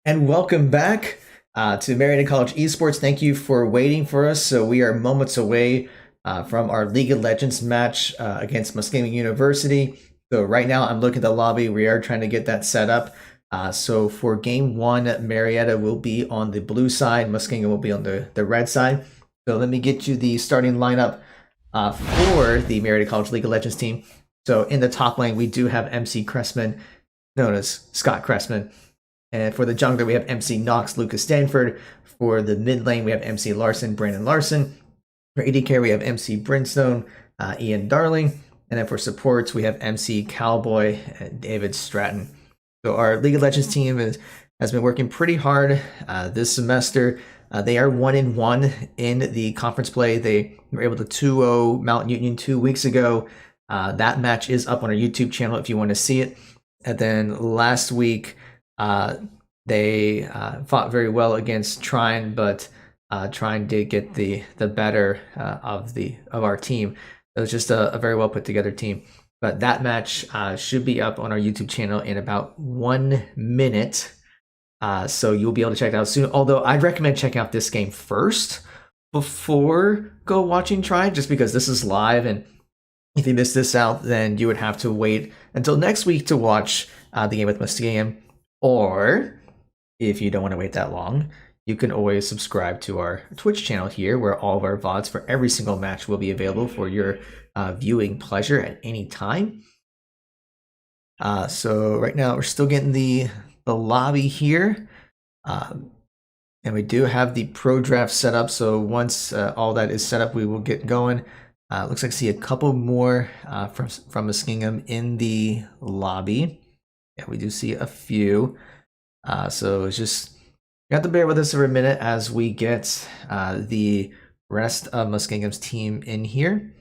And welcome back to Marietta College Esports. Thank you for waiting for us. So we are moments away from our League of Legends match against Muskingum University. So right now I'm looking at the lobby. We are trying to get that set up. So for game one, Marietta will be on the blue side. Muskingum will be on the red side. So let me get you the starting lineup for the Marietta College League of Legends team. So in the top lane, we do have MC Cressman, known as Scott Cressman. And for the jungler, we have MC Knox, Lucas Stanford. For the mid lane, we have MC Larson, Brandon Larson. For AD carry, we have MC Brimstone, Ian Darling. And then for supports, we have MC Cowboy and David Stratton. So our League of Legends team has been working pretty hard this semester. They are 1-1 in the conference play. They were able to 2-0 Mount Union 2 weeks ago. That match is up on our YouTube channel if you want to see it. And then last week, they fought very well against Trine, but Trine did get the better of our team. It was just a very well put together team. But that match should be up on our YouTube channel in about 1 minute. So you'll be able to check it out soon. Although I'd recommend checking out this game first before go watching Trine, just because this is live, and if you miss this out, then you would have to wait until next week to watch the game with Muskingum. Or if you don't want to wait that long, you can always subscribe to our Twitch channel here, where all of our VODs for every single match will be available for your viewing pleasure at any time. So right now we're still getting the lobby here. And we do have the pro draft set up. So once all that is set up, we will get going. Looks like I see a couple more from Muskingum in the lobby. Yeah, we do see a few. So it's just, you have to bear with us for a minute as we get the rest of Muskingum's team in here.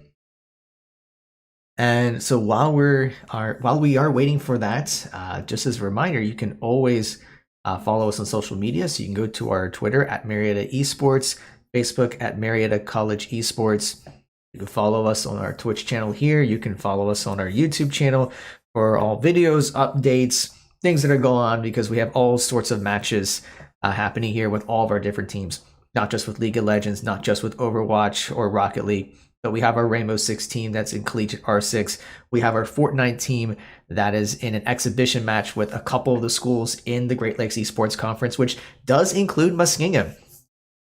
And so while we are waiting for that, just as a reminder, you can always follow us on social media. So you can go to our Twitter at Marietta Esports, Facebook at Marietta College Esports. You can follow us on our Twitch channel here. You can follow us on our YouTube channel for all videos, updates, things that are going on, because we have all sorts of matches happening here with all of our different teams, not just with League of Legends, not just with Overwatch or Rocket League, but we have our Rainbow Six team that's in Collegiate R6. We have our Fortnite team that is in an exhibition match with a couple of the schools in the Great Lakes Esports Conference, which does include Muskingum.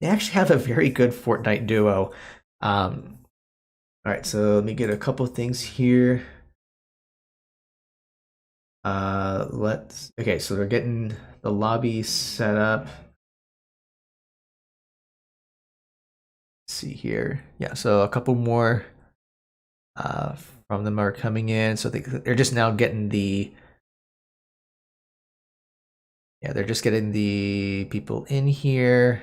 They actually have a very good Fortnite duo. All right, so let me get a couple things here. Okay, so they're getting the lobby set up. Let's see here. Yeah, so a couple more from them are coming in. So they're just now getting they're just getting the people in here.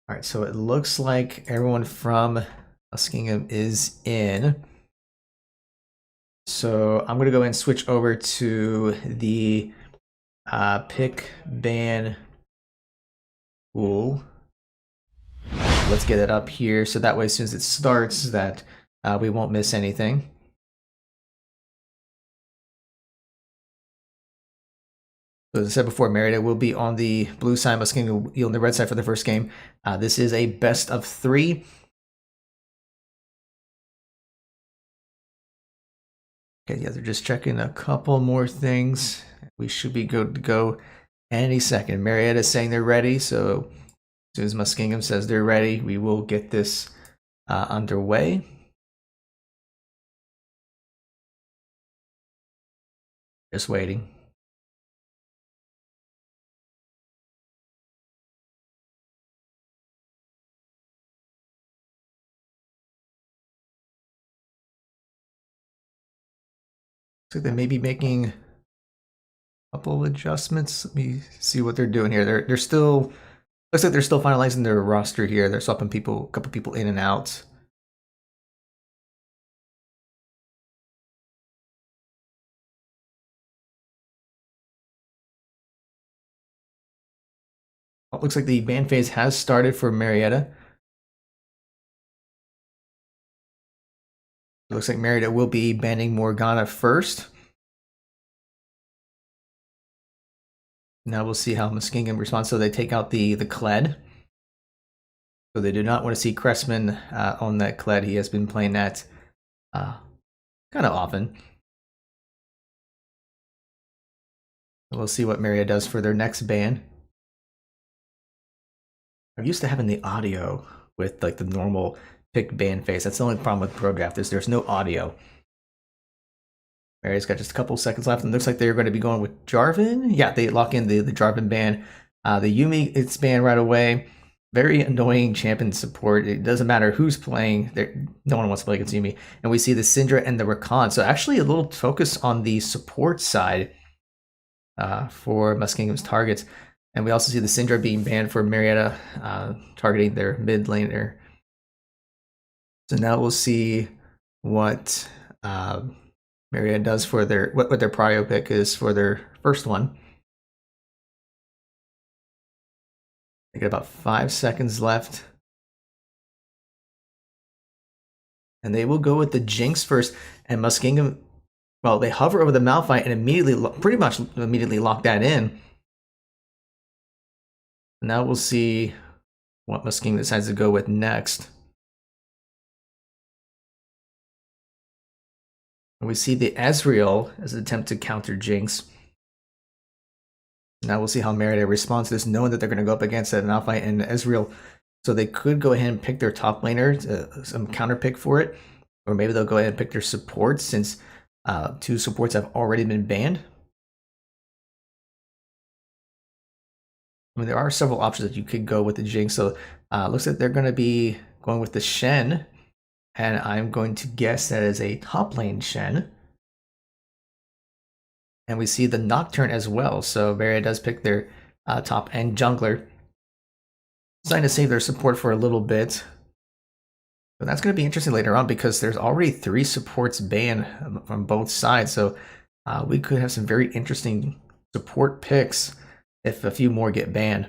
All right, so it looks like everyone from Muskingum is in. So I'm gonna go and switch over to the pick ban pool. Let's get it up here, so that way as soon as it starts, that we won't miss anything. So as I said before, Marietta will be on the blue side, Muskingum will be on the red side for the first game. This is a best of 3. Okay, yeah, they're just checking a couple more things. We should be good to go any second. Marietta is saying they're ready, so as soon as Muskingum says they're ready, we will get this underway. Just waiting. So they may be making a couple of adjustments. Let me see what they're doing here. They're still, looks like they're still finalizing their roster here. They're swapping a couple people in and out. It looks like the ban phase has started for Marietta. It looks like Marietta will be banning Morgana first. Now we'll see how Muskingum responds. So they take out the Kled. So they do not want to see Cressman on that Kled. He has been playing that kind of often. We'll see what Marietta does for their next ban. I'm used to having the audio with like the normal pick ban phase. That's the only problem with Pro Draft is there's no audio. Marietta's got just a couple seconds left, and it looks like they're going to be going with Jarvan. Yeah, they lock in the Jarvan ban. The Yuumi, it's banned right away. Very annoying champion support. It doesn't matter who's playing. No one wants to play against Yuumi. And we see the Syndra and the Rakan. So actually a little focus on the support side for Muskingum's targets. And we also see the Syndra being banned for Marietta targeting their mid laner. So now we'll see what Marietta does for their what their prio pick is for their first one. They got about 5 seconds left. And they will go with the Jinx first. And Muskingum, well, they hover over the Malphite and immediately, pretty much immediately lock that in. Now we'll see what Muskingum decides to go with next. And we see the Ezreal as an attempt to counter Jinx. Now we'll see how Marietta responds to this, knowing that they're going to go up against an Malphite and Ezreal. So they could go ahead and pick their top laner, some counter pick for it. Or maybe they'll go ahead and pick their supports since 2 supports have already been banned. I mean, there are several options that you could go with the Jinx. So looks like they're going to be going with the Shen. And I'm going to guess that is a top lane Shen. And we see the Nocturne as well. So Marietta does pick their top end jungler. Trying to save their support for a little bit. But that's going to be interesting later on because there's already 3 supports banned from both sides. So we could have some very interesting support picks if a few more get banned.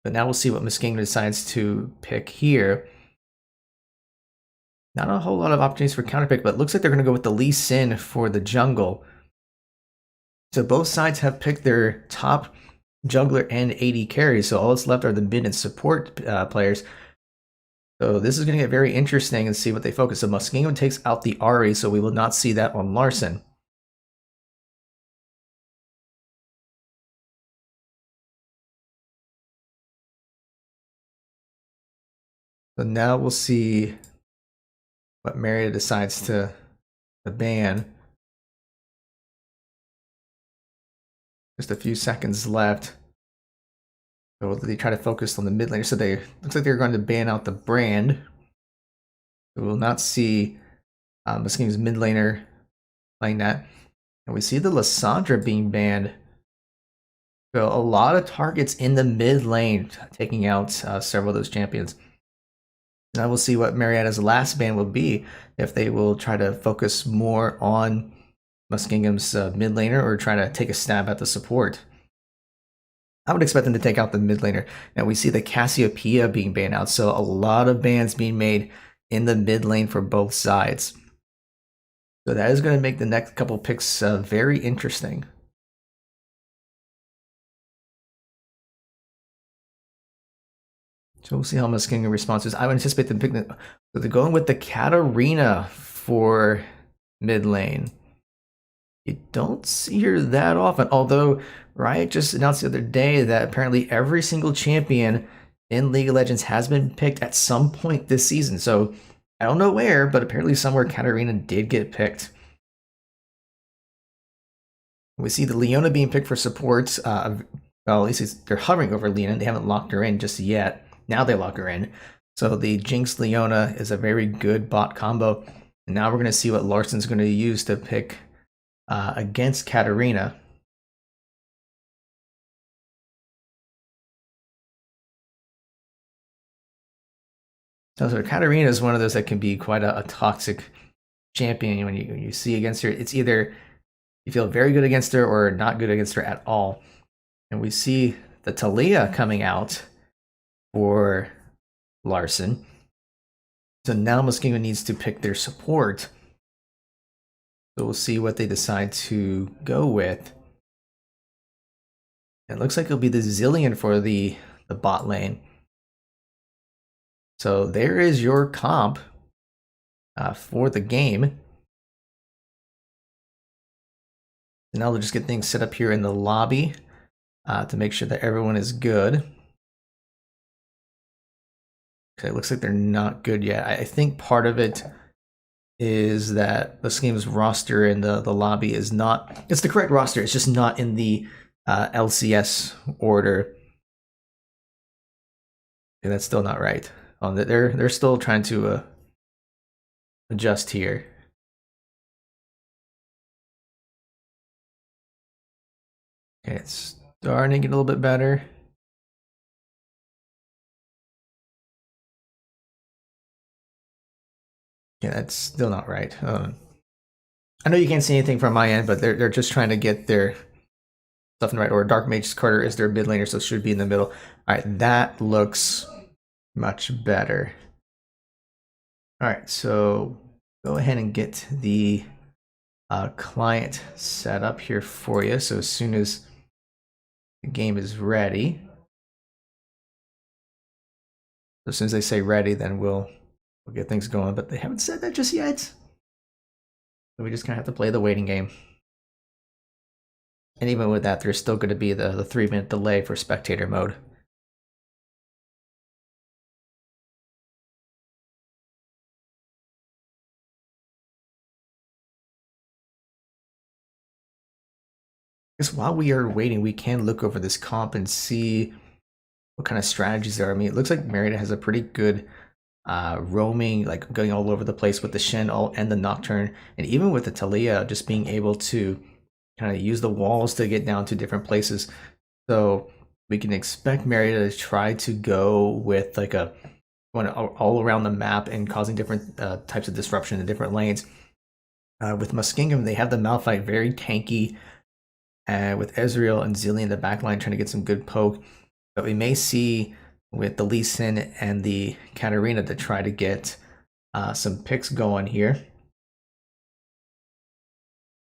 But now we'll see what Muskingum decides to pick here. Not a whole lot of opportunities for counter pick, but it looks like they're going to go with the Lee Sin for the jungle. So both sides have picked their top jungler and AD carries. So all that's left are the mid and support players. So this is going to get very interesting and see what they focus. So Muskingum takes out the Ahri, so we will not see that on Larson. So now we'll see what Marietta decides to ban. Just a few seconds left. So they try to focus on the mid laner. So they looks like they're going to ban out the Brand. We will not see Muskingum's mid laner playing that. And we see the Lissandra being banned. So a lot of targets in the mid lane, taking out several of those champions. Now we'll see what Marietta's last ban will be, if they will try to focus more on Muskingum's mid laner or try to take a stab at the support. I would expect them to take out the mid laner. Now we see the Cassiopeia being banned out, so a lot of bans being made in the mid lane for both sides. So that is going to make the next couple picks very interesting. So we'll see how Muskingum responds. I would anticipate them picking. So they're going with the Katarina for mid lane. You don't see her that often, although Riot just announced the other day that apparently every single champion in League of Legends has been picked at some point this season. So I don't know where, but apparently somewhere Katarina did get picked. We see the Leona being picked for supports. Well, at least they're hovering over Leona. They haven't locked her in just yet. Now they lock her in. So the Jinx Leona is a very good bot combo. And now we're going to see what Larson's going to use to pick against Katarina. So Katarina is one of those that can be quite a toxic champion. When you see against her, it's either you feel very good against her or not good against her at all. And we see the Talia coming out for Larson. So now Muskingum needs to pick their support. So we'll see what they decide to go with. It looks like it'll be the Zillion for the bot lane. So there is your comp for the game. And now we'll just get things set up here in the lobby to make sure that everyone is good. Okay, it looks like they're not good yet. I think part of it is that Muskingum's roster in the lobby is not, it's the correct roster, it's just not in the LCS order. Okay, that's still not right. They're still trying to adjust here. Okay, it's starting to get a little bit better. Yeah, that's still not right. I know you can't see anything from my end, but they're just trying to get their stuff in the right order. Dark Mage Carter is their mid laner, so it should be in the middle. All right, that looks much better. All right, so go ahead and get the client set up here for you. So as soon as the game is ready, as soon as they say ready, then we'll get things going. But they haven't said that just yet. So we just kind of have to play the waiting game. And even with that, there's still going to be the 3-minute delay for spectator mode. I guess while we are waiting, we can look over this comp and see what kind of strategies there are. I mean, it looks like Marietta has a pretty good roaming, like going all over the place with the Shen and the Nocturne, and even with the Talia, just being able to kind of use the walls to get down to different places. So we can expect Marietta to try to go with like a going all around the map and causing different types of disruption in different lanes. With Muskingum, they have the Malphite very tanky, with Ezreal and Zillion in the backline trying to get some good poke. But we may see with the Lee Sin and the Katarina to try to get some picks going here.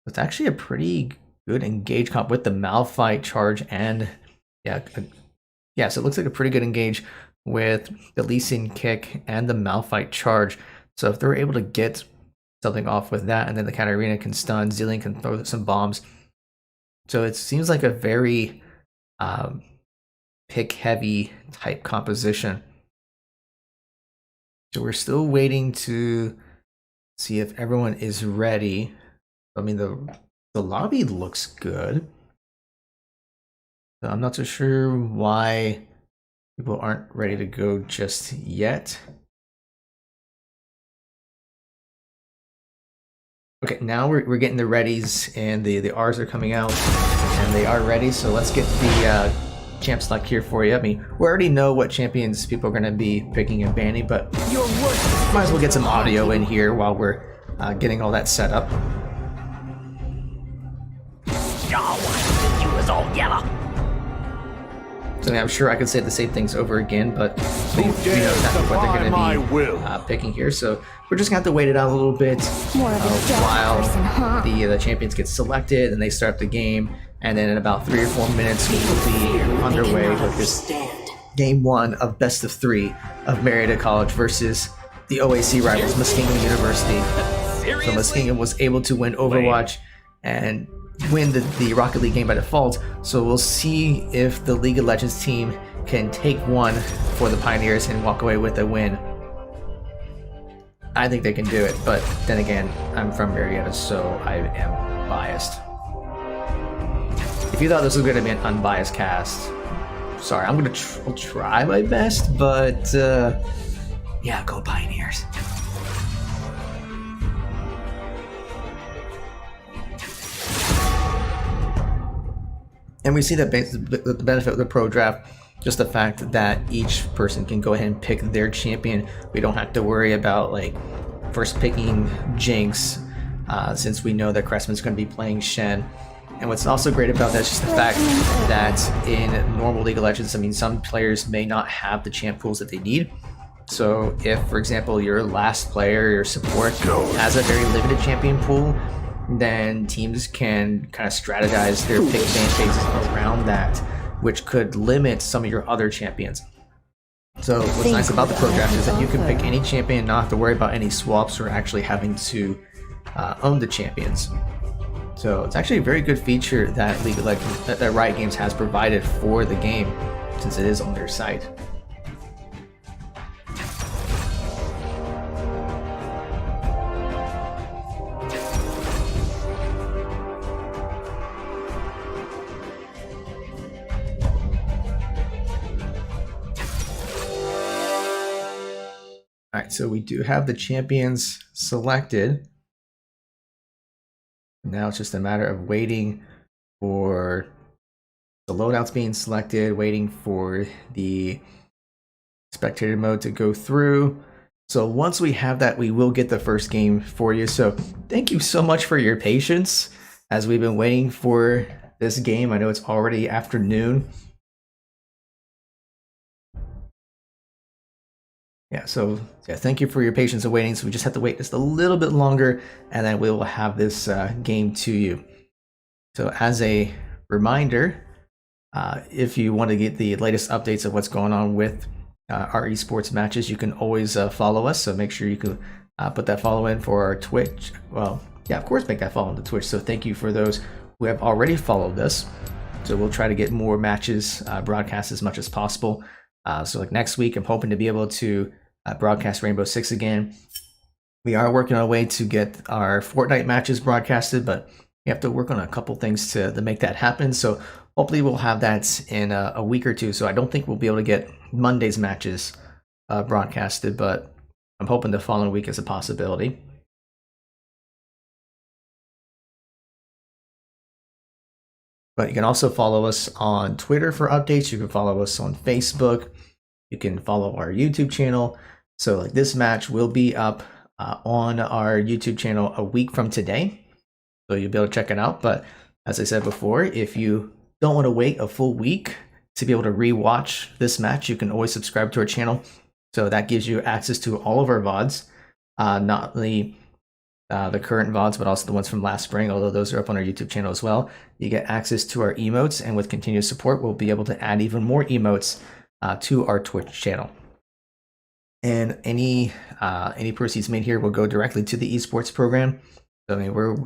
It's actually a pretty good engage comp with the Malphite charge and so it looks like a pretty good engage with the Lee Sin kick and the Malphite charge. So if they're able to get something off with that, and then the Katarina can stun, Zillion can throw some bombs. So it seems like a very pick heavy type composition. So we're still waiting to see if everyone is ready. I mean, the lobby looks good. So I'm not so sure why people aren't ready to go just yet. Okay, now we're getting the readies, and the R's are coming out, and they are ready. So let's get the champ select here for you. I mean, we already know what champions people are going to be picking and banning, but might as well get some audio in here while we're getting all that set up. So I'm sure I could say the same things over again, but we know exactly what they're going to be picking here. So we're just going to have to wait it out a little bit while the champions get selected and they start the game. And then in about 3 or 4 minutes, we will be underway with this game 1 of best of 3 of Marietta College versus the OAC rivals, Muskingum University. So Muskingum was able to win Overwatch and win the Rocket League game by default. So we'll see if the League of Legends team can take one for the Pioneers and walk away with a win. I think they can do it, but then again, I'm from Marietta, so I am biased. If you thought this was going to be an unbiased cast, sorry, I'm going to try my best, but yeah, go Pioneers. And we see that the benefit of the pro draft, just the fact that each person can go ahead and pick their champion. We don't have to worry about like first picking Jinx, since we know that Cressman's going to be playing Shen. And what's also great about that is just the fact that in normal League of Legends, I mean, some players may not have the champ pools that they need. So if, for example, your last player, your support, has a very limited champion pool, then teams can kind of strategize their pick fan phases around that, which could limit some of your other champions. So what's nice about the pro draft is that you can pick any champion, not have to worry about any swaps or actually having to own the champions. So it's actually a very good feature that League of Legends, that Riot Games has provided for the game, since it is on their site. All right, so we do have the champions selected. Now it's just a matter of waiting for the loadouts being selected, waiting for the spectator mode to go through. So once we have that, we will get the first game for you. So thank you so much for your patience as we've been waiting for this game. I know it's already afternoon. Yeah, so thank you for your patience of waiting. So we just have to wait just a little bit longer, and then we will have this game to you. So as a reminder, if you want to get the latest updates of what's going on with our esports matches, you can always follow us. So make sure you can put that follow in for our Twitch. Well, yeah, of course, make that follow on the Twitch. So thank you for those who have already followed us. So we'll try to get more matches broadcast as much as possible. So like next week, I'm hoping to be able to broadcast Rainbow Six again. We are working on a way to get our Fortnite matches broadcasted, but we have to work on a couple things to make that happen. So hopefully we'll have that in a week or two. So I don't think we'll be able to get Monday's matches broadcasted, but I'm hoping the following week is a possibility. But you can also follow us on Twitter for updates. You can follow us on Facebook. You can follow our YouTube channel. So like this match will be up on our YouTube channel a week from today. So you'll be able to check it out. But as I said before, if you don't want to wait a full week to be able to rewatch this match, you can always subscribe to our channel. So that gives you access to all of our VODs, not only the current VODs, but also the ones from last spring, although those are up on our YouTube channel as well. You get access to our emotes, and with continued support, we'll be able to add even more emotes to our Twitch channel. And any proceeds made here will go directly to the esports program. So I mean, we're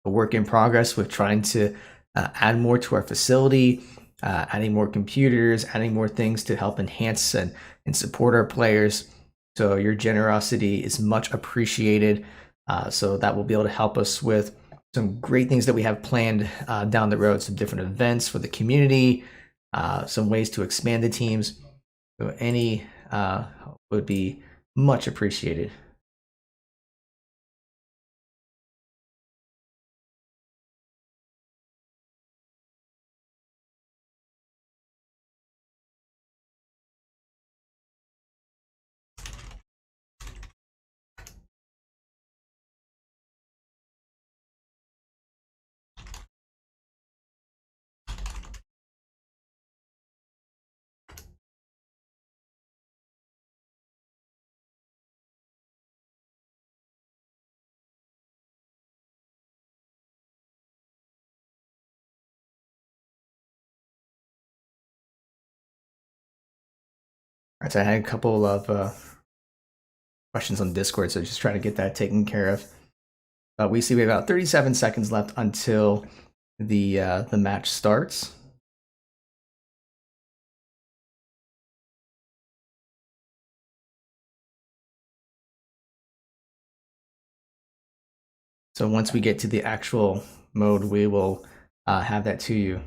a work in progress with trying to add more to our facility, adding more computers, adding more things to help enhance and support our players. So your generosity is much appreciated. So that will be able to help us with some great things that we have planned down the road, some different events for the community, some ways to expand the teams. So any would be much appreciated. All right, so I had a couple of questions on Discord, so just trying to get that taken care of. We see we have about 37 seconds left until the match starts. So once we get to the actual mode, we will have that to you.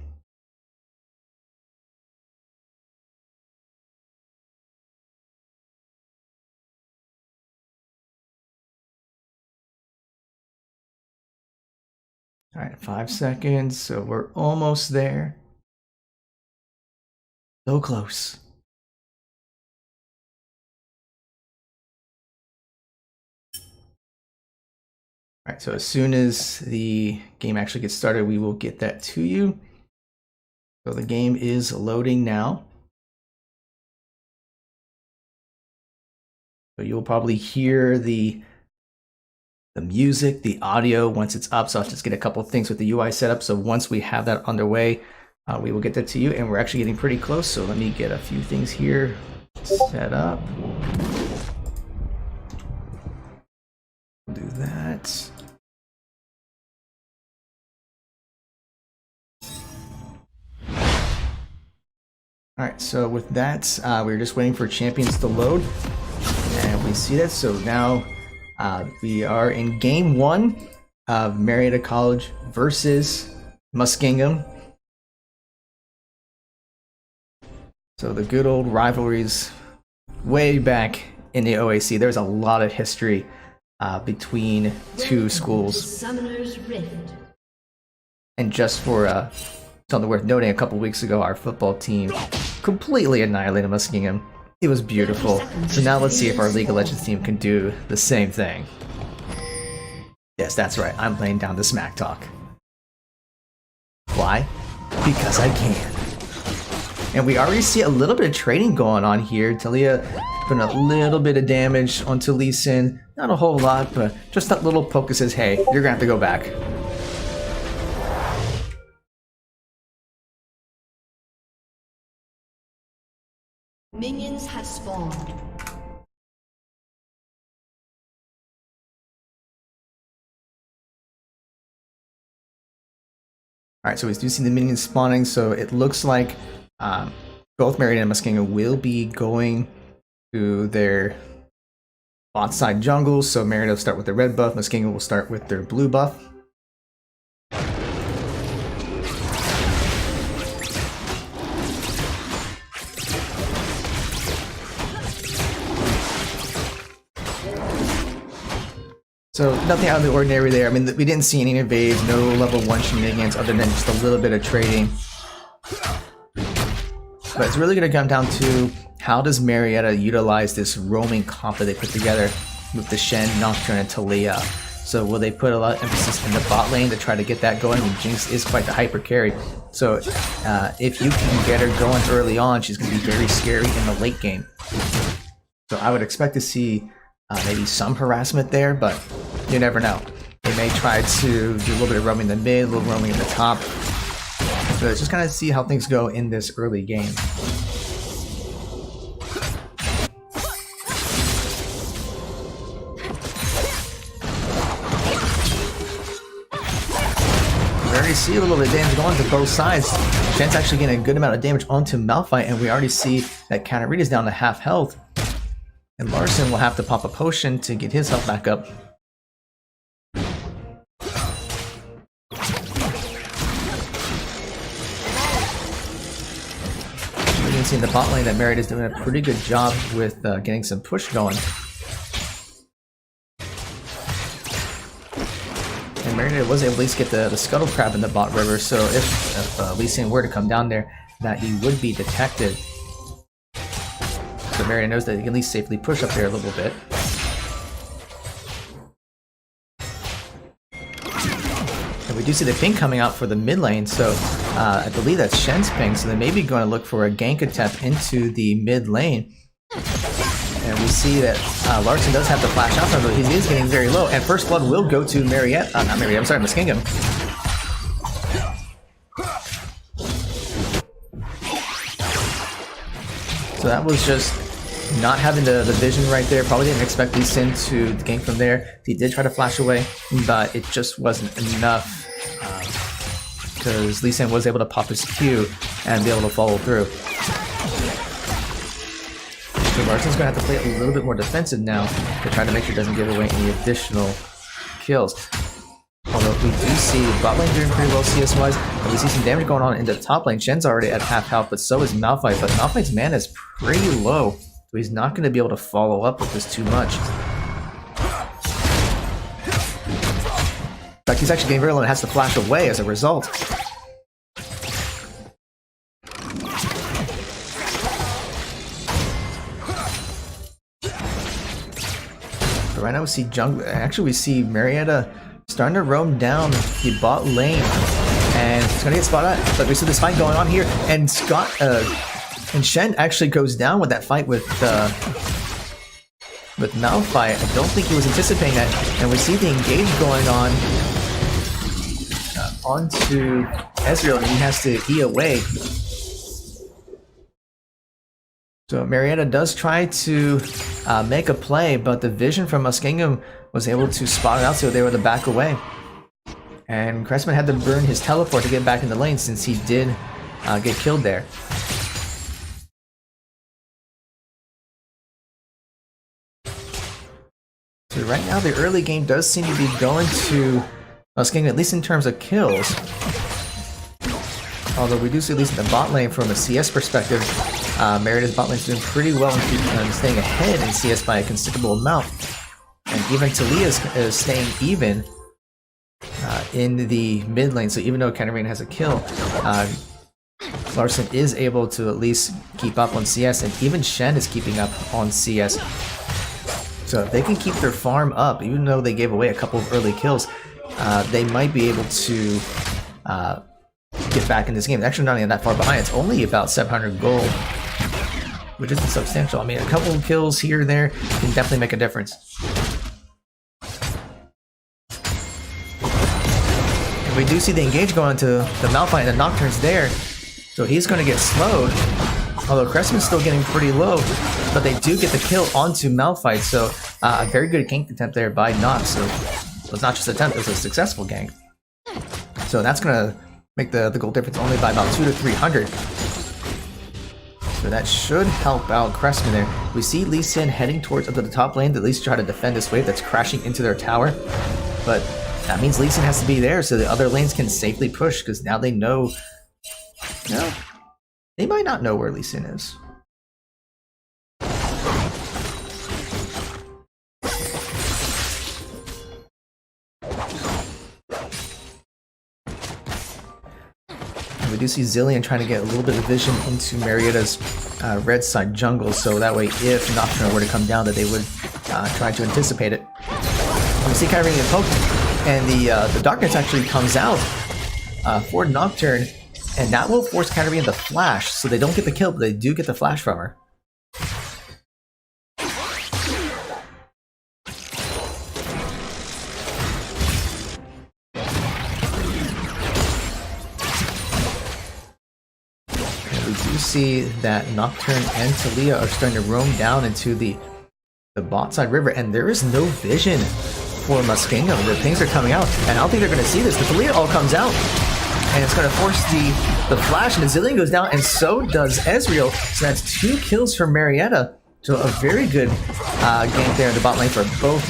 All right, 5 seconds, so we're almost there. So close. All right, so as soon as the game actually gets started, we will get that to you. So the game is loading now. So you'll probably hear the music, the audio once it's up. So I'll just get a couple of things with the UI set up. So once we have that underway, we will get that to you, and we're actually getting pretty close. So let me get a few things here set up. Do that. All right, so with that, we're just waiting for champions to load, and we see that. So now we are in game 1 of Marietta College versus Muskingum. So the good old rivalries way back in the OAC. There's a lot of history between two schools. And just for something worth noting, a couple weeks ago, our football team completely annihilated Muskingum. It was beautiful. So now let's see if our League of Legends team can do the same thing. Yes, that's right. I'm laying down the smack talk. Why? Because I can. And we already see a little bit of trading going on here. Talia putting a little bit of damage onto Lee Sin. Not a whole lot, but just that little poke that says, hey, you're gonna have to go back. Minions have spawned. Alright, so we do see the minions spawning, so it looks like both Marietta and Muskingum will be going to their bot side jungles. So Marietta will start with the red buff, Muskingum will start with their blue buff. So nothing out of the ordinary there. I mean, we didn't see any invades, no level 1 shenanigans other than just a little bit of trading. But it's really going to come down to how does Marietta utilize this roaming comp that they put together with the Shen, Nocturne, and Talia. So will they put a lot of emphasis in the bot lane to try to get that going? I mean, Jinx is quite the hyper carry. So if you can get her going early on, she's going to be very scary in the late game. So I would expect to see maybe some harassment there, but you never know. They may try to do a little bit of roaming in the mid, a little roaming in the top. So just kind of see how things go in this early game. We already see a little bit of damage going to both sides. Shen's actually getting a good amount of damage onto Malphite, and we already see that Katarina's down to half health. And Larson will have to pop a potion to get his health back up. We can see in the bot lane that Marietta is doing a pretty good job with getting some push going. And Marietta was able to at least get the Scuttle Crab in the bot river, so if Lee Sin were to come down there, that he would be detected. So Marietta knows that he can at least safely push up there a little bit. And we do see the ping coming out for the mid lane, so I believe that's Shen's ping, so they may be going to look for a gank attempt into the mid lane. And we see that Larson does have to flash out, but he is getting very low, and first blood will go to Marietta, not Marietta, I'm sorry, Muskingum. So that was just not having the vision right there. Probably didn't expect Lee Sin to gank from there. He did try to flash away, but it just wasn't enough because Lee Sin was able to pop his Q and be able to follow through. So Larson's going to have to play a little bit more defensive now to try to make sure he doesn't give away any additional kills. Although we do see bot lane doing pretty well CS-wise, and we see some damage going on into the top lane. Shen's already at half health, but so is Malphite. But Malphite's mana is pretty low, so he's not going to be able to follow up with this too much. In fact, he's actually getting very low and has to flash away as a result. But right now we see jungle. Actually, we see Marietta starting to roam down the bot lane, and it's gonna get spotted. But we see this fight going on here, and and Shen actually goes down with that fight with with Malphite. I don't think he was anticipating that, and we see the engage going on onto Ezreal, and he has to E away. So Marietta does try to make a play, but the vision from Muskingum was able to spot it out, so they were to back away. And Cressman had to burn his teleport to get back in the lane since he did get killed there. So right now the early game does seem to be going to Muskingum, at least in terms of kills. Although we do see, at least in the bot lane from a CS perspective, Marietta's bot lane is doing pretty well in staying ahead in CS by a considerable amount. And even Talia is staying even in the mid lane, so even though Katarina has a kill, Larson is able to at least keep up on CS, and even Shen is keeping up on CS. So if they can keep their farm up, even though they gave away a couple of early kills, they might be able to get back in this game. It's actually not even that far behind. It's only about 700 gold, which isn't substantial. I mean, a couple of kills here or there can definitely make a difference. And we do see the engage going into the Malphite, and the Nocturne's there, so he's going to get slowed. Although Cressman's still getting pretty low, but they do get the kill onto Malphite, so a very good gank attempt there by Nox. So it's not just an attempt, it was a successful gank. So that's going to make the goal difference only by about 200 to 300. So that should help out Cressman there. We see Lee Sin heading towards up to the top lane to at least try to defend this wave that's crashing into their tower. But that means Lee Sin has to be there so the other lanes can safely push, because now they know... No, they might not know where Lee Sin is. We do see Zillion trying to get a little bit of vision into Marietta's red side jungle, so that way if Nocturne were to come down, that they would try to anticipate it. We see Katarina get poked, and the darkness actually comes out for Nocturne, and that will force Katarina to flash, so they don't get the kill, but they do get the flash from her. See that Nocturne and Talia are starting to roam down into the bot side river, and there is no vision for Muskingum. The things are coming out, and I don't think they're going to see this, but Talia all comes out, and it's going to force the flash, and the Zillion goes down, and so does Ezreal. So that's 2 kills for Marietta. So a very good game there in the bot lane for both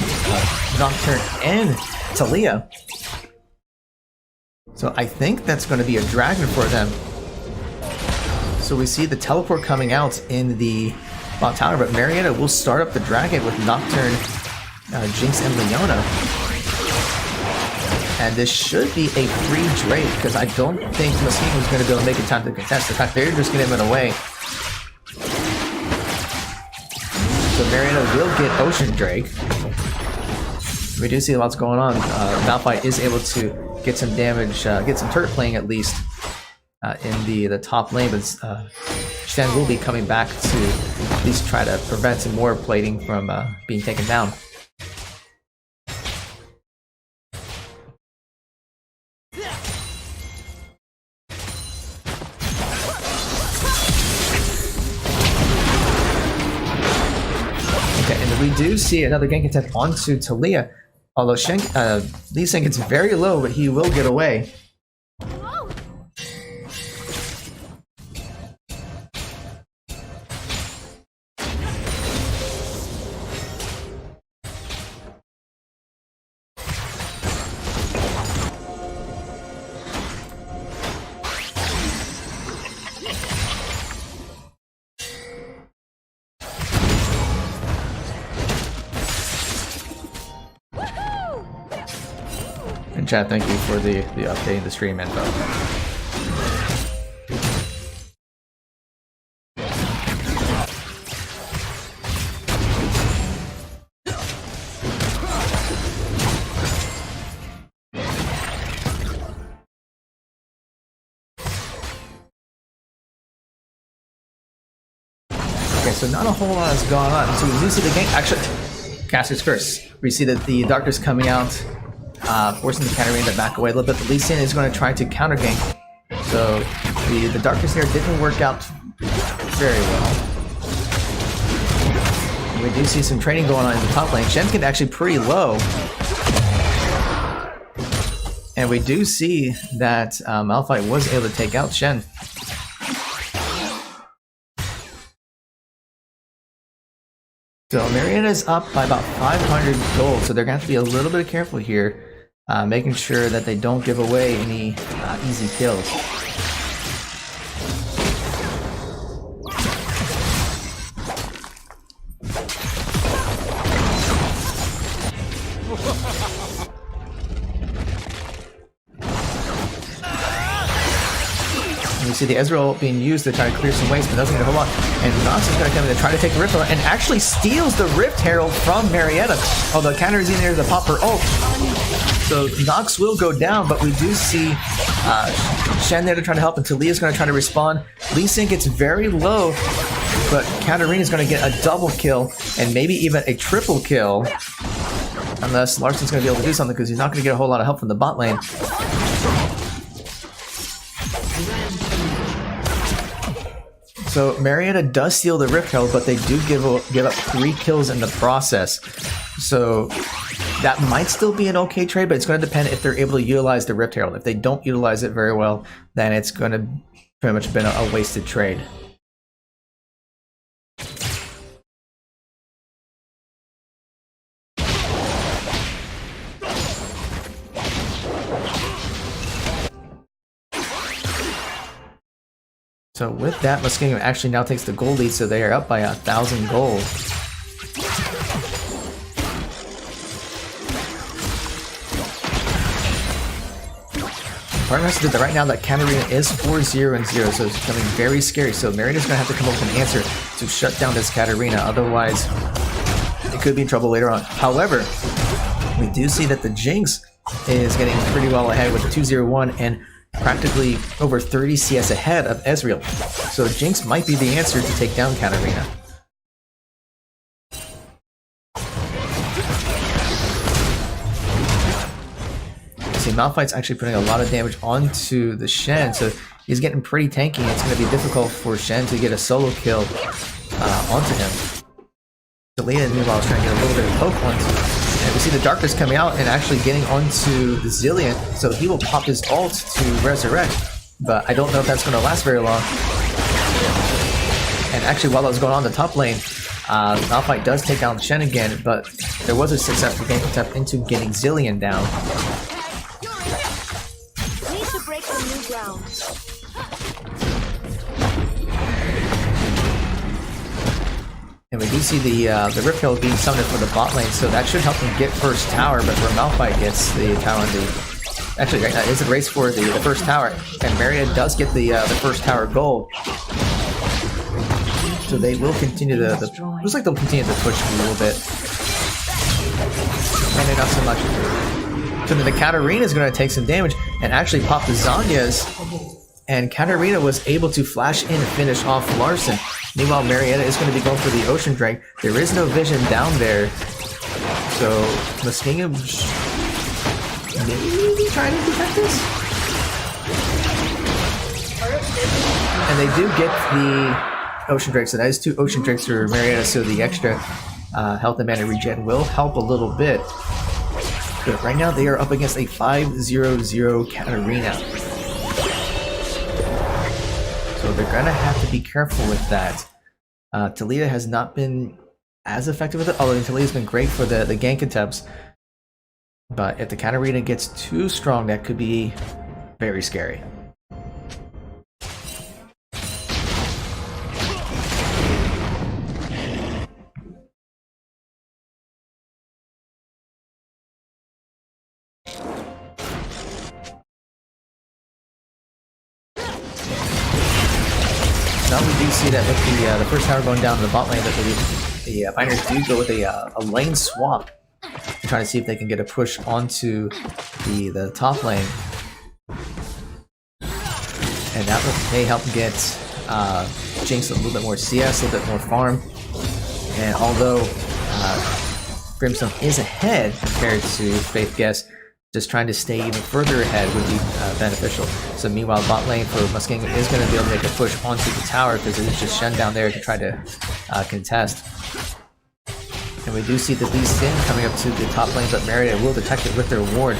Nocturne and Talia. So I think that's going to be a dragon for them. So we see the teleport coming out in the bot tower, but Marietta will start up the dragon with Nocturne, Jinx, and Leona. And this should be a free Drake, because I don't think Muskingum is going to be able to make it time to contest. In fact, they're just going to give it away. So Marietta will get Ocean Drake. We do see what's going on. Malphite is able to get some damage, get some turret playing at least. In the top lane, but Shen will be coming back to at least try to prevent some more plating from being taken down. Okay, and we do see another gank attempt onto Talia, although Lee Sin gets very low, but he will get away. And chat, thank you for the update in the stream info. Okay, so not a whole lot has gone on. So we do see the gank. Actually, Caster's Curse. We see that the Doctor's coming out, forcing the Katarina to back away a little bit. But Lee Sin is going to try to counter gank. So the Darkness here didn't work out very well. We do see some trading going on in the top lane. Shen's getting actually pretty low. And we do see that Malphite was able to take out Shen. So Marietta is up by about 500 gold, so they're going to have to be a little bit careful here, making sure that they don't give away any easy kills. You see the Ezreal being used to try to clear some waste, but doesn't get a whole lot. And Nox is going to come in to try to take the Rift Herald and actually steals the Rift Herald from Marietta. Although counter is in there to pop her ult. So Nox will go down, but we do see Shen there to try to help, and Talia's going to try to respond. Lee Sin gets very low, but Katarina's going to get a double kill and maybe even a triple kill. Unless Larson's going to be able to do something, because he's not going to get a whole lot of help from the bot lane. So Marietta does steal the Rift Herald, but they do give up 3 kills in the process. So that might still be an okay trade, but it's going to depend if they're able to utilize the Rift Herald. If they don't utilize it very well, then it's going to pretty much been a wasted trade. So with that, Muskingum actually now takes the gold lead, so they are up by 1,000 gold. Part of us did that right now that Katarina is 4-0-0, so it's becoming very scary. So Marietta's going to have to come up with an answer to shut down this Katarina, otherwise it could be in trouble later on. However, we do see that the Jinx is getting pretty well ahead with the 2-0-1 and practically over 30 CS ahead of Ezreal. So Jinx might be the answer to take down Katarina. See, Malphite's actually putting a lot of damage onto the Shen, so he's getting pretty tanky. It's going to be difficult for Shen to get a solo kill onto him. Talia, meanwhile, is trying to get a little bit of poke onto. And we see the Darkness coming out and actually getting onto the Zillion, so he will pop his ult to resurrect, but I don't know if that's going to last very long. And actually, while that was going on in the top lane, Malphite does take down Shen again, but there was a successful gank attempt into getting Zillion down. Need to break some new ground. And we do see the Rift Herald being summoned for the bot lane, so that should help them get first tower, but where Malphite gets the tower on the... Actually, right now is a race for the first tower, and Marietta does get the first tower gold. So they will continue looks like they'll continue to push a little bit. And not so much. So then the Katarina is going to take some damage and actually pop the Zhonya's, and Katarina was able to flash in and finish off Larson. Meanwhile, Marietta is going to be going for the Ocean Drake. There is no vision down there, so Muskingum maybe trying to protect this. And they do get the Ocean Drake, so that is 2 Ocean Drakes for Marietta, so the extra health and mana regen will help a little bit. But right now they are up against a 5-0-0 Katarina. So they're going to have to be careful with that. Talia has not been as effective with it, although Talia's been great for the gank attempts. But if the Katarina gets too strong, that could be very scary. Now we do see that with the first tower going down to the bot lane, that the Pioneers do go with a lane swap to try to see if they can get a push onto the top lane. And that may help get Jinx a little bit more CS, a little bit more farm. And although Brimstone is ahead compared to Faith Guest. Just trying to stay even further ahead would be beneficial. So meanwhile, bot lane for Muskingum is going to be able to make a push onto the tower because it is just Shen down there to try to contest. And we do see the Lee Sin coming up to the top lane, but Marietta will detect it with their ward.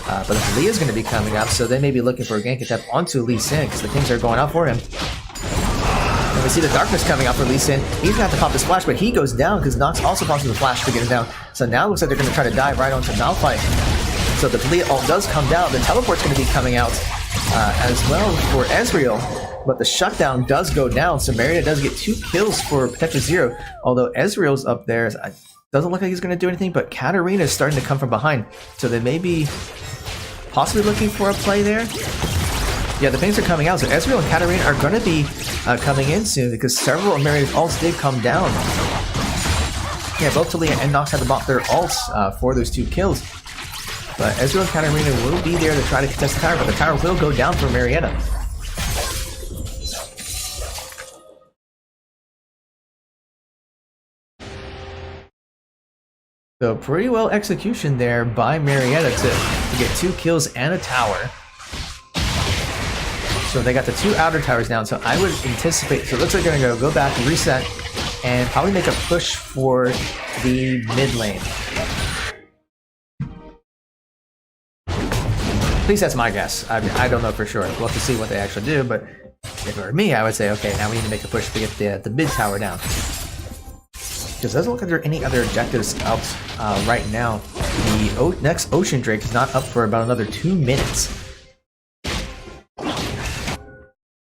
But Lee is going to be coming up, so they may be looking for a gank attempt onto Lee Sin because the things are going out for him. And we see the darkness coming out for Lee Sin. He's going to have to pop this flash, but he goes down because Nox also pops the flash to get him down. So now it looks like they're going to try to dive right onto Malphite. So the bleed ult does come down. The teleport's going to be coming out as well for Ezreal. But the shutdown does go down, so Marietta does get 2 kills for potential 0. Although Ezreal's up there, doesn't look like he's going to do anything, but Katarina is starting to come from behind. So they may be possibly looking for a play there. Yeah, the things are coming out, so Ezreal and Katarina are going to be coming in soon because several of Marietta's ults did come down. Yeah, both Talia and Nox had to bop their ults for those 2 kills. But Ezreal and Katarina will be there to try to contest the tower, but the tower will go down for Marietta. So pretty well execution there by Marietta to get 2 kills and a tower. So they got the 2 outer towers down, so I would anticipate, so it looks like they're going to go back, reset, and probably make a push for the mid lane. At least that's my guess. I don't know for sure. We'll have to see what they actually do, but if it were me, I would say, okay, now we need to make a push to get the mid tower down. Because it doesn't look like there are any other objectives out right now. The next Ocean Drake is not up for about another 2 minutes.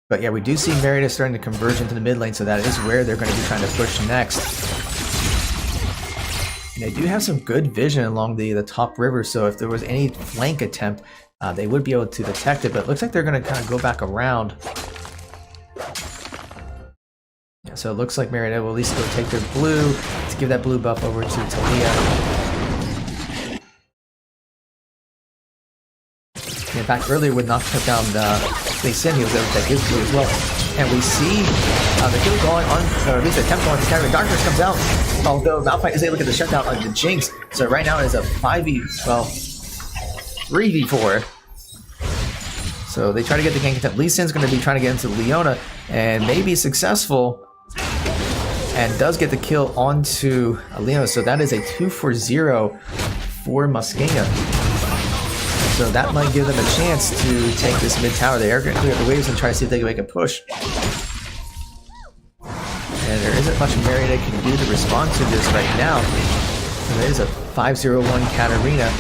But yeah, we do see Marietta starting to converge into the mid lane, so that is where they're going to be trying to push next. And they do have some good vision along the top river, so if there was any flank attempt, they would be able to detect it, but it looks like they're going to kind of go back around. Yeah, so it looks like Marietta will at least go take their blue. Let's give that blue buff over to Talia. In fact, earlier when Nox took down Lee Sin, he was able to take his blue as well. And we see the kill going on, or at least the attempt going to carry. Darkness comes out, although Malphite is able to get the shutdown on the Jinx. So right now it is a 3v4. So they try to get the gank attempt. Lee Sin's going to be trying to get into Leona and may be successful. And does get the kill onto Leona. So that is a 2-for-0 for Muskingum. So that might give them a chance to take this mid tower. They are going to clear the waves and try to see if they can make a push. And there isn't much Marietta can do to respond to this right now. And it is a 5-0-1 Katarina.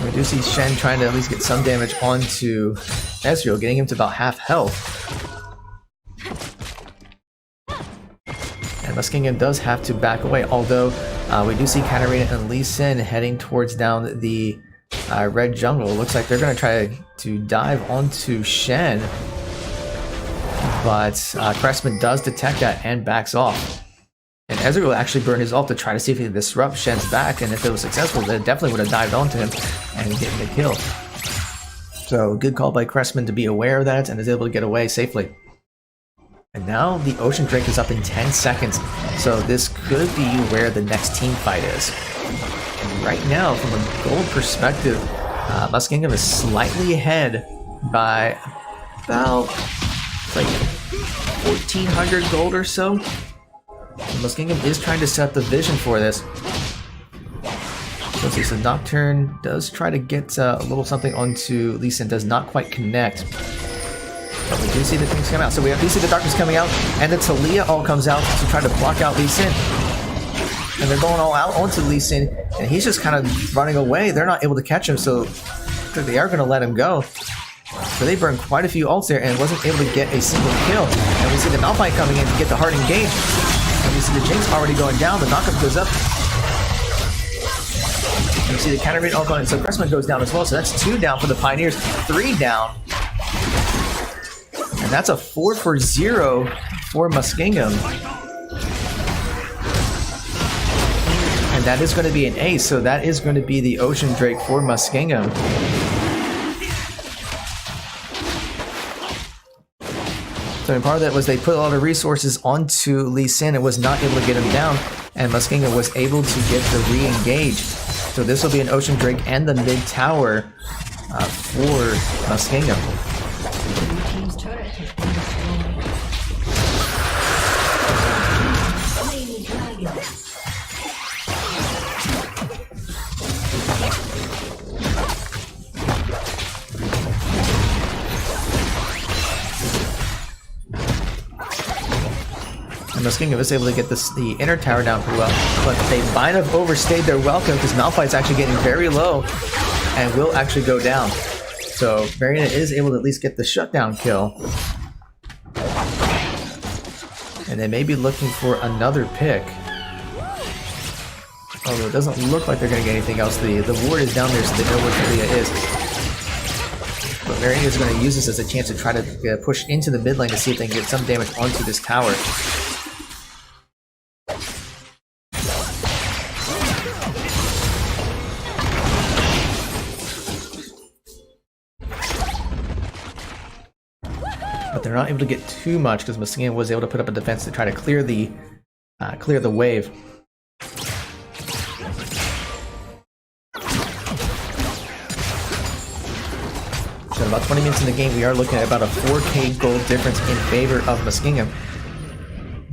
We do see Shen trying to at least get some damage onto Ezreal, getting him to about half health. And Muskingum does have to back away, although we do see Katarina and Lee Sin heading towards down the red jungle. It looks like they're going to try to dive onto Shen, but Cressman does detect that and backs off. And Ezreal will actually burn his ult to try to see if he can disrupt Shen's back, and if it was successful, they definitely would have dived onto him and get the kill. So good call by Cressman to be aware of that and is able to get away safely. And now the Ocean Drake is up in 10 seconds, so this could be where the next team fight is. And right now, from a gold perspective, Muskingum is slightly ahead by about like 1,400 gold or so. And Muskingum is trying to set the vision for this. So the Nocturne does try to get a little something onto Lee Sin, does not quite connect. But we do see the things come out. So we see the darkness coming out, and the Talia all comes out to try to block out Lee Sin. And they're going all out onto Lee Sin, and he's just kind of running away. They're not able to catch him, so they are going to let him go. So they burned quite a few ults there and wasn't able to get a single kill. And we see the Malphite coming in to get the hard engage. And we see the Jinx already going down. The knockup goes up. And we see the counter rate all going. So Cressman goes down as well. So that's 2 down for the Pioneers, 3 down. And that's a 4-for-0 for Muskingum. And that is going to be an ace, so that is going to be the Ocean Drake for Muskingum. So part of that was they put a lot of resources onto Lee Sin and was not able to get him down, and Muskingum was able to get the re-engage. So this will be an Ocean Drake and the mid tower for Muskingum. Team's turret has been destroyed. Slain dragon. And Muskingum was able to get the inner tower down pretty well, but they might have overstayed their welcome because Malphite's actually getting very low and will actually go down. So Marietta is able to at least get the shutdown kill. And they may be looking for another pick. Although it doesn't look like they're going to get anything else. The ward is down there so they know where Talia is. But Marietta is going to use this as a chance to try to push into the mid lane to see if they can get some damage onto this tower. But they're not able to get too much because Muskingum was able to put up a defense to try to clear the wave. So about 20 minutes in the game, we are looking at about a 4k gold difference in favor of Muskingum.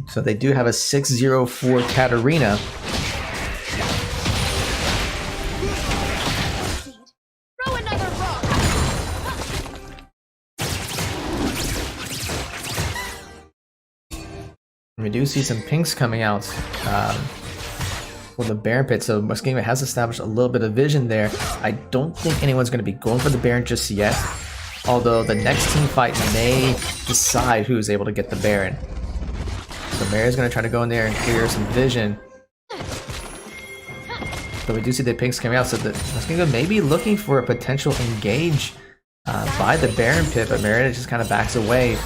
So they do have a 6-0 Katarina. Throw another rock. We do see some pinks coming out for the Baron pit, so Muskingum has established a little bit of vision there. I don't think anyone's going to be going for the Baron just yet, although the next team fight may decide who is able to get the Baron. So Mary's going to try to go in there and clear some vision. But we do see the pinks coming out, so the Muskingum may be looking for a potential engage by the Baron pit, but Marietta just kind of backs away.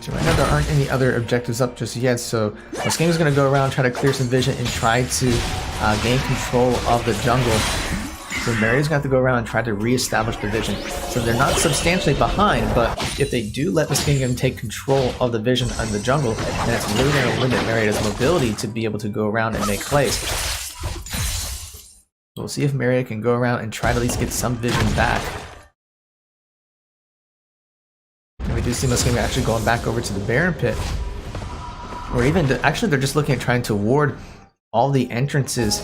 So right now there aren't any other objectives up just yet, so Muskingum is going to go around, try to clear some vision, and try to gain control of the jungle. So Mary's got to go around and try to re-establish the vision. So they're not substantially behind, but if they do let Muskingum take control of the vision and the jungle, then it's really going to limit Marietta's mobility to be able to go around and make plays. We'll see if Marietta can go around and try to at least get some vision back. And we do see Muskingum actually going back over to the Baron pit. Or even, actually they're just looking at trying to ward all the entrances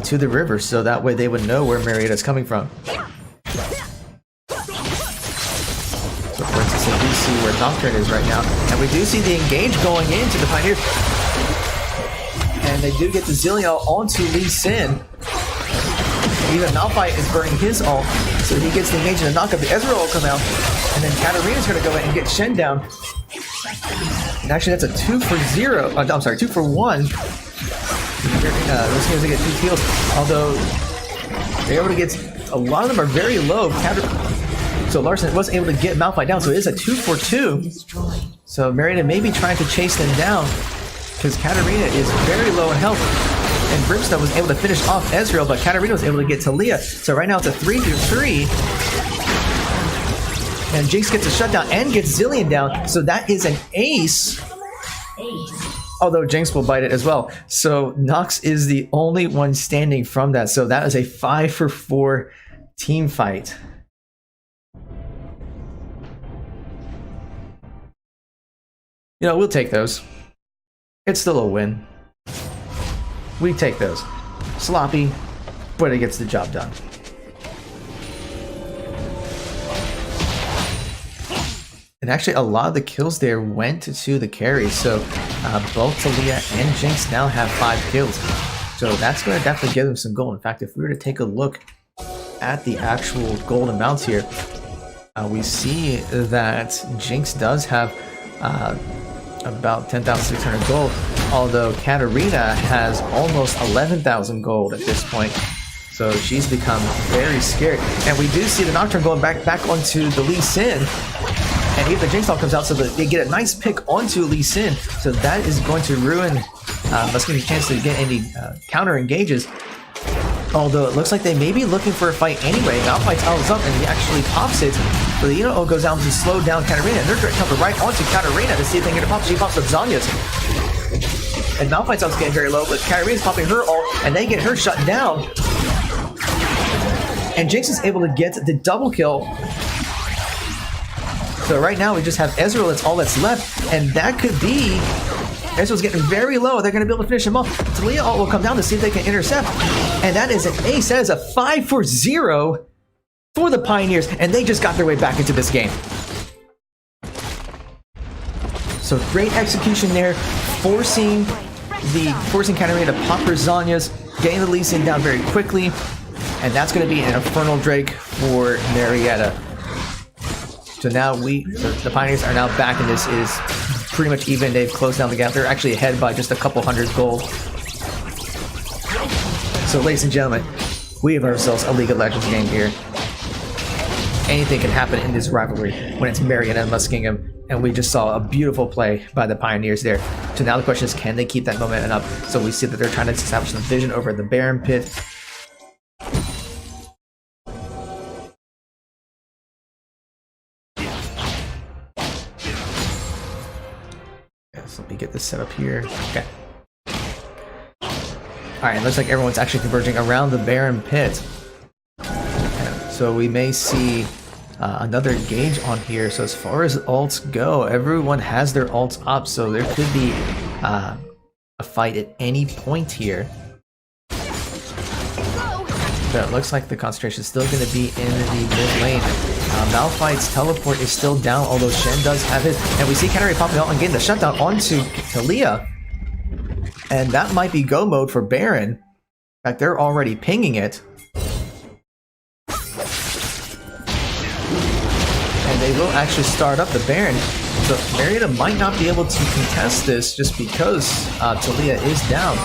to the river, so that way they would know where Marietta is coming from. So for instance, we do see where Nocturne is right now, and we do see the engage going into the Pioneers. And they do get the Zillion onto Lee Sin. Even Malphite is burning his ult, so he gets the engage and the knockup. The Ezreal will come out, and then Katarina's going to go in and get Shen down. And actually, that's a 2 for 0. I'm sorry, 2 for 1. This game's going to get 2 kills, although they're able to get. A lot of them are very low. So Larson was able to get Malphite down, so it is a 2 for 2. So Marietta may be trying to chase them down because Katarina is very low in health. And Brimstone was able to finish off Ezreal, but Katarina was able to get Talia. So right now it's a 3-3. And Jinx gets a shutdown and gets Zillion down. So that is an ace. Although Jinx will bite it as well. So Nox is the only one standing from that. So that is a 5 for 4 team fight. You know, we'll take those. It's still a win. We take those. Sloppy, but it gets the job done. And actually, a lot of the kills there went to the carries. So both Talia and Jinx now have 5 kills. So that's going to definitely give them some gold. In fact, if we were to take a look at the actual gold amounts here, we see that Jinx does have about 10,600 gold. although Katarina has almost 11,000 gold at this point. So she's become very scared. And we do see the Nocturne going back onto the Lee Sin. And even the Jinx Ball comes out so that they get a nice pick onto Lee Sin. So that is going to ruin Muskingum's chance to get any counter engages. Although it looks like they may be looking for a fight anyway. Malphite's out up and he actually pops it. So the Eno goes down to slow down Katarina. And they're going to come right onto Katarina to see if they can get a pop. She pops up Zanya's. And Malphite's out's getting very low, but Katarina's popping her ult, and they get her shut down. And Jinx is able to get the double kill. So right now we just have Ezreal, that's all that's left, and that could be... Ezreal's getting very low, they're going to be able to finish him off. Talia ult will come down to see if they can intercept. And that is an ace, that is a 5-0 for the Pioneers, and they just got their way back into this game. So great execution there, forcing Katarina to pop her Zanyas, getting the Lee Sin down very quickly, and that's going to be an Infernal Drake for Marietta. So now the Pioneers are now back, and this is pretty much even. They've closed down the gap. They're actually ahead by just a couple hundred gold. So ladies and gentlemen, we have ourselves a League of Legends game here. Anything can happen in this rivalry when it's Marietta and Muskingum. And we just saw a beautiful play by the Pioneers there. So now the question is, can they keep that momentum up? So we see that they're trying to establish the vision over the Baron Pit. So let me get this set up here. Okay. Alright, looks like everyone's actually converging around the Baron Pit. Okay, so we may see another gauge on here. So as far as ults go, everyone has their ults up, so there could be a fight at any point here. But it looks like the concentration is still going to be in the mid lane. Malphite's teleport is still down, although Shen does have it. And we see Katarina popping out and getting the shutdown onto Talia. And that might be go mode for Baron. In fact, they're already pinging it. And they will actually start up the Baron. So Marietta might not be able to contest this just because Talia is down.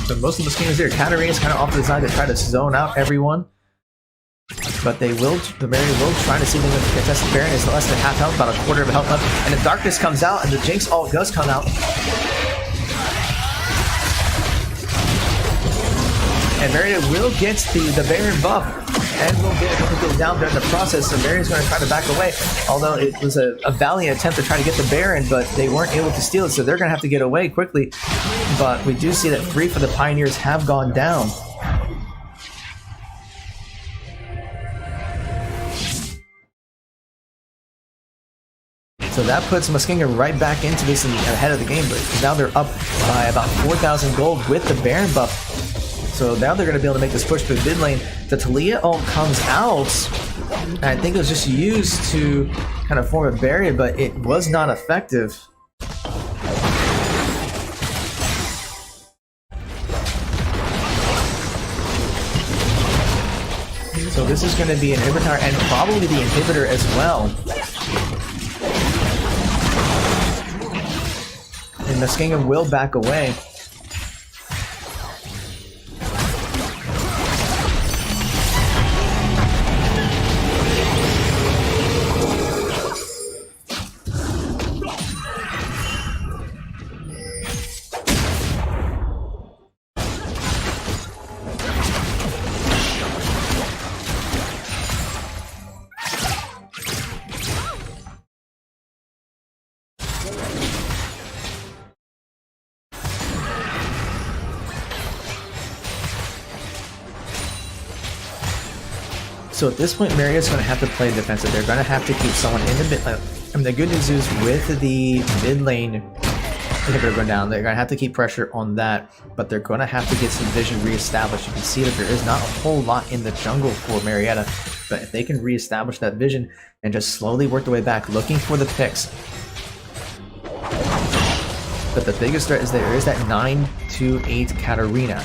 So most of the schemes here, Katarina's kind of off to the side to try to zone out everyone. But the Marietta will try to see if they can contest the Baron. It's less than half health, about a quarter of a health left. And the Darkness comes out, and the Jinx ult does come out. And Marietta will get the Baron buff, and will get it down there in the process. So Marietta's going to try to back away, although it was a valiant attempt to try to get the Baron, but they weren't able to steal it, so they're going to have to get away quickly. But we do see that 3 for the Pioneers have gone down. So that puts Muskingum right back into this ahead of the game, but now they're up by about 4,000 gold with the Baron buff. So now they're going to be able to make this push to the mid lane. The Talia ult comes out, and I think it was just used to kind of form a barrier, but it was not effective. So this is going to be an inhibitor and probably the inhibitor as well. And Muskingum will back away. So at this point, Marietta's going to have to play defensive. They're going to have to keep someone in the mid lane. I mean, the good news is with the mid lane inhibitor going down, they're going to have to keep pressure on that, but they're going to have to get some vision reestablished. You can see that there is not a whole lot in the jungle for Marietta, but if they can reestablish that vision and just slowly work their way back, looking for the picks. But the biggest threat is there is that 9-2-8 Katarina.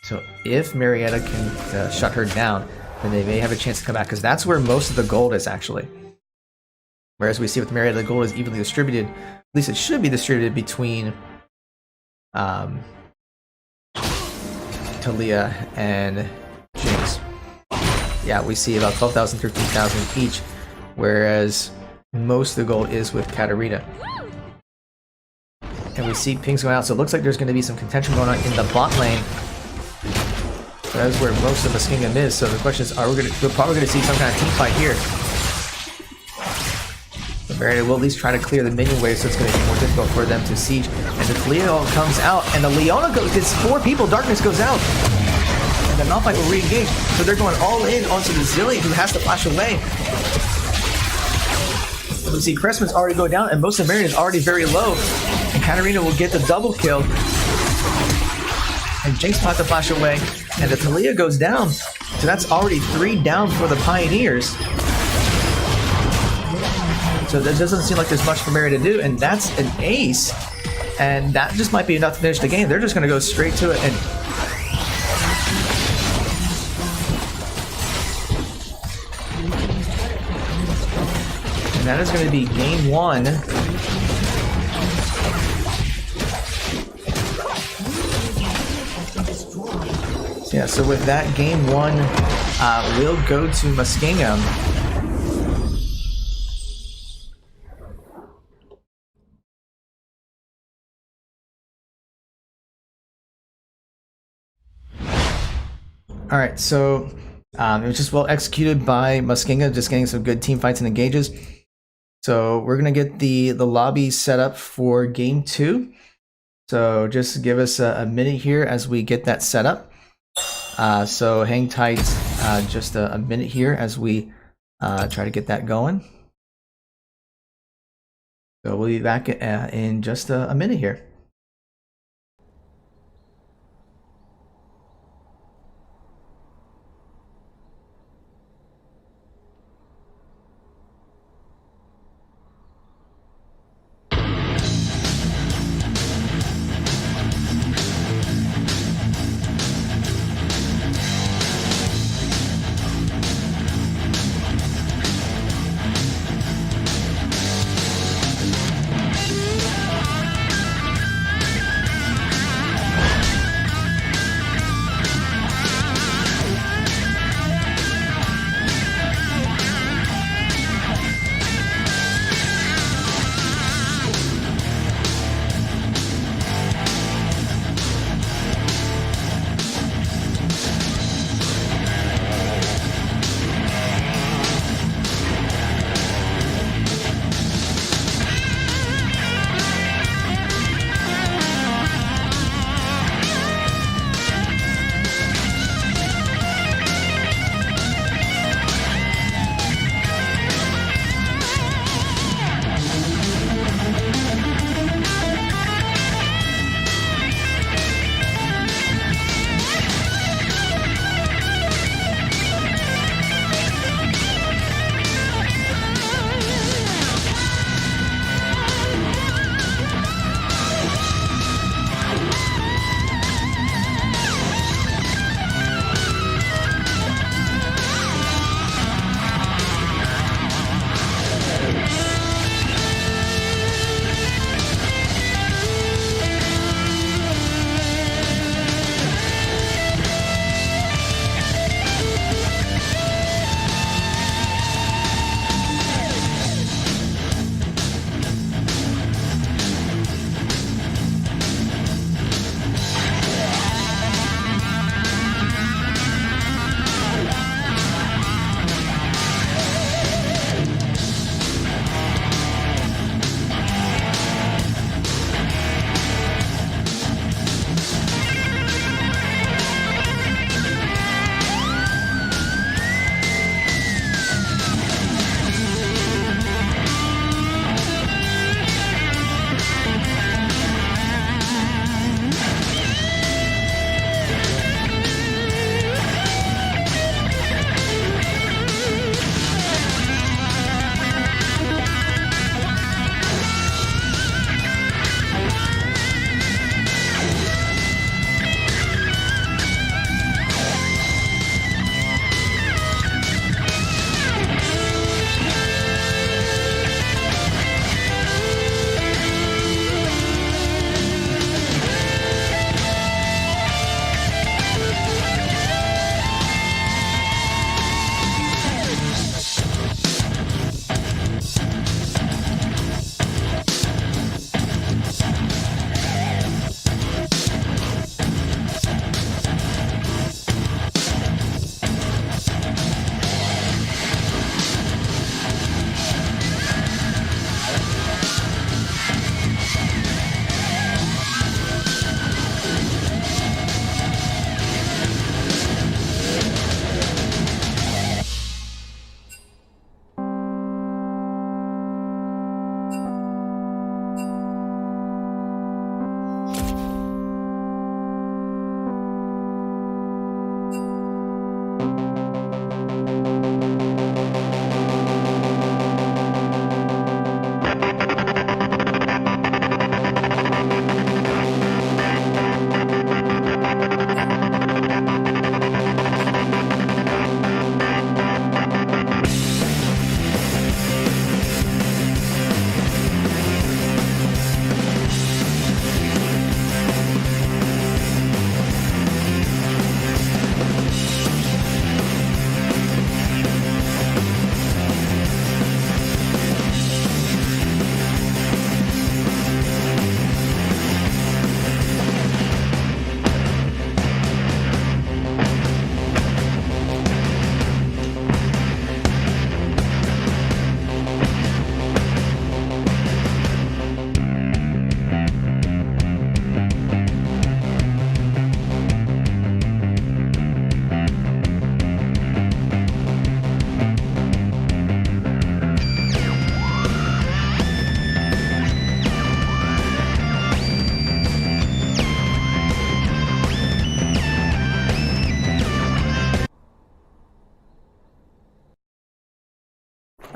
So if Marietta can shut her down, then they may have a chance to come back, because that's where most of the gold is actually. Whereas we see with Marietta, the gold is evenly distributed. At least it should be distributed between Talia and Jinx. Yeah, we see about 12,000, 13,000 each, whereas most of the gold is with Katarina. And we see pings going out, so it looks like there's going to be some contention going on in the bot lane. So that's where most of Muskingum is. So the question is, we're probably going to see some kind of team fight here. But Marietta will at least try to clear the minion wave, so it's going to be more difficult for them to siege. And the Leo comes out, and the Leona goes. It's 4 people. Darkness goes out, and the Malphite will re-engage. So they're going all in onto the Zillion, who has to flash away. We see Cressman's already go down, and most of Marion is already very low. And Katarina will get the double kill. And Jinx will have to flash away. And the Talia goes down. So that's already 3 down for the Pioneers. So there doesn't seem like there's much for Marion to do. And that's an ace. And that just might be enough to finish the game. They're just going to go straight to it. And that is going to be game 1. Yeah, so with that, game 1 will go to Muskingum. All right, so it was just well executed by Muskingum, just getting some good team fights and engages. So we're gonna get the lobby set up for game 2. So just give us a minute here as we get that set up. So hang tight just a minute here as we try to get that going. So we'll be back in just a minute here.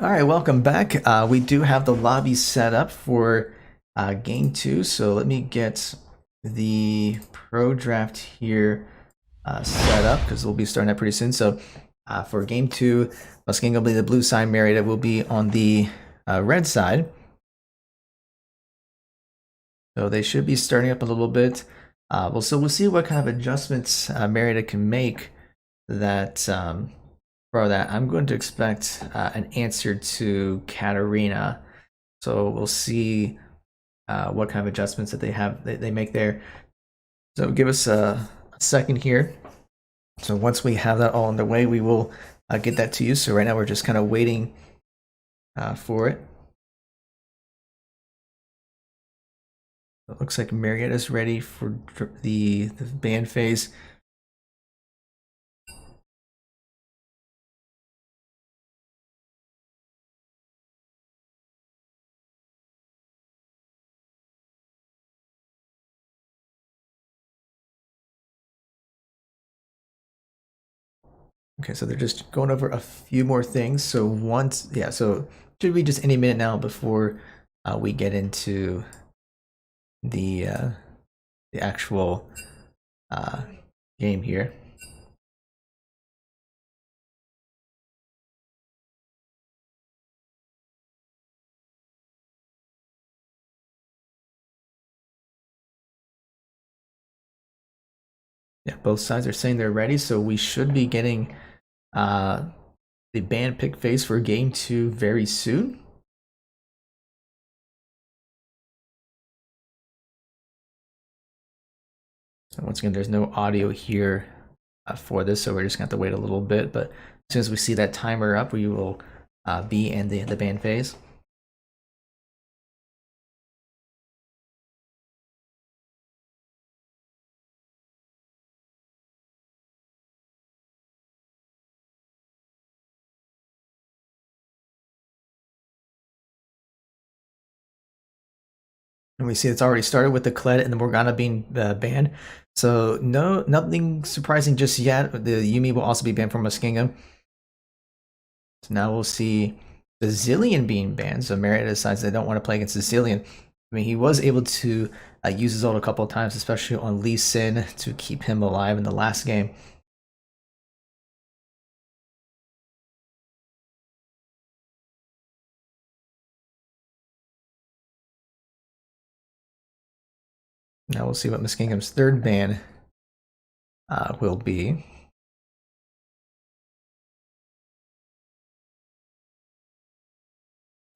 All right, welcome back. We do have the lobby set up for game 2, so let me get the pro draft here set up because we'll be starting that pretty soon. So for game 2, Muskingum will be the blue side, Marietta will be on the red side. So they should be starting up a little bit. We'll see what kind of adjustments Marietta can make that for that. I'm going to expect an answer to Katarina. So we'll see what kind of adjustments that they make there. So give us a second here. So once we have that all underway, we will get that to you. So right now we're just kind of waiting for it. It looks like Marietta's ready for the band phase. Okay, so they're just going over a few more things. So once, yeah, so should be just any minute now before we get into the actual game here. Yeah, both sides are saying they're ready, so we should be getting the band pick phase for game 2 very soon. So once again, there's no audio here for this, so we're just gonna have to wait a little bit. But as soon as we see that timer up, we will be in the band phase. And we see it's already started with the Kled and the Morgana being banned. So nothing surprising just yet. The Yumi will also be banned from Muskingum. So now we'll see the Zillion being banned. So Marietta decides they don't want to play against the Zillion. I mean, he was able to use his ult a couple of times, especially on Lee Sin to keep him alive in the last game. Now we'll see what Muskingum's third ban will be.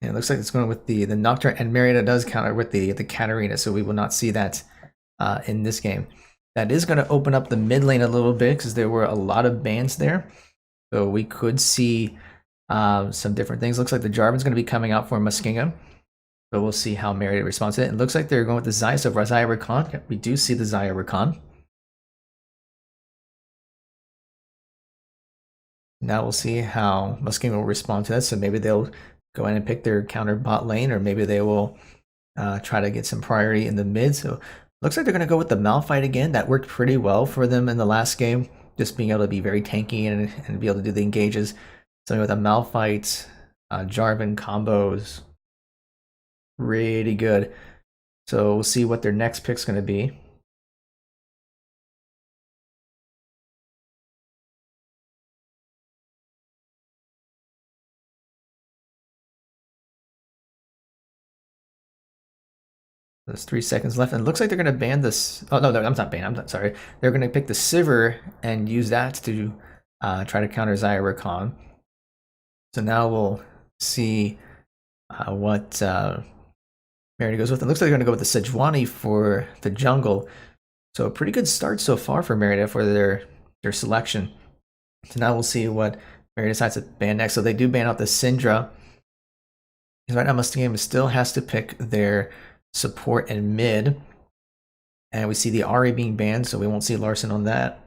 And it looks like it's going with the Nocturne, and Marietta does counter with the Katarina, so we will not see that in this game. That is going to open up the mid lane a little bit because there were a lot of bans there. So we could see some different things. Looks like the Jarvan's going to be coming out for Muskingum. So we'll see how Marietta responds to it. It looks like they're going with the Xayah, so Xayah Rakan. We do see the Xayah Rakan. Now we'll see how Muskingum will respond to that. So maybe they'll go in and pick their counter bot lane, or maybe they will try to get some priority in the mid. So looks like they're going to go with the Malphite again. That worked pretty well for them in the last game. just being able to be very tanky and be able to do the engages. Something with a Malphite, Jarvan combos, really good. So we'll see what their next pick's going to be. There's 3 seconds left, and it looks like they're going to ban this. Oh, no, I'm not ban. I'm not sorry. They're going to pick the Sivir and use that to try to counter Zyra Rakan. So now we'll see what Marietta goes with. It looks like they're going to go with the Sejuani for the jungle. So a pretty good start so far for Marietta for their selection. So now we'll see what Marietta decides to ban next. So they do ban out the Syndra. Because right now Muskingum still has to pick their support and mid. And we see the Ahri being banned, so we won't see Larson on that.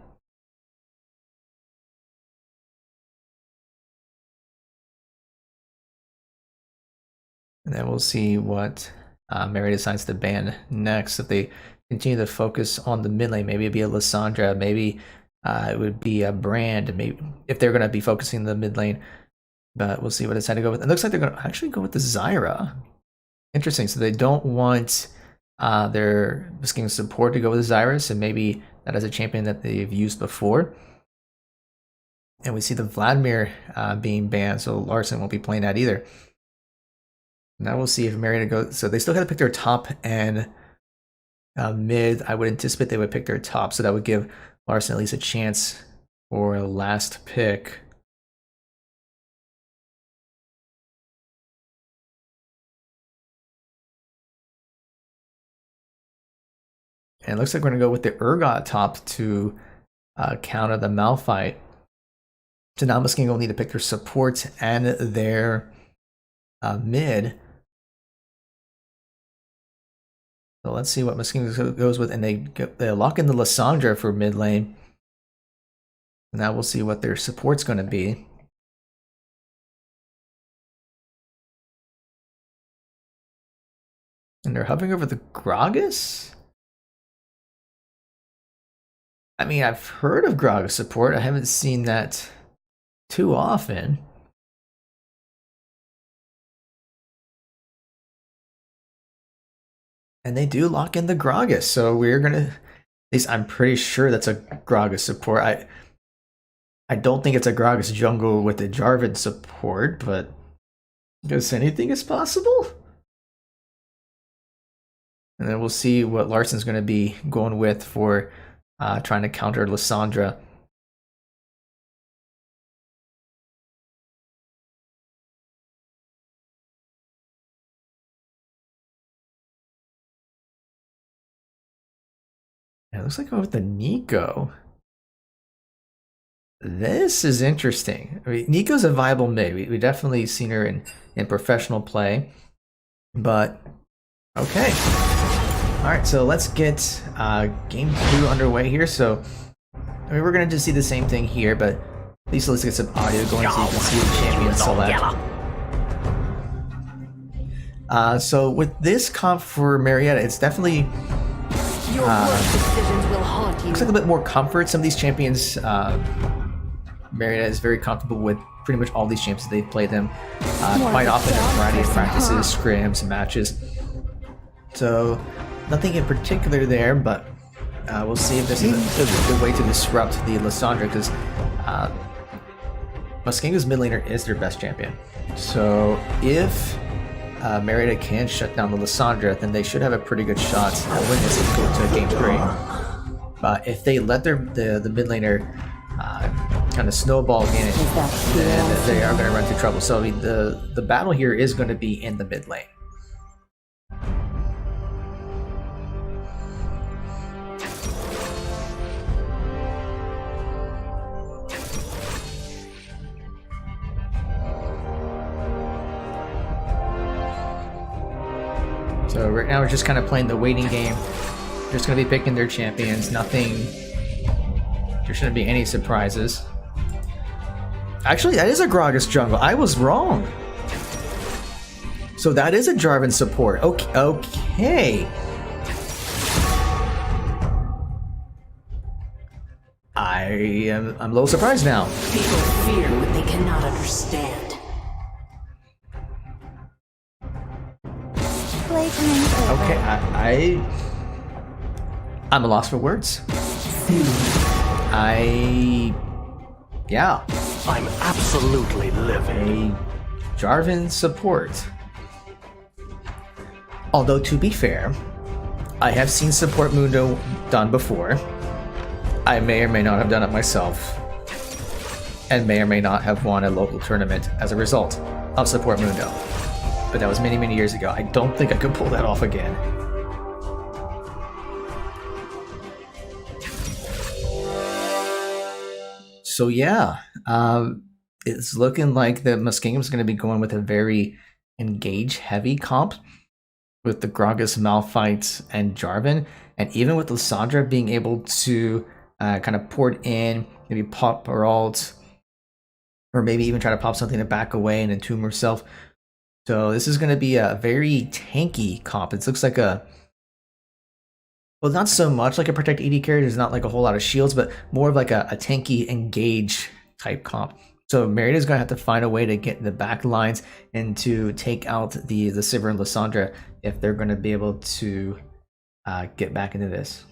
And then we'll see what Marietta decides to ban next. If they continue to focus on the mid lane, maybe it'd be a Lissandra, maybe it would be a Brand, maybe if they're going to be focusing the mid lane. But we'll see what they decide to go with. It looks like they're going to actually go with the Zyra. Interesting. So they don't want their Muskingum support to go with Zyra, so maybe that is a champion that they've used before. And we see the Vladimir being banned, so Larson won't be playing that either. Now we'll see if Marietta goes. So they still got to pick their top and mid. I would anticipate they would pick their top, so that would give Larson at least a chance for a last pick. And it looks like we're going to go with the Urgot top to counter the Malphite. So now Muskingum will need to pick their support and their mid. So let's see what Muskingum goes with. And they lock in the Lissandra for mid lane. Now we'll see what their support's going to be. And they're hovering over the Gragas? I mean, I've heard of Gragas support. I haven't seen that too often. And they do lock in the Gragas, so we're gonna. At least I'm pretty sure that's a Gragas support. I don't think it's a Gragas jungle with the Jarvan support, but I guess anything is possible. And then we'll see what Larson's going to be going with for trying to counter Lissandra. It looks like going with the Nico. This is interesting. I mean, Nico's a viable mid. We definitely seen her in professional play. But, okay. Alright, so let's get game 2 underway here. So, I mean, we're going to just see the same thing here, but at least let's get some audio going so you can see the champion select. So, with this comp for Marietta, it's definitely... looks like a bit more comfort. Some of these champions, Marietta is very comfortable with pretty much all these champions. They play them quite often in a variety of practices, scrims, matches. So nothing in particular there, but we'll see if this is a good way to disrupt the Lissandra, because Muskingum's mid laner is their best champion. So if Marietta can shut down the Lissandra, then they should have a pretty good shot at winning this and go to game 3. But if they let the mid laner kind of snowball in it, then they are going to run into trouble. So I mean, the battle here is going to be in the mid lane. So right now we're just kind of playing the waiting game. Just going to be picking their champions. Nothing. There shouldn't be any surprises. Actually, that is a Gragas jungle. I was wrong. So that is a Jarvan support. Okay. I'm a little surprised now. People fear what they cannot understand. Playtime's over. Okay, I'm a loss for words. Yeah, I'm absolutely livid. a Jarvan support. Although, to be fair, I have seen Support Mundo done before. I may or may not have done it myself, and may or may not have won a local tournament as a result of Support Mundo. But that was many, many years ago. I don't think I could pull that off again. So yeah, it's looking like the Muskingum is going to be going with a very engage-heavy comp with the Gragas, Malphite, and Jarvan, and even with Lissandra being able to kind of port in, maybe pop her ult, or maybe even try to pop something to back away and entomb herself. So this is going to be a very tanky comp. It looks like a, well, not so much like a Protect 80 character. There's not like a whole lot of shields, but more of like a tanky engage type comp. So Marietta's going to have to find a way to get in the back lines and to take out the Sivir and Lissandra if they're going to be able to get back into this.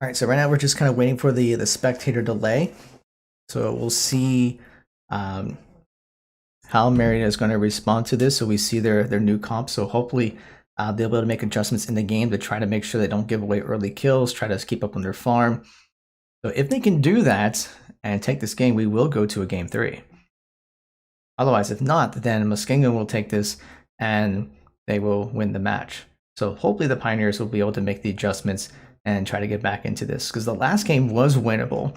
All right, so right now we're just kind of waiting for the spectator delay. So we'll see how Marietta is going to respond to this. So we see their new comp. So hopefully they'll be able to make adjustments in the game to try to make sure they don't give away early kills, try to keep up on their farm. So if they can do that and take this game, we will go to a game 3. Otherwise, if not, then Muskingum will take this and they will win the match. So hopefully the Pioneers will be able to make the adjustments and try to get back into this, because the last game was winnable.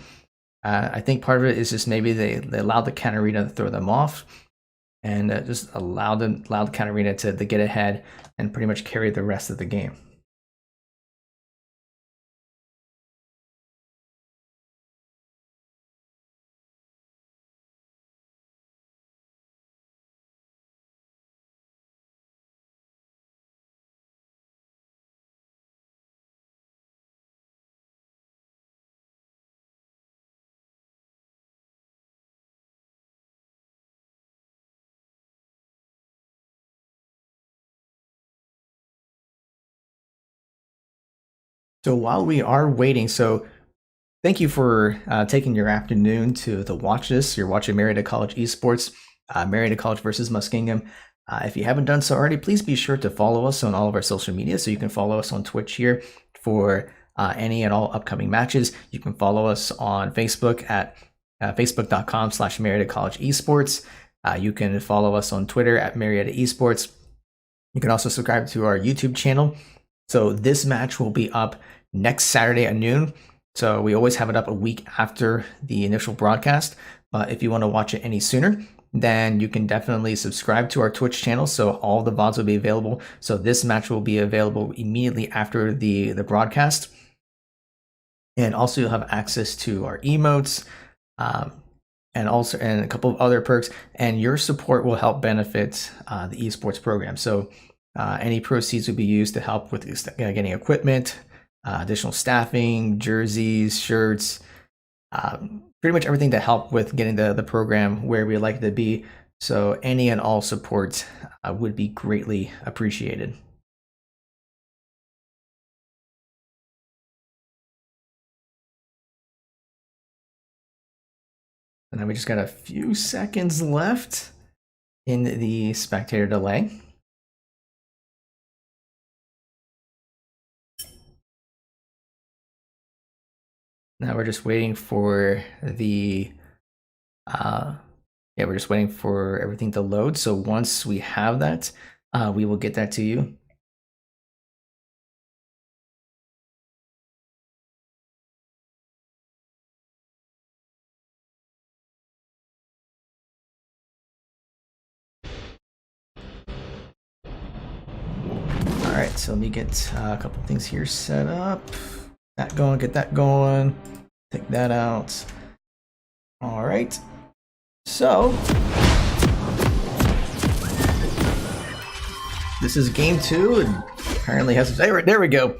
I think part of it is just maybe they allowed the Katarina to throw them off, and just allowed Katarina to get ahead and pretty much carry the rest of the game. So while we are waiting, so thank you for taking your afternoon to watch this. You're watching Marietta College Esports, Marietta College versus Muskingum. If you haven't done so already, please be sure to follow us on all of our social media. So you can follow us on Twitch here for any and all upcoming matches. You can follow us on Facebook at facebook.com/Marietta College Esports. You can follow us on Twitter at Marietta Esports. You can also subscribe to our YouTube channel. So this match will be up next Saturday at noon. So we always have it up a week after the initial broadcast. But if you want to watch it any sooner, then you can definitely subscribe to our Twitch channel. So all the VODs will be available. So this match will be available immediately after the broadcast. And also you'll have access to our emotes, and a couple of other perks. And your support will help benefit the esports program. So any proceeds will be used to help with getting equipment, additional staffing, jerseys, shirts, pretty much everything to help with getting the program where we like it to be. So any and all support would be greatly appreciated. And then we just got a few seconds left in the spectator delay. Now we're just waiting for the, we're just waiting for everything to load. So once we have that, we will get that to you. Alright, so let me get a couple things here set up. That going, get that going. Take that out. Alright. So this is game 2, and apparently has there we go.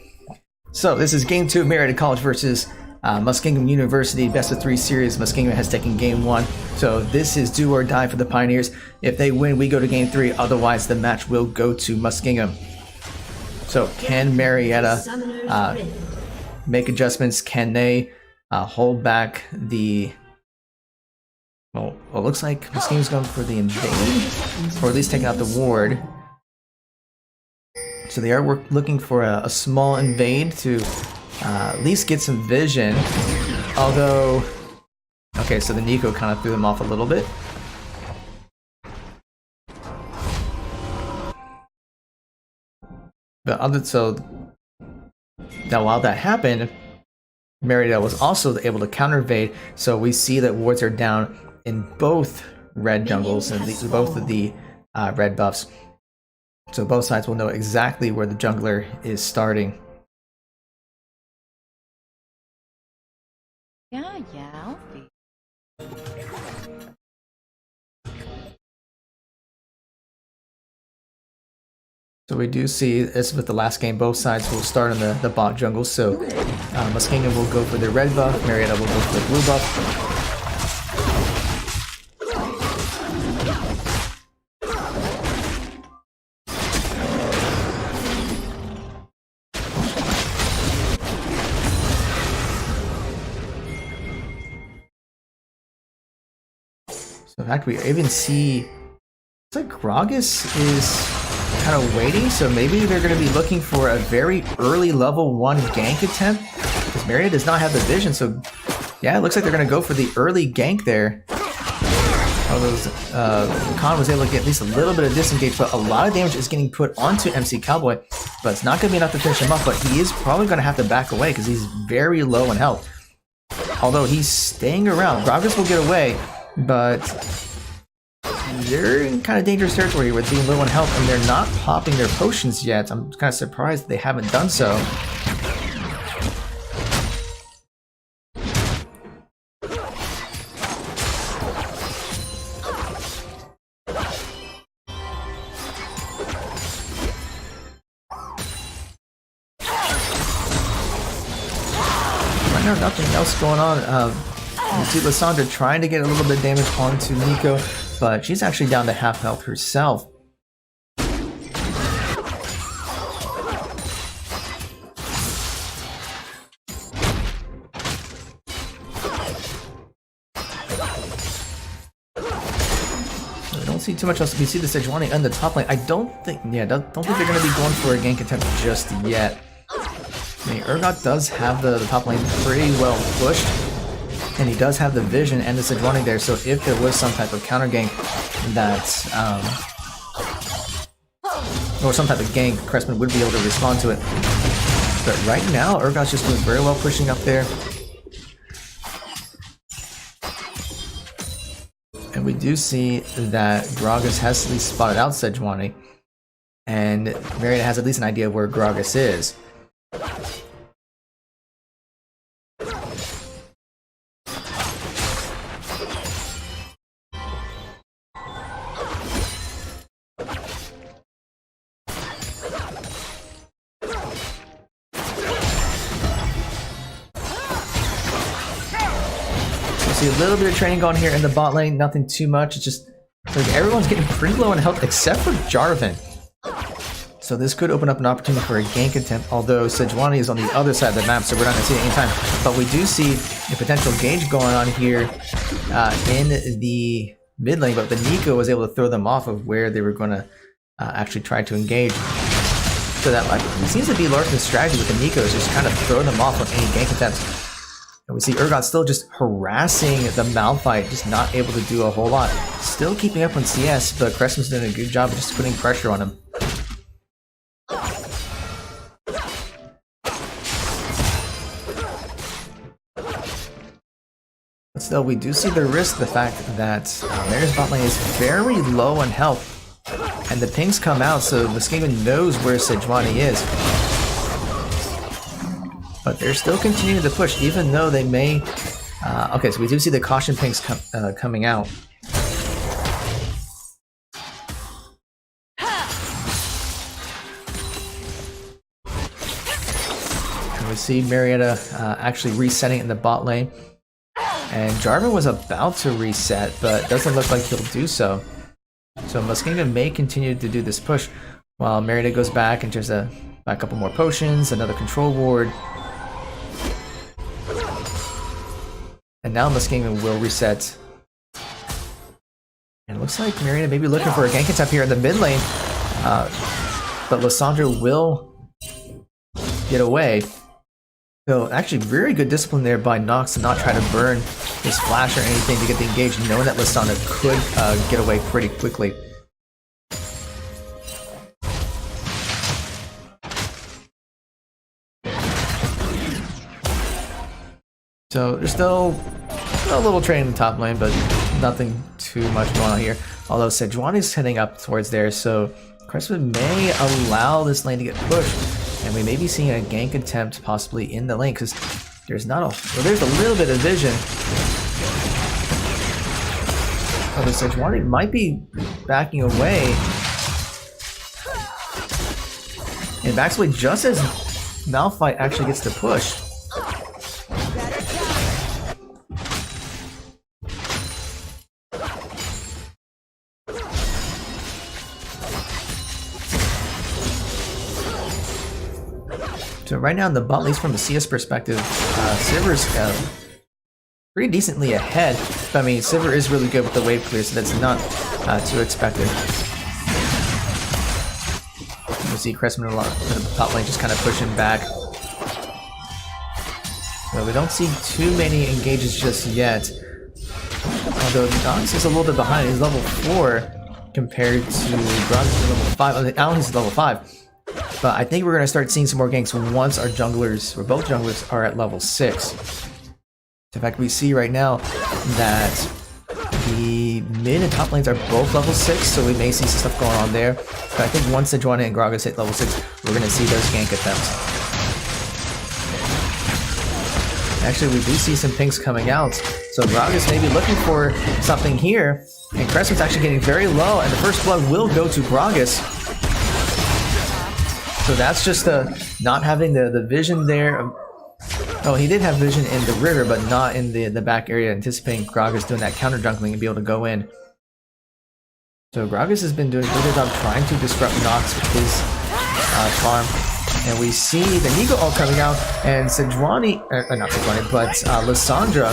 So this is game 2 of Marietta College versus Muskingum University, best of 3 series. Muskingum has taken game 1, so this is do or die for the Pioneers. If they win, we go to game 3. Otherwise, the match will go to Muskingum. So can Marietta make adjustments? Can they hold back the? Well, it looks like Muskingum's going for the invade, or at least taking out the ward. So they are looking for a small invade to at least get some vision. Although, okay, so the Nico kind of threw them off a little bit. So now while that happened, Marietta was also able to counter invade. So we see that wards are down in both red jungles and both of the red buffs. So both sides will know exactly where the jungler is starting. Yeah, I'll be. So we do see, as with the last game, both sides will start in the bot jungle. So Muskingum will go for the red buff, Marietta will go for the blue buff. So in fact, we even see, it's like Gragas is kind of waiting, so maybe they're going to be looking for a very early level 1 gank attempt, because Marietta does not have the vision. So yeah, it looks like they're going to go for the early gank there. Although Khan was able to get at least a little bit of disengage, but a lot of damage is getting put onto MC Cowboy, but it's not going to be enough to finish him off. But he is probably going to have to back away because he's very low in health. Although he's staying around, Gragas will get away, but they're in kind of dangerous territory here with being low on health, and they're not popping their potions yet. I'm kind of surprised they haven't done so. Right now, nothing else going on. You see Lysandra trying to get a little bit of damage onto Nico, but she's actually down to half health herself. We don't see too much else. We see the Sejuani on the top lane. I don't think they're going to be going for a gank attempt just yet. I mean, Urgot does have the top lane pretty well pushed, and he does have the vision and the Sejuani there, so if there was some type of counter gank that, or some type of gank, Crespin would be able to respond to it. But right now, Urgot's just doing very well pushing up there. And we do see that Gragas has at least spotted out Sejuani, and Marietta has at least an idea of where Gragas is. See a little bit of training going here in the bot lane, nothing too much. It's just like everyone's getting pretty low in health except for Jarvan. So this could open up an opportunity for a gank attempt, although Sejuani is on the other side of the map, so we're not going to see it anytime. But we do see a potential gauge going on here in the mid lane, but the Nico was able to throw them off of where they were going to actually try to engage. So that it seems to be Larkin's strategy with the Nico, is just kind of throw them off on any gank attempts. And we see Urgot still just harassing the Malphite, just not able to do a whole lot. Still keeping up on CS, but Crespin's doing a good job of just putting pressure on him. But still, we do see the risk, the fact that Mary's bot lane is very low on health. And the pings come out, so Muskingum knows where Sejuani is. But they're still continuing to push, even though they may... okay, so we do see the caution pings coming out. And we see Marietta actually resetting in the bot lane. And Jarvan was about to reset, but doesn't look like he'll do so. So Muskingum may continue to do this push while Marietta goes back and just buy a couple more potions, another control ward. And now Muskingum will reset. And it looks like Marietta may be looking for a gank attempt here in the mid lane. But Lissandra will get away. So actually very good discipline there by Nox to not try to burn his flash or anything to get the engage, knowing that Lissandra could get away pretty quickly. So there's still a little trade in the top lane, but nothing too much going on here. Although Sejuani's heading up towards there, so Crestwood may allow this lane to get pushed. And we may be seeing a gank attempt possibly in the lane, because there's not a... well, there's a little bit of vision. Although Sejuani might be backing away. And backs away just as Malphite actually gets the push. So right now in the bot, at least from a CS perspective, Sivir's pretty decently ahead. But I mean, Sivir is really good with the wave clear, so that's not too expected. You see Crestman in the top lane just kind of pushing back. So we don't see too many engages just yet. Although Nox is a little bit behind. He's level 4 compared to Bronze level 5. Alan is level 5. But I think we're going to start seeing some more ganks once our junglers, or both junglers, are at level 6. In fact, we see right now that the mid and top lanes are both level 6, so we may see some stuff going on there. But I think once Sejuani and Gragas hit level 6, we're going to see those gank attempts. Actually, we do see some pings coming out, so Gragas may be looking for something here. And Crestman's actually getting very low, and the first blood will go to Gragas. So that's just not having the vision there. Oh, he did have vision in the river, but not in the back area, anticipating Gragas doing that counter jungling and be able to go in. So Gragas has been doing a good job trying to disrupt Nox with his farm. And we see the Nico ult coming out, and Sejuani, not Sejuani, but Lissandra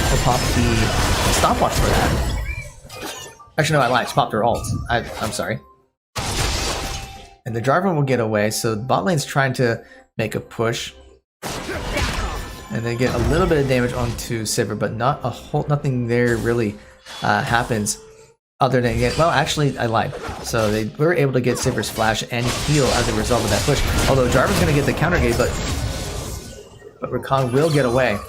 will pop the stopwatch for that. Actually, no, I lied. She popped her ult. I'm sorry. And the Jarvan will get away, so bot lane's trying to make a push. And they get a little bit of damage onto Sivir, but not a whole, nothing there really happens. Other than, well, actually, I lied. So they were able to get Sivir's flash and heal as a result of that push. Although Jarvan's going to get the counter gate, but Rakan will get away.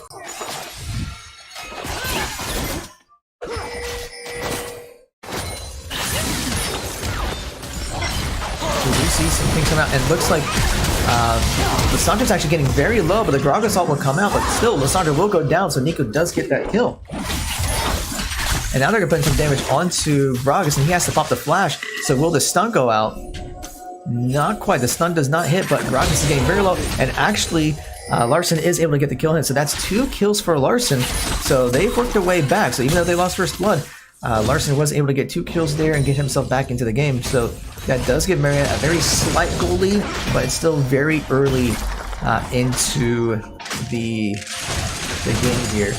See some things come out, and it looks like Lissandra's actually getting very low, but the Gragas ult will come out, but still Lissandra will go down, so Nico does get that kill. And now they're going to put some damage onto Gragas, and he has to pop the flash, so will the stun go out? Not quite, the stun does not hit, but Gragas is getting very low, and actually Larson is able to get the kill in, so that's 2 kills for Larson, so they've worked their way back, so even though they lost first blood, Larson was able to get 2 kills there and get himself back into the game, so that does give Marietta a very slight goal lead, but it's still very early into the game here.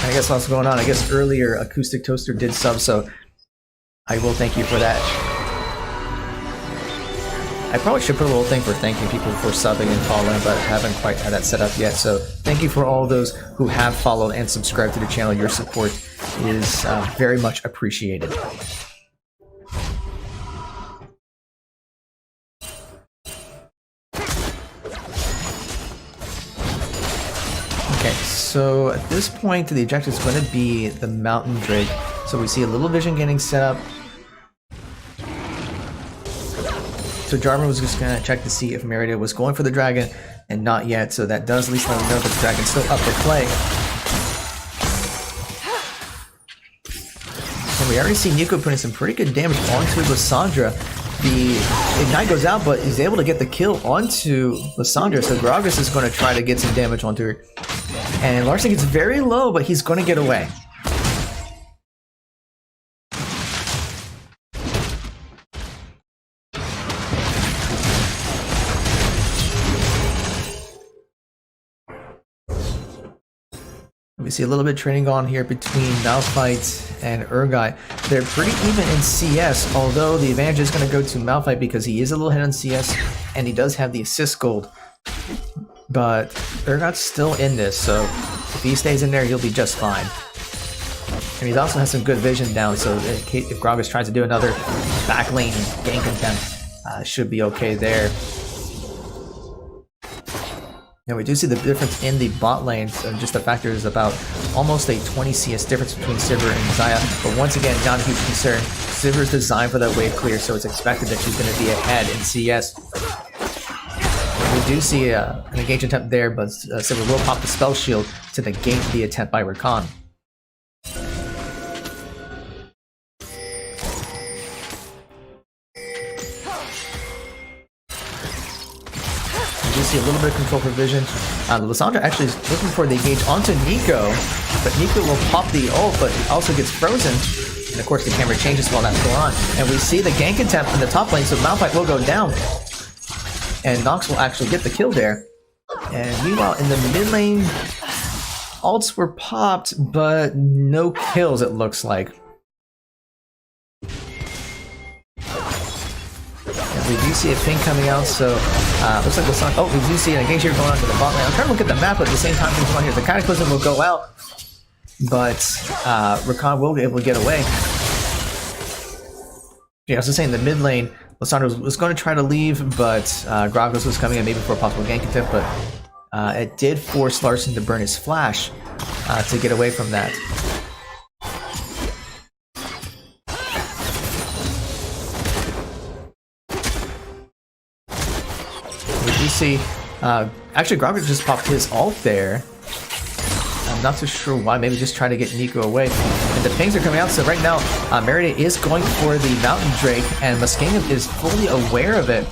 I guess what's going on, I guess earlier Acoustic Toaster did sub, so I will thank you for that. I probably should put a little thing for thanking people for subbing and following, but I haven't quite had that set up yet. So thank you for all those who have followed and subscribed to the channel. Your support is very much appreciated. Okay, so at this point, the objective is going to be the Mountain Drake. So we see a little vision getting set up. So Jarvan was just gonna check to see if Marietta was going for the dragon, and not yet. So that does at least let him know that the dragon's still up for play. And we already see Nico putting some pretty good damage onto Lissandra. The Ignite goes out, but he's able to get the kill onto Lissandra, so Gragas is going to try to get some damage onto her. And Larson gets very low, but he's going to get away. We see a little bit of trading on here between Malphite and Urgai. They're pretty even in CS, although the advantage is going to go to Malphite because he is a little ahead on CS and he does have the assist gold. But Urgai's still in this, so if he stays in there, he'll be just fine. And he also has some good vision down, so if Gragas tries to do another back lane gank attempt, should be okay there. And we do see the difference in the bot lanes, and just the fact there's about almost a 20 CS difference between Sivir and Zaya. But once again, not a huge concern. Sivir is designed for that wave clear, so it's expected that she's going to be ahead in CS. We do see an engage attempt there, but Sivir will pop the spell shield to negate the attempt by Rakan. See a little bit of control for vision. Lissandra actually is looking for the engage onto Nico, but Nico will pop the ult, but he also gets frozen. And of course the camera changes while that's going on. And we see the gank attempt in the top lane, so Malphite will go down. And Nox will actually get the kill there. And meanwhile in the mid lane, ults were popped, but no kills it looks like. We do see a ping coming out, so looks like the sun. Oh, we do see an engage here going on to the bot lane. I'm trying to look at the map, but at the same time, things on here. The Cataclysm will go out, but Rakan will be able to get away. Yeah, I was just saying the mid lane, Lissandra was going to try to leave, but Gragas was coming in maybe for a possible gank attempt, but it did force Larson to burn his flash to get away from that. See, actually Gragas just popped his ult there. I'm not so sure why, maybe just try to get Nico away. And the pings are coming out, so right now Marietta is going for the Mountain Drake, and Muskingum is fully aware of it.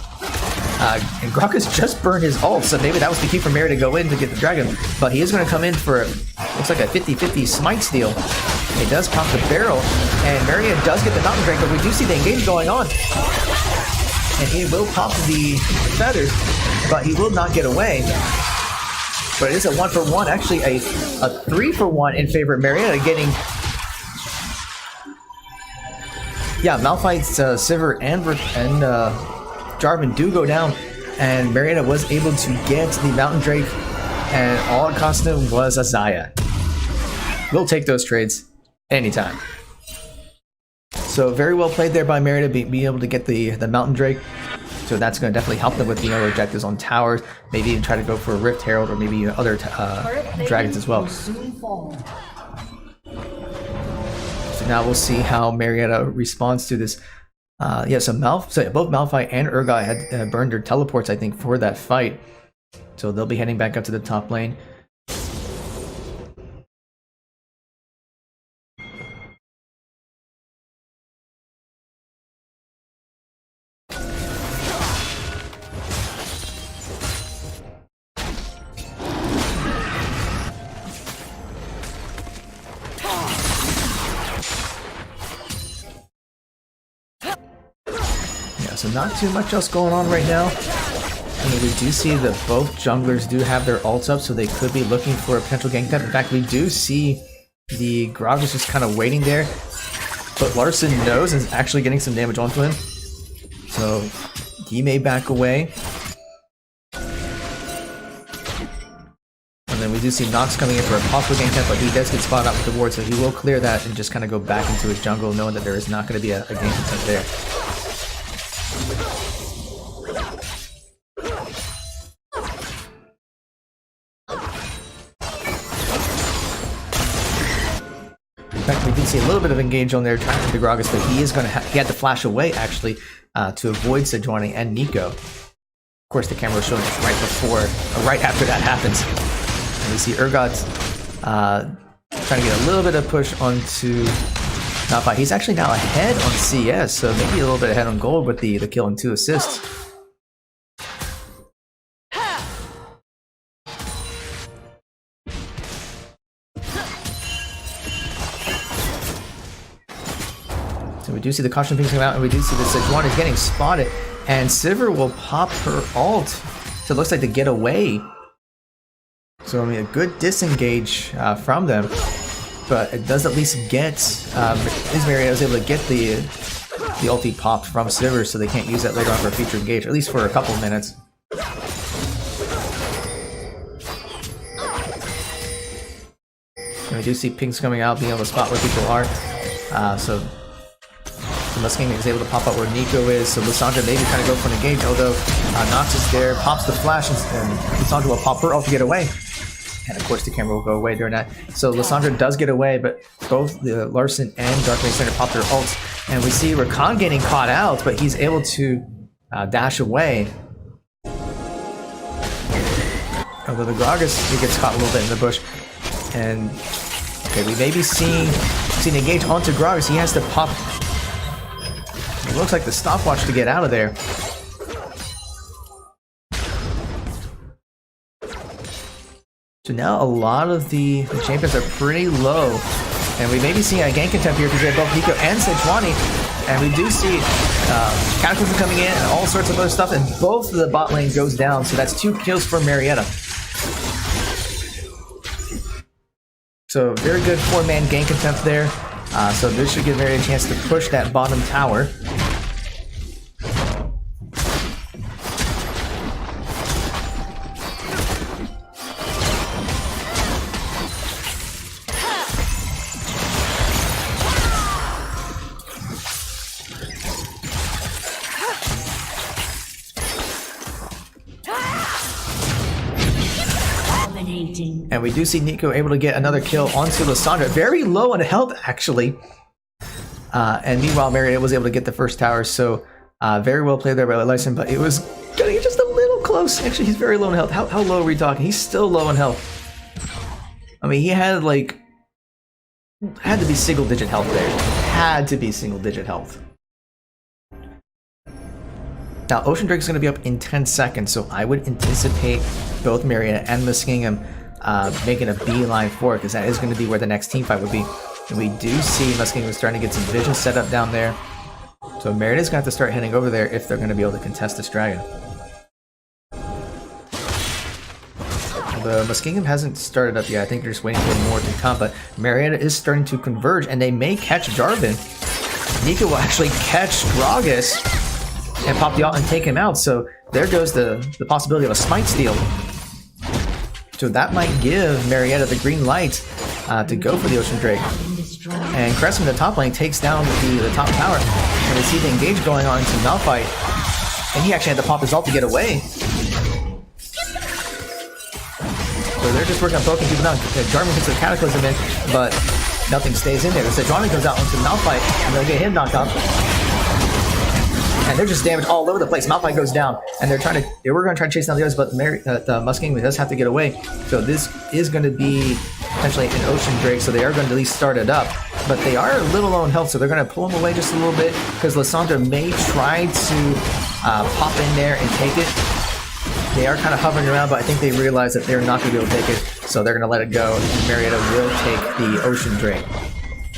And Gragas just burned his ult, so maybe that was the key for Marietta to go in to get the dragon. But he is going to come in for, looks like a 50-50 smite steal. He does pop the barrel, and Marietta does get the Mountain Drake, but we do see the engage going on. And he will pop the feathers, but he will not get away. But it is a 1-for-1, actually a 3-for-1 in favor of Marietta, getting... Yeah, Malphite's Sivir and Jarvan do go down, and Marietta was able to get the Mountain Drake, and all it cost him was a Zaya. We'll take those trades anytime. So very well played there by Marietta, being able to get the Mountain Drake. So that's going to definitely help them with the other objectives on towers. Maybe even try to go for a Rift Herald or maybe other dragons as well. So now we'll see how Marietta responds to this. Yeah, so both Malphite and Urgai had burned their teleports, I think, for that fight. So they'll be heading back up to the top lane. So not too much else going on right now. I mean, we do see that both junglers do have their ults up, so they could be looking for a potential gank attempt. In fact, we do see the Gragas just kind of waiting there, but Larson knows and is actually getting some damage onto him, so he may back away. And then we do see Nox coming in for a possible gank attempt, but he does get spotted out with the ward, so he will clear that and just kind of go back into his jungle, knowing that there is not going to be a gank attempt there. In fact, we did see a little bit of engage on there trying to Gragas, but he is going to he had to flash away actually to avoid Sejuani and Nico. Of course, the camera was showing us right before, or right after that happens. And we see Urgot trying to get a little bit of push onto Malphite. He's actually now ahead on CS, so maybe a little bit ahead on gold with the kill and 2 assists. So we do see the caution pings come out, and we do see that Sejuani is getting spotted, and Sivir will pop her ult. So it looks like to get away. So I mean, a good disengage from them, but it does at least get. Marietta was able to get the ulti popped from Sivir, so they can't use that later on for a future engage, at least for a couple of minutes. And we do see pings coming out, being able to spot where people are. So Muskingum is able to pop out where Nico is, so Lissandra maybe trying to go for an engage, although Nox is there, pops the flash, and Lissandra will pop her ult to get away. And of course the camera will go away during that. So Lissandra does get away, but both the Larson and Dark Mage Center pop their ults. And we see Rakan getting caught out, but he's able to dash away. Although the Gragas, he gets caught a little bit in the bush. And okay, we may be seeing engage onto Gragas. He has to pop. It looks like the stopwatch to get out of there. So now a lot of the champions are pretty low. And we may be seeing a gank attempt here because we have both Nico and Sejuani. And we do see Cataclysm coming in and all sorts of other stuff. And both of the bot lane goes down. So that's 2 kills for Marietta. So very good 4-man gank attempt there. So this should give Marietta a chance to push that bottom tower. And we do see Nico able to get another kill onto Lissandra. Very low on health, actually. And meanwhile, Marietta was able to get the first tower. So very well played there by Lyson, but it was getting just a little close. Actually, he's very low in health. How low are we talking? He's still low in health. I mean, he had like... had to be single-digit health there. Had to be single-digit health. Now, Ocean Drake's going to be up in 10 seconds, so I would anticipate both Marietta and Muskingum making a beeline for it, because that is going to be where the next team fight would be. And we do see Muskingum starting to get some vision set up down there. So Marietta's going to have to start heading over there if they're going to be able to contest this dragon. Although Muskingum hasn't started up yet, I think they're just waiting for more to come, but Marietta is starting to converge, and they may catch Jarvan. Nico will actually catch Gragas and pop the ult and take him out, so there goes the possibility of a smite steal. So that might give Marietta the green light to go for the Ocean Drake. And Cressman, the top lane, takes down the top tower. And we see the engage going on into Malphite. And he actually had to pop his ult to get away. So they're just working on poking people down. Jarvan gets the Cataclysm in, but nothing stays in there. So Sejuani goes out onto Malphite, and they'll get him knocked off. And they're just damaged all over the place. Malphite goes down, and they were going to try to chase down the others, but Muskingum does have to get away. So this is going to be potentially an Ocean Drake, so they are going to at least start it up. But they are a little low in health, so they're going to pull him away just a little bit, because Lissandra may try to pop in there and take it. They are kind of hovering around, but I think they realize that they're not going to be able to take it, so they're going to let it go. And Marietta will take the Ocean Drake.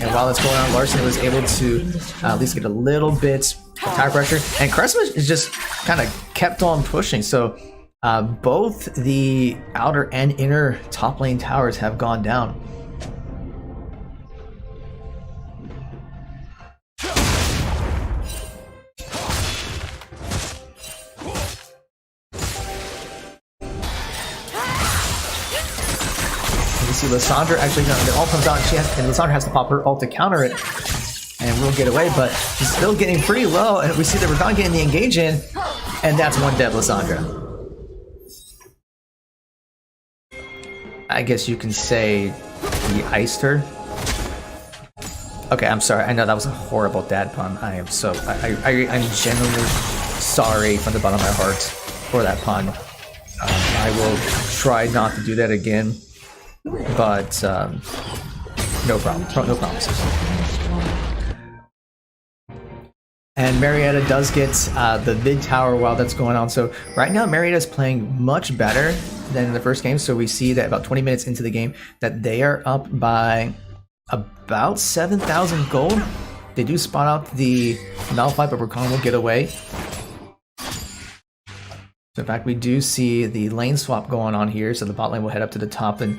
And while that's going on, Larson was able to at least get a little bit of tire pressure. And Cressman is just kind of kept on pushing. So both the outer and inner top lane towers have gone down. You see Lissandra actually, the ult comes out, and Lissandra has to pop her ult to counter it, and we'll get away, but she's still getting pretty low, and we see that Rakan getting the engage in, and that's one dead Lissandra. I guess you can say he iced her. Okay, I'm sorry. I know that was a horrible dad pun. I am so... I'm genuinely sorry from the bottom of my heart for that pun. I will try not to do that again. But, no problem. No promises. And Marietta does get the mid tower while that's going on. So right now, Marietta is playing much better than in the first game. So we see that about 20 minutes into the game that they are up by about 7,000 gold. They do spot out the Malphite, but Rakan will get away. So in fact, we do see the lane swap going on here. So the bot lane will head up to the top and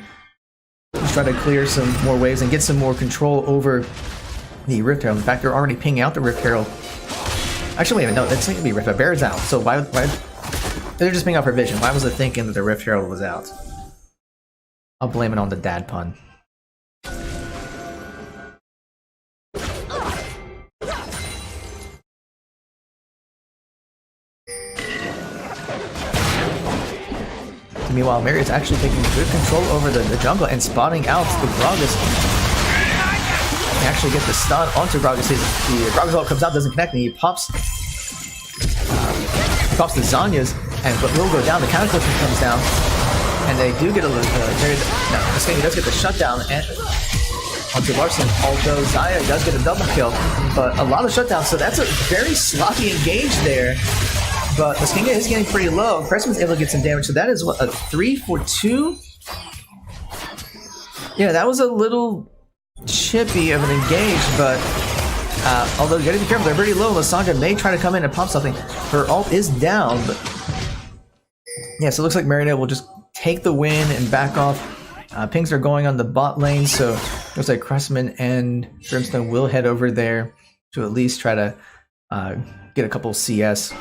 just try to clear some more waves and get some more control over the Rift Herald. In fact, they're already pinging out the Rift Herald. Actually, wait a minute, no, that's not gonna be Rift, but Bear's out. So why they're just pinging out for vision. Why was it thinking that the Rift Herald was out? I'll blame it on the dad pun. Meanwhile, Mariott's actually taking good control over the jungle and spotting out the Gragas. They actually get the stun onto Gragas. The Gragas ult comes out, doesn't connect, and he pops the Zanyas, and but will go down. The Cataclysm comes down, and they do get a little. Muskingum does get the shutdown and onto Larson. Although Zaya does get a double kill, but a lot of shutdowns. So that's a very sloppy engage there. But Muskingum is getting pretty low. Pressman's able to get some damage, so that is what, a 3 for 2? Yeah, that was a little chippy of an engage, but although you gotta be careful, they're pretty low. Lysandra may try to come in and pop something. Her ult is down, but yeah, so it looks like Marietta will just take the win and back off. Pings are going on the bot lane, so it looks like Cressman and Brimstone will head over there to at least try to get a couple CS.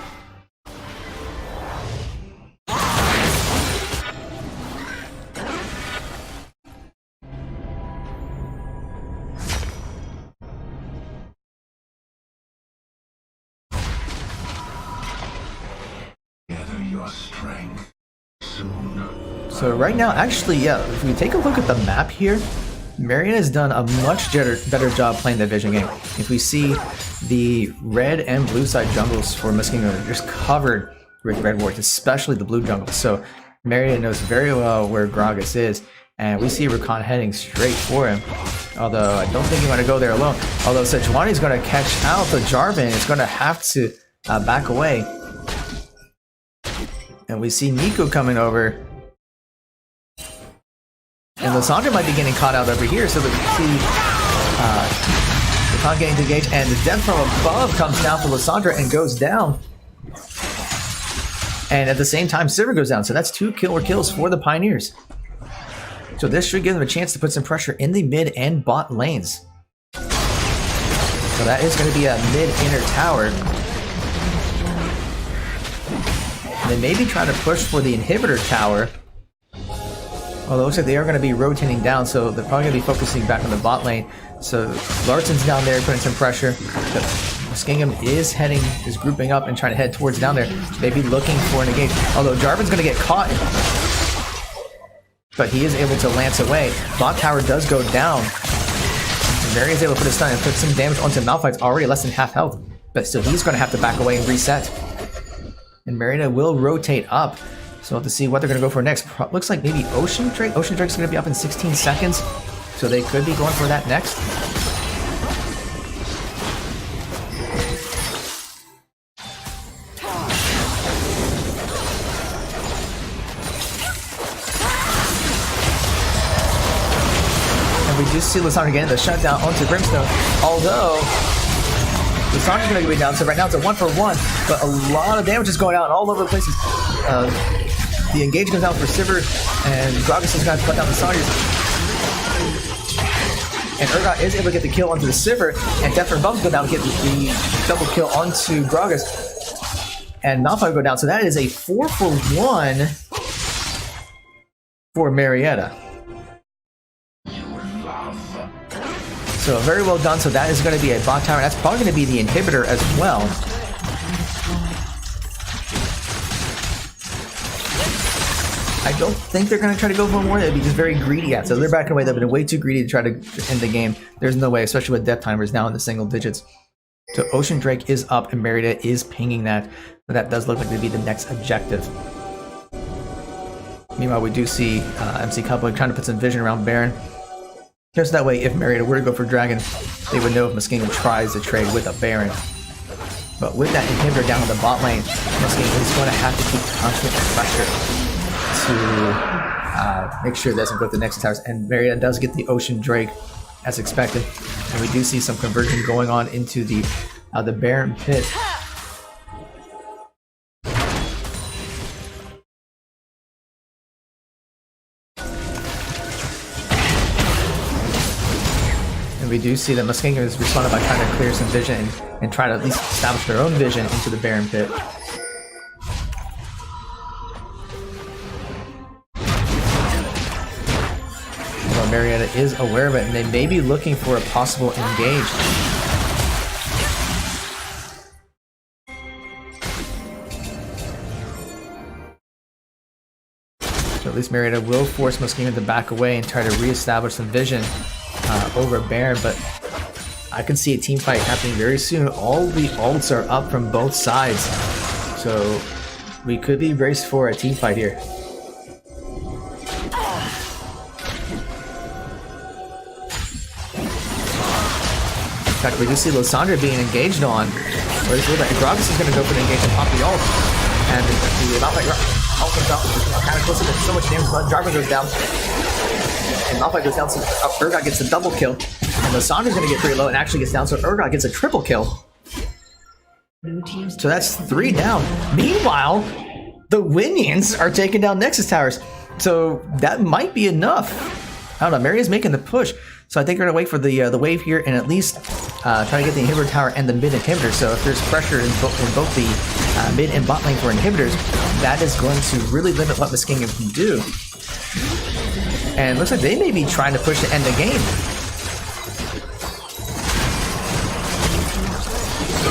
So right now, actually, yeah, if we take a look at the map here, Marietta has done a much better job playing the vision game. If we see the red and blue side jungles for Muskingum are just covered with red wards, especially the blue jungle. So Marietta knows very well where Gragas is, and we see Rakan heading straight for him. Although I don't think he's going to go there alone. Although Sejuani is going to catch out the Jarvan, is going to have to back away. And we see Nico coming over. And Lysandra might be getting caught out over here, so we see Rakan getting to engage, and the death from above comes down for Lysandra and goes down. And at the same time, Sivir goes down, so that's 2 killer kills for the Pioneers. So this should give them a chance to put some pressure in the mid and bot lanes. So that is going to be a mid-inner tower. And they maybe try to push for the inhibitor tower. Although it looks like they are going to be rotating down, so they're probably going to be focusing back on the bot lane. So Larson's down there putting some pressure. Muskingum is grouping up and trying to head towards down there. Maybe looking for an engage. Although Jarvan's going to get caught. But he is able to lance away. Bot tower does go down. Mary is able to put a stun and put some damage onto Malphite's already less than half health. But still, he's going to have to back away and reset. And Marietta will rotate up. So we'll have to see what they're going to go for next. Looks like maybe Ocean Drake. Ocean Drake's going to be up in 16 seconds. So they could be going for that next. And we just see Lysandra getting the shutdown onto Brimstone. Although Lysandra's going to be down. So right now it's a 1-for-1. But a lot of damage is going out all over the places. The engage goes out for Sivir, and Gragas is going to cut down the Saunders. And Urgot is able to get the kill onto the Sivir, and Death from Bums go down to get the double kill onto Gragas. And Malphite go down, so that is a 4-for-1 for Marietta. So very well done, so that is going to be a bot tower. That's probably going to be the inhibitor as well. I don't think they're going to try to go for more. They'd be just very greedy at. So they're backing away. They've been way too greedy to try to end the game. There's no way, especially with death timers now in the single digits. So Ocean Drake is up and Marietta is pinging that. But that does look like to be the next objective. Meanwhile, we do see MC Coupling trying to put some vision around Baron. Just that way, if Marietta were to go for Dragon, they would know if Muskingum tries to trade with a Baron. But with that inhibitor down in the bot lane, Muskingum is going to have to keep constant pressure to make sure it doesn't go to the next towers. And Marietta does get the Ocean Drake as expected. And we do see some conversion going on into the Baron pit. We do see that Muskingum is responding by trying to clear some vision and try to at least establish their own vision into the Baron pit. Well, Marietta is aware of it, and they may be looking for a possible engage. So at least Marietta will force Muskingum to back away and try to reestablish some vision over Baron, but I can see a team fight happening very soon. All the ults are up from both sides, so we could be braced for a team fight here. In fact, we do see Lysandra being engaged on. Gragas is going to go for the engage and pop the ult, and the Malphite ult comes out kind of close to it. So much damage, but Jarvan goes down. And Malphite goes down, so Urgot gets a double kill. And Lysandra's going to get pretty low and actually gets down, so Urgot gets a triple kill. So that's 3 down. Meanwhile, the Winions are taking down Nexus Towers. So that might be enough. I don't know, Marietta's making the push. So I think they're going to wait for the wave here and at least try to get the inhibitor tower and the mid inhibitor. So if there's pressure in both the mid and bot lane for inhibitors, that is going to really limit what Muskingum can do. And it looks like they may be trying to push to end the game.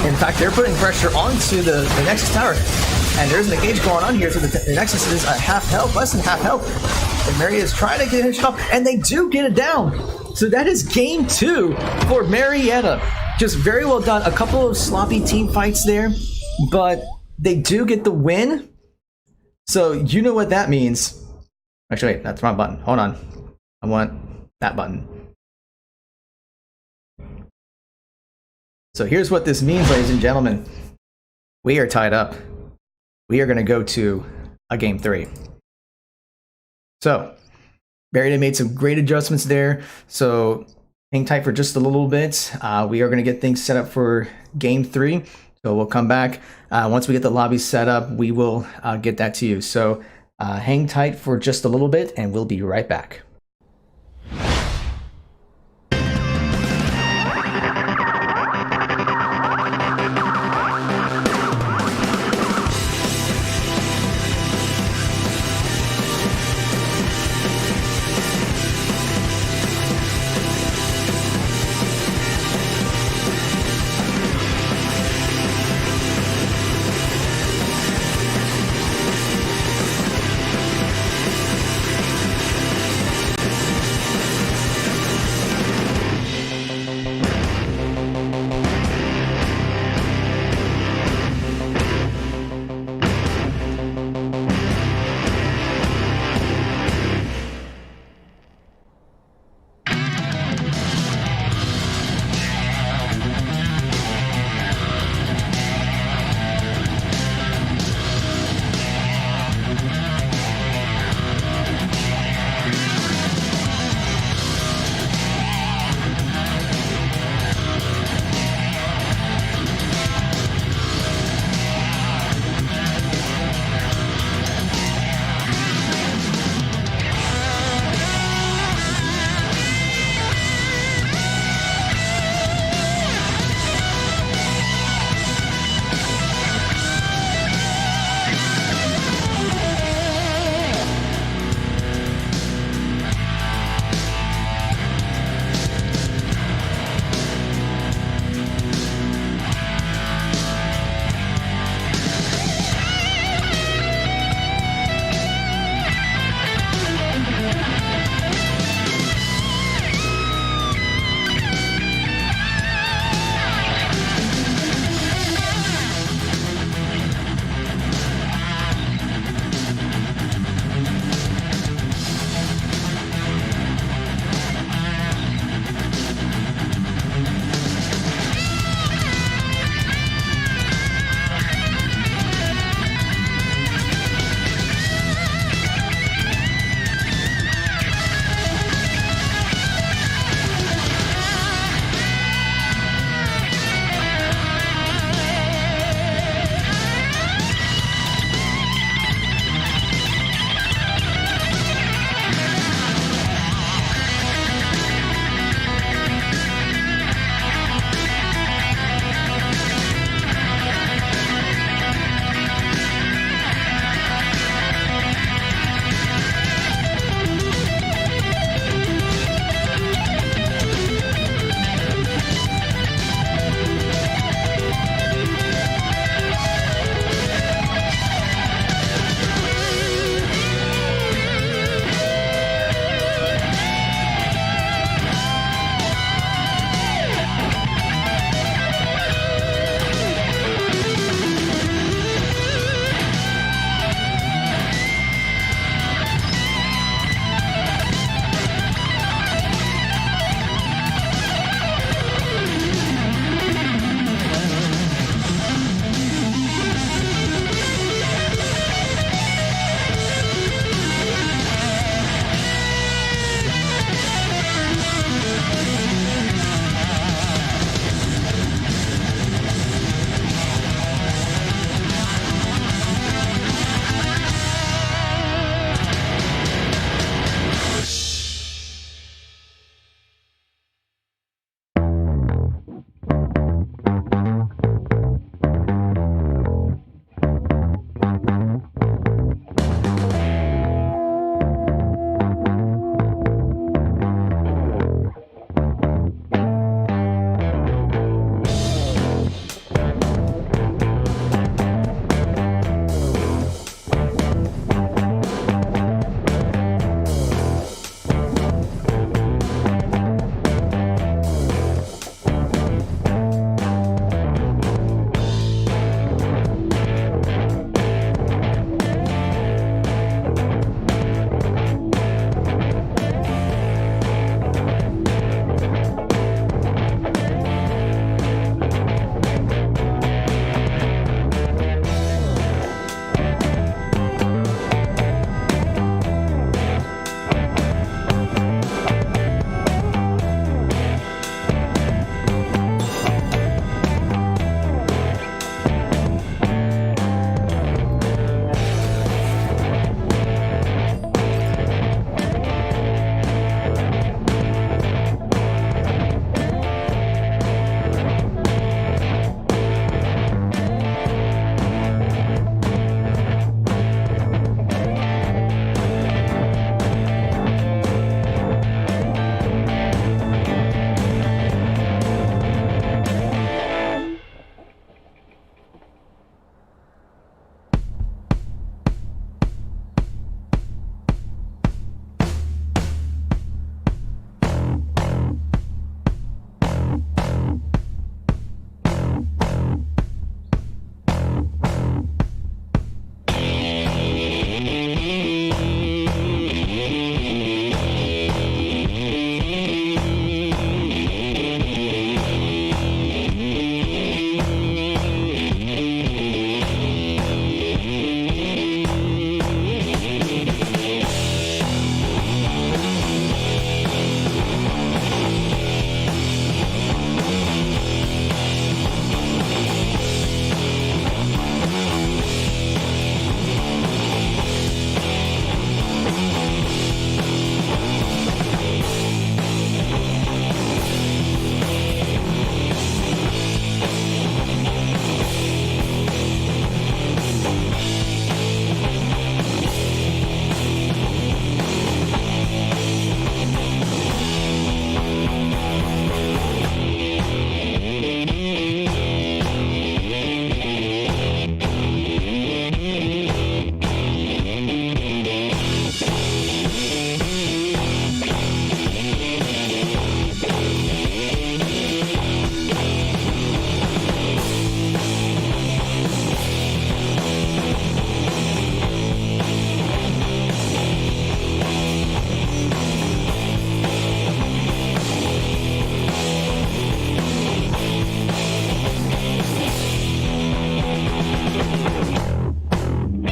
In fact, they're putting pressure onto the Nexus Tower. And there's an engage going on here, so the Nexus is at half health, less than half health. And Marietta is trying to get it off, and they do get it down. So that is game 2 for Marietta. Just very well done. A couple of sloppy team fights there, but they do get the win. So you know what that means. Actually, wait, that's the wrong button. Hold on. I want that button. So here's what this means, ladies and gentlemen. We are tied up. We are going to go to a game 3. So, Marietta made some great adjustments there. So, hang tight for just a little bit. We are going to get things set up for game 3. So, we'll come back. Once we get the lobby set up, we will get that to you. So, hang tight for just a little bit, and we'll be right back.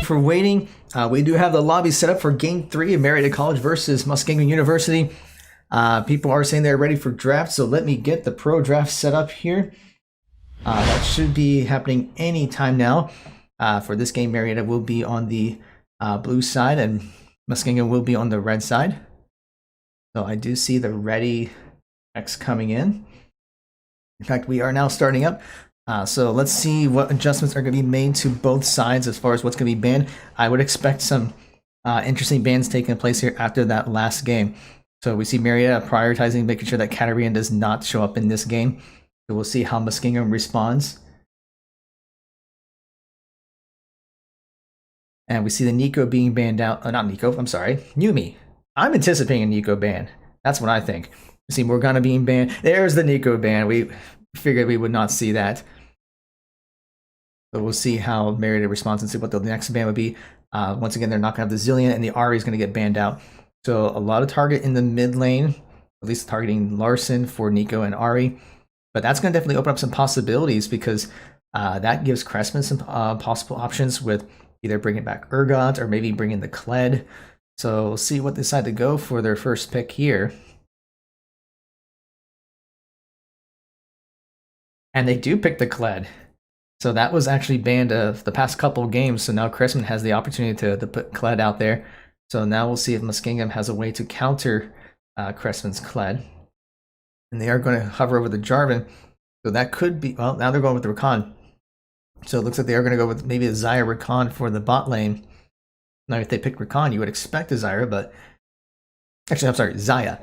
for waiting. We do have the lobby set up for Game 3 of Marietta College versus Muskingum University. People are saying they're ready for draft, so let me get the pro draft set up here. That should be happening anytime now. For this game, Marietta will be on the blue side and Muskingum will be on the red side. So I do see the ready X coming in. In fact, we are now starting up. So let's see what adjustments are going to be made to both sides as far as what's going to be banned. I would expect some interesting bans taking place here after that last game. So we see Marietta prioritizing making sure that Katarina does not show up in this game. So we'll see how Muskingum responds. And we see the Nico being banned out. Not Nico, I'm sorry. Yumi. I'm anticipating a Nico ban. That's what I think. We see Morgana being banned. There's the Nico ban. We figured we would not see that. So we'll see how Marietta responds and see what the next ban would be. Once again, they're not going to have the Zillion, and the Ari is going to get banned out. So a lot of target in the mid lane, at least targeting Larson for Nico and Ari. But that's going to definitely open up some possibilities because that gives Cressman some possible options with either bringing back Urgot or maybe bringing the Kled. So we'll see what they decide to go for their first pick here. And they do pick the Kled. So that was actually banned the past couple of games. So now Cressman has the opportunity to put Kled out there. So now we'll see if Muskingum has a way to counter Cressman's Kled. And they are going to hover over the Jarvan. So that could be, well, now they're going with the Rakan. So it looks like they are going to go with maybe a Zyra Rakan for the bot lane. Now, if they pick Rakan, you would expect a Zyra, but actually, I'm sorry, Zaya.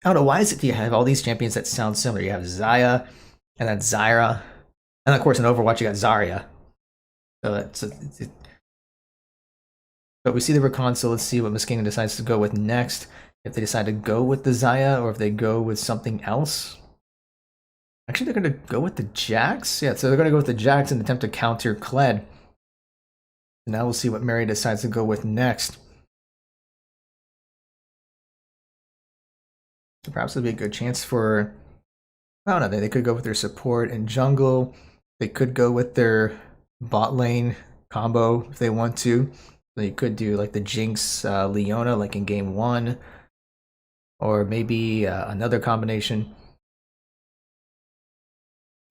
I don't know, why is it you have all these champions that sound similar? You have Zaya, and then Zyra, and of course in Overwatch you got Zarya. So but we see the Rakan, so let's see what Muskingum decides to go with next. If they decide to go with the Zaya, or if they go with something else. Actually, they're going to go with the Jax? Yeah, so they're going to go with the Jax and attempt to counter Kled. And now we'll see what Mary decides to go with next. So perhaps it'll be a good chance for... I don't know, they could go with their support and jungle. They could go with their bot lane combo if they want to. So you could do like the Jinx Leona like in game 1. Or maybe another combination.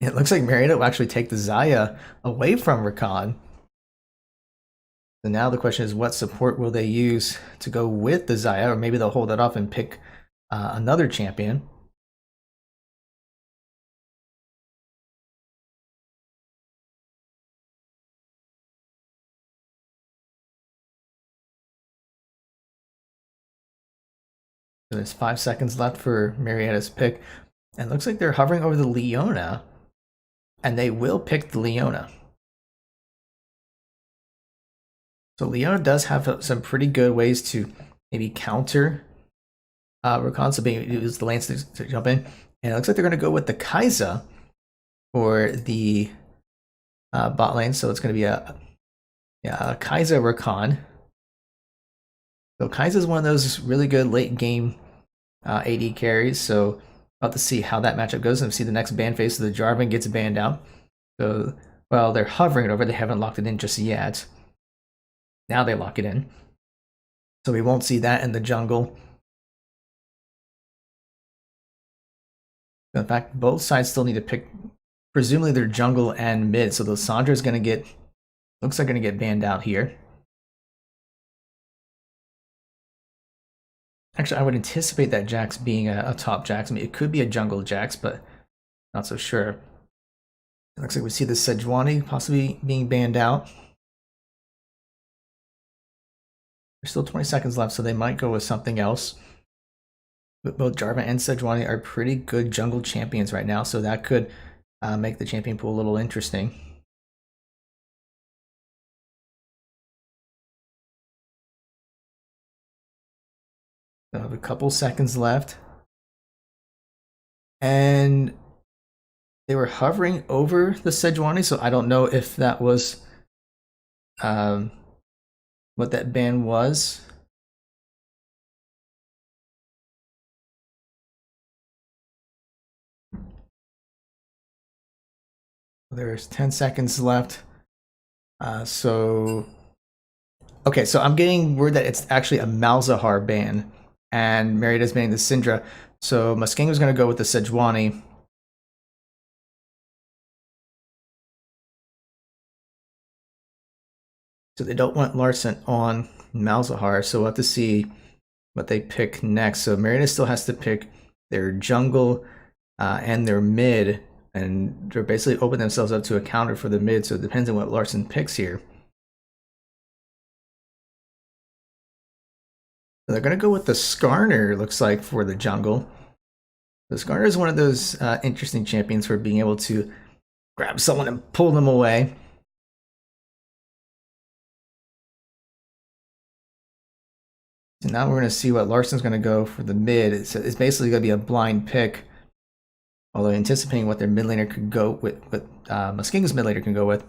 It looks like Marietta will actually take the Zaya away from Rakan. So now the question is, what support will they use to go with the Zaya? Or maybe they'll hold it off and pick another champion. So there's 5 seconds left for Marietta's pick. And it looks like they're hovering over the Leona. And they will pick the Leona. So Leona does have some pretty good ways to maybe counter Rakan, so being use the Lance to jump in. And it looks like they're going to go with the Kai'Sa for the bot lane. So it's going to be a Kai'Sa Rakan. So Kai'Sa is one of those really good late game AD carries. So about to see how that matchup goes and see the next ban phase. So the Jarvan gets banned out. So, well, they're hovering it over. They haven't locked it in just yet. Now they lock it in. So we won't see that in the jungle. In fact, both sides still need to pick, presumably their jungle and mid. So the Sandra is going to get, looks like going to get banned out here. Actually, I would anticipate that Jax being a top Jax. I mean, it could be a jungle Jax, but not so sure. It looks like we see the Sejuani possibly being banned out. There's still 20 seconds left, so they might go with something else. But both Jarvan and Sejuani are pretty good jungle champions right now, so that could make the champion pool a little interesting. So I have a couple seconds left. And they were hovering over the Sejuani, so I don't know if that was what that ban was. There's 10 seconds left. So Okay, so I'm getting word that it's actually a Malzahar ban, and Marietta's banning the Syndra. So Muskingum's going to go with the Sejuani. So they don't want Larson on Malzahar, so we'll have to see what they pick next. So Marietta still has to pick their jungle and their mid, and they're basically opening themselves up to a counter for the mid, so it depends on what Larson picks here. So they're going to go with the Skarner, looks like, for the jungle. The Skarner is one of those interesting champions for being able to grab someone and pull them away. So now we're going to see what Larson's going to go for the mid. It's basically going to be a blind pick. Although anticipating what their mid laner could go with, what Muskingum's mid laner can go with.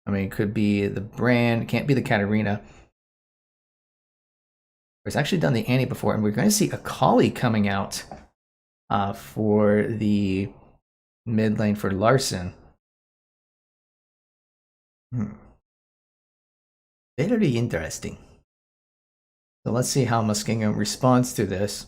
I mean, it could be the Brand, can't be the Katarina. It's actually done the Annie before, and we're going to see Akali coming out for the mid lane for Larson. Very interesting. So let's see how Muskingum responds to this.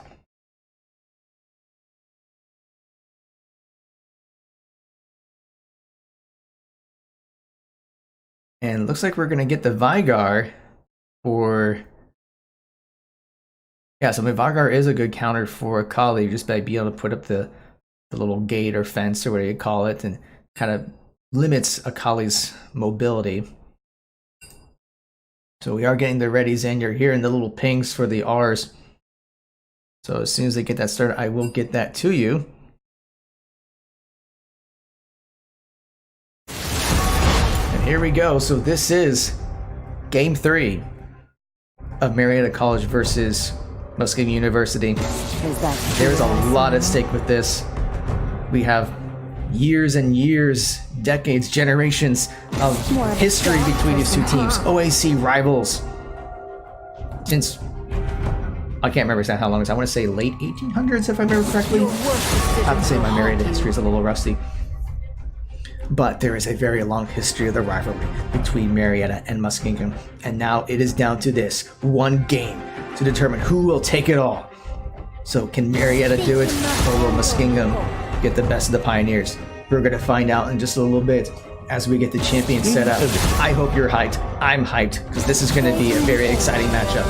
And it looks like we're going to get the Vigar for... Yeah, so Vigar is a good counter for Akali just by being able to put up the little gate or fence or whatever you call it, and kind of limits Akali's mobility. So we are getting the readies in. You're hearing the little pings for the R's. So as soon as they get that started, I will get that to you. And here we go. So this is Game 3 of Marietta College versus Muskingum University. There's a lot at stake with this. We have years and years, decades, generations of history between these two teams. OAC rivals since, I can't remember exactly how long it's, I want to say late 1800s if I remember correctly. I have to say my Marietta history is a little rusty. But there is a very long history of the rivalry between Marietta and Muskingum. And now it is down to this one game to determine who will take it all. So can Marietta do it, or will Muskingum get the best of the Pioneers? We're going to find out in just a little bit as we get the champions set up. I hope you're hyped. I'm hyped, because this is going to be a very exciting matchup.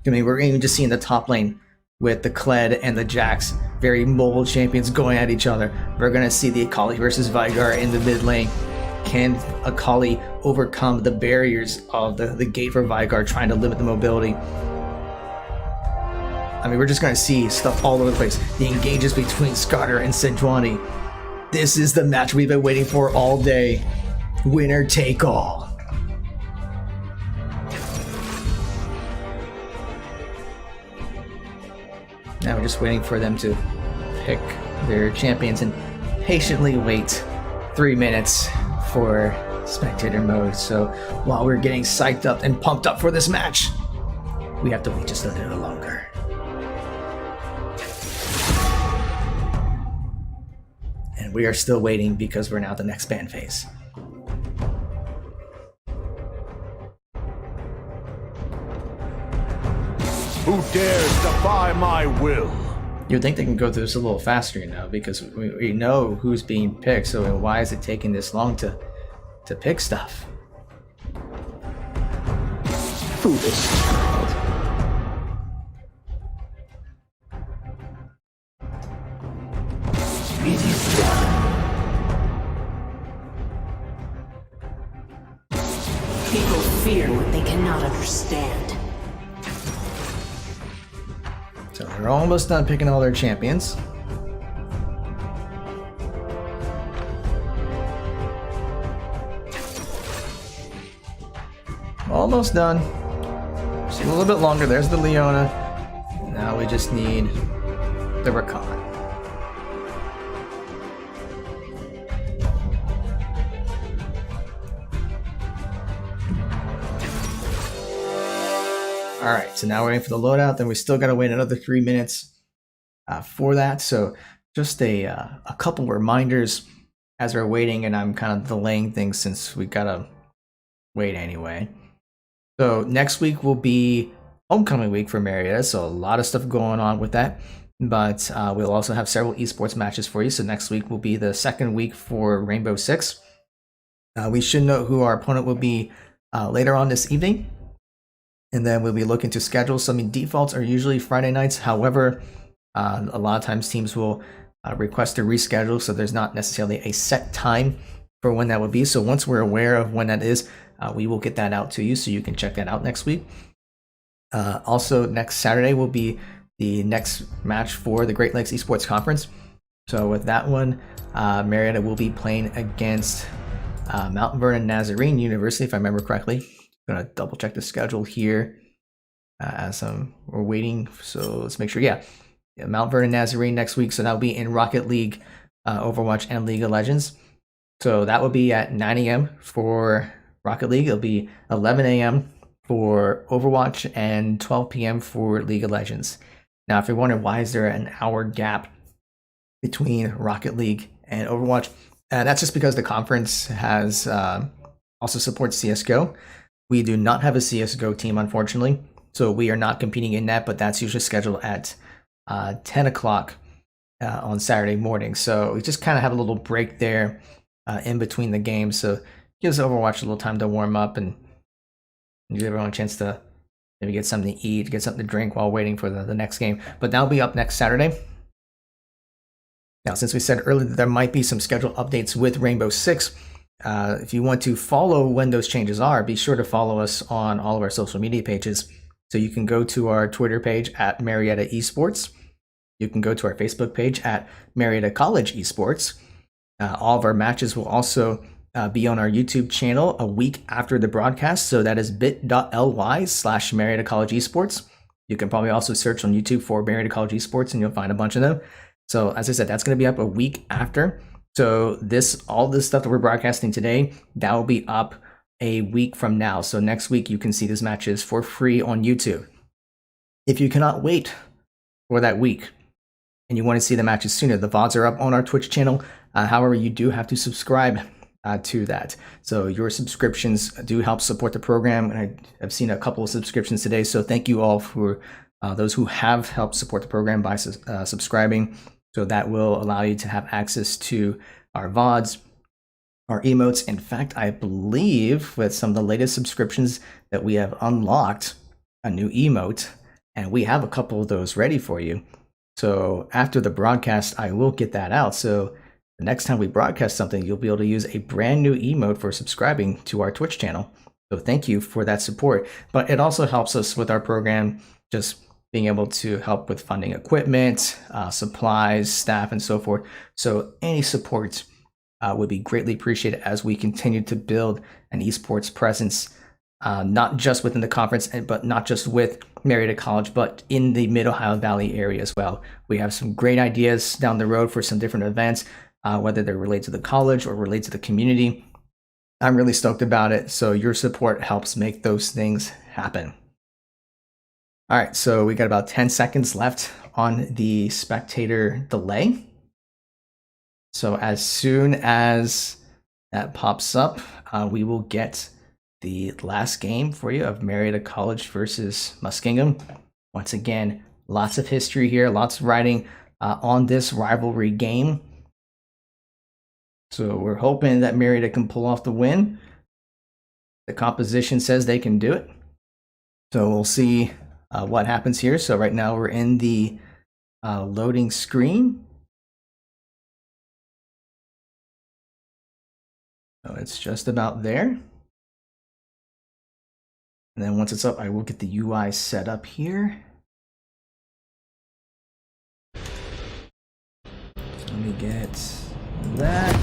I mean, we're even just seeing the top lane with the Kled and the Jax, very mobile champions going at each other. We're going to see the Akali versus Vigar in the mid lane. Can Akali overcome the barriers of the gate for Vigar, trying to limit the mobility? I mean, we're just going to see stuff all over the place. The engages between Skarner and Sejuani. This is the match we've been waiting for all day. Winner take all. Now we're just waiting for them to pick their champions and patiently wait 3 minutes for spectator mode. So while we're getting psyched up and pumped up for this match, we have to wait just a little longer. And we are still waiting because we're now the next ban phase. Who dares defy my will? You'd think they can go through this a little faster, you know, because we know who's being picked, so why is it taking this long to pick stuff? Foolish child. It is done. People fear what they cannot understand. So they're almost done picking all their champions. Almost done. Just a little bit longer. There's the Leona. Now we just need the Rakan. Alright, so now we're waiting for the loadout. Then we still got to wait another 3 minutes for that. So just a couple reminders as we're waiting, and I'm kind of delaying things since we got to wait anyway. So next week will be homecoming week for Marietta, so a lot of stuff going on with that. But we'll also have several esports matches for you. So next week will be the second week for Rainbow Six. We should know who our opponent will be later on this evening. And then we'll be looking to schedule. So, I mean, defaults are usually Friday nights. However, a lot of times teams will request to reschedule. So there's not necessarily a set time for when that will be. So once we're aware of when that is, we will get that out to you so you can check that out next week. Also, next Saturday will be the next match for the Great Lakes Esports Conference. So with that one, Marietta will be playing against Mount Vernon Nazarene University, if I remember correctly. I'm gonna double check the schedule here as we're waiting. So let's make sure. Yeah, Mount Vernon Nazarene next week. So that'll be in Rocket League, Overwatch, and League of Legends. So that will be at 9 a.m. for Rocket League. It'll be 11 a.m. for Overwatch and 12 p.m. for League of Legends. Now, if you're wondering why is there an hour gap between Rocket League and Overwatch, that's just because the conference has also supports CSGO. We do not have a CSGO team, unfortunately, so we are not competing in that, but that's usually scheduled at 10 o'clock on Saturday morning. So we just kind of have a little break there in between the games. So it gives Overwatch a little time to warm up and give everyone a chance to maybe get something to eat, get something to drink while waiting for the next game. But that'll be up next Saturday. Now, since we said earlier that there might be some schedule updates with Rainbow Six, if you want to follow when those changes are, be sure to follow us on all of our social media pages. So you can go to our Twitter page at Marietta Esports. You can go to our Facebook page at Marietta College Esports. All of our matches will also be on our YouTube channel a week after the broadcast. So that is bit.ly/Marietta College Esports. You can probably also search on YouTube for Marietta College Esports and you'll find a bunch of them. So as I said, that's going to be up a week after. So all this stuff that we're broadcasting today, that will be up a week from now. So next week you can see these matches for free on YouTube. If you cannot wait for that week and you want to see the matches sooner, the VODs are up on our Twitch channel. However, you do have to subscribe to that. So your subscriptions do help support the program. And I've seen a couple of subscriptions today. So thank you all for those who have helped support the program by subscribing. So that will allow you to have access to our VODs, our emotes. In fact, I believe with some of the latest subscriptions that we have unlocked a new emote, and we have a couple of those ready for you. So after the broadcast, I will get that out. So the next time we broadcast something, you'll be able to use a brand new emote for subscribing to our Twitch channel. So thank you for that support. But it also helps us with our program, just being able to help with funding equipment, supplies, staff, and so forth. So any support would be greatly appreciated as we continue to build an esports presence, not just within the conference, but not just with Marietta College, but in the Mid-Ohio Valley area as well. We have some great ideas down the road for some different events, whether they're related to the college or related to the community. I'm really stoked about it. So your support helps make those things happen. All right, so we got about 10 seconds left on the spectator delay. So as soon as that pops up, we will get the last game for you of Marietta College versus Muskingum. Once again, lots of history here, lots of writing on this rivalry game. So we're hoping that Marietta can pull off the win. The composition says they can do it. So we'll see what happens here. So right now we're in the loading screen. So it's just about there. And then once it's up, I will get the UI set up here. So let me get that.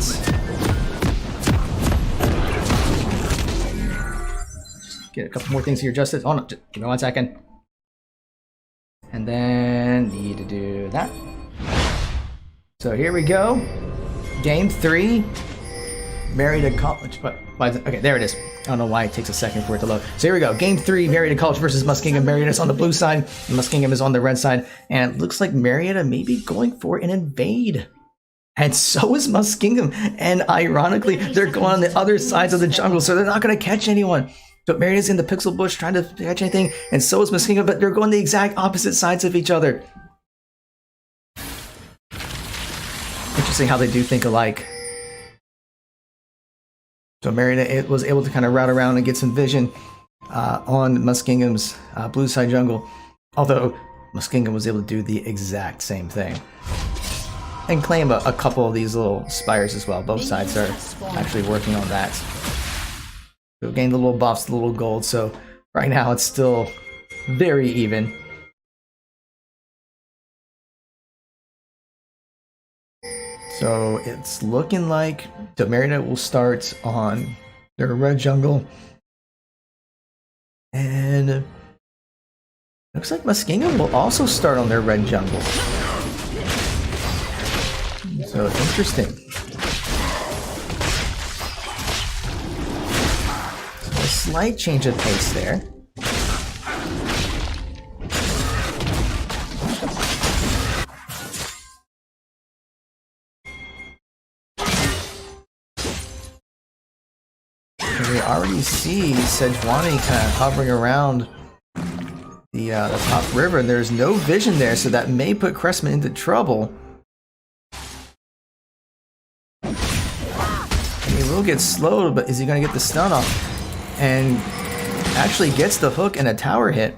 Just get a couple more things here adjusted. Oh no, just give me 1 second. And then need to do that. So here we go. Game 3. Marietta College. But okay, there it is. I don't know why it takes a second for it to load. So here we go. Game 3, Marietta College versus Muskingum. Marietta's on the blue side. Muskingum is on the red side. And it looks like Marietta may be going for an invade. And so is Muskingum. And ironically, they're going on the other sides of the jungle, so they're not going to catch anyone. So Marietta's in the pixel bush trying to catch anything, and so is Muskingum, but they're going the exact opposite sides of each other. Interesting how they do think alike. So Marietta was able to kind of route around and get some vision on Muskingum's blue side jungle, although Muskingum was able to do the exact same thing. And claim a couple of these little spires as well. Both sides are actually working on that. So gained the little buffs, the little gold, so right now it's still very even. So it's looking like Marietta will start on their red jungle. And looks like Muskingum will also start on their red jungle. So interesting. So a slight change of pace there. We already see Sejuani kind of hovering around the top river, and there's no vision there, so that may put Cressman into trouble. He will get slowed, but is he going to get the stun off? And actually gets the hook and a tower hit,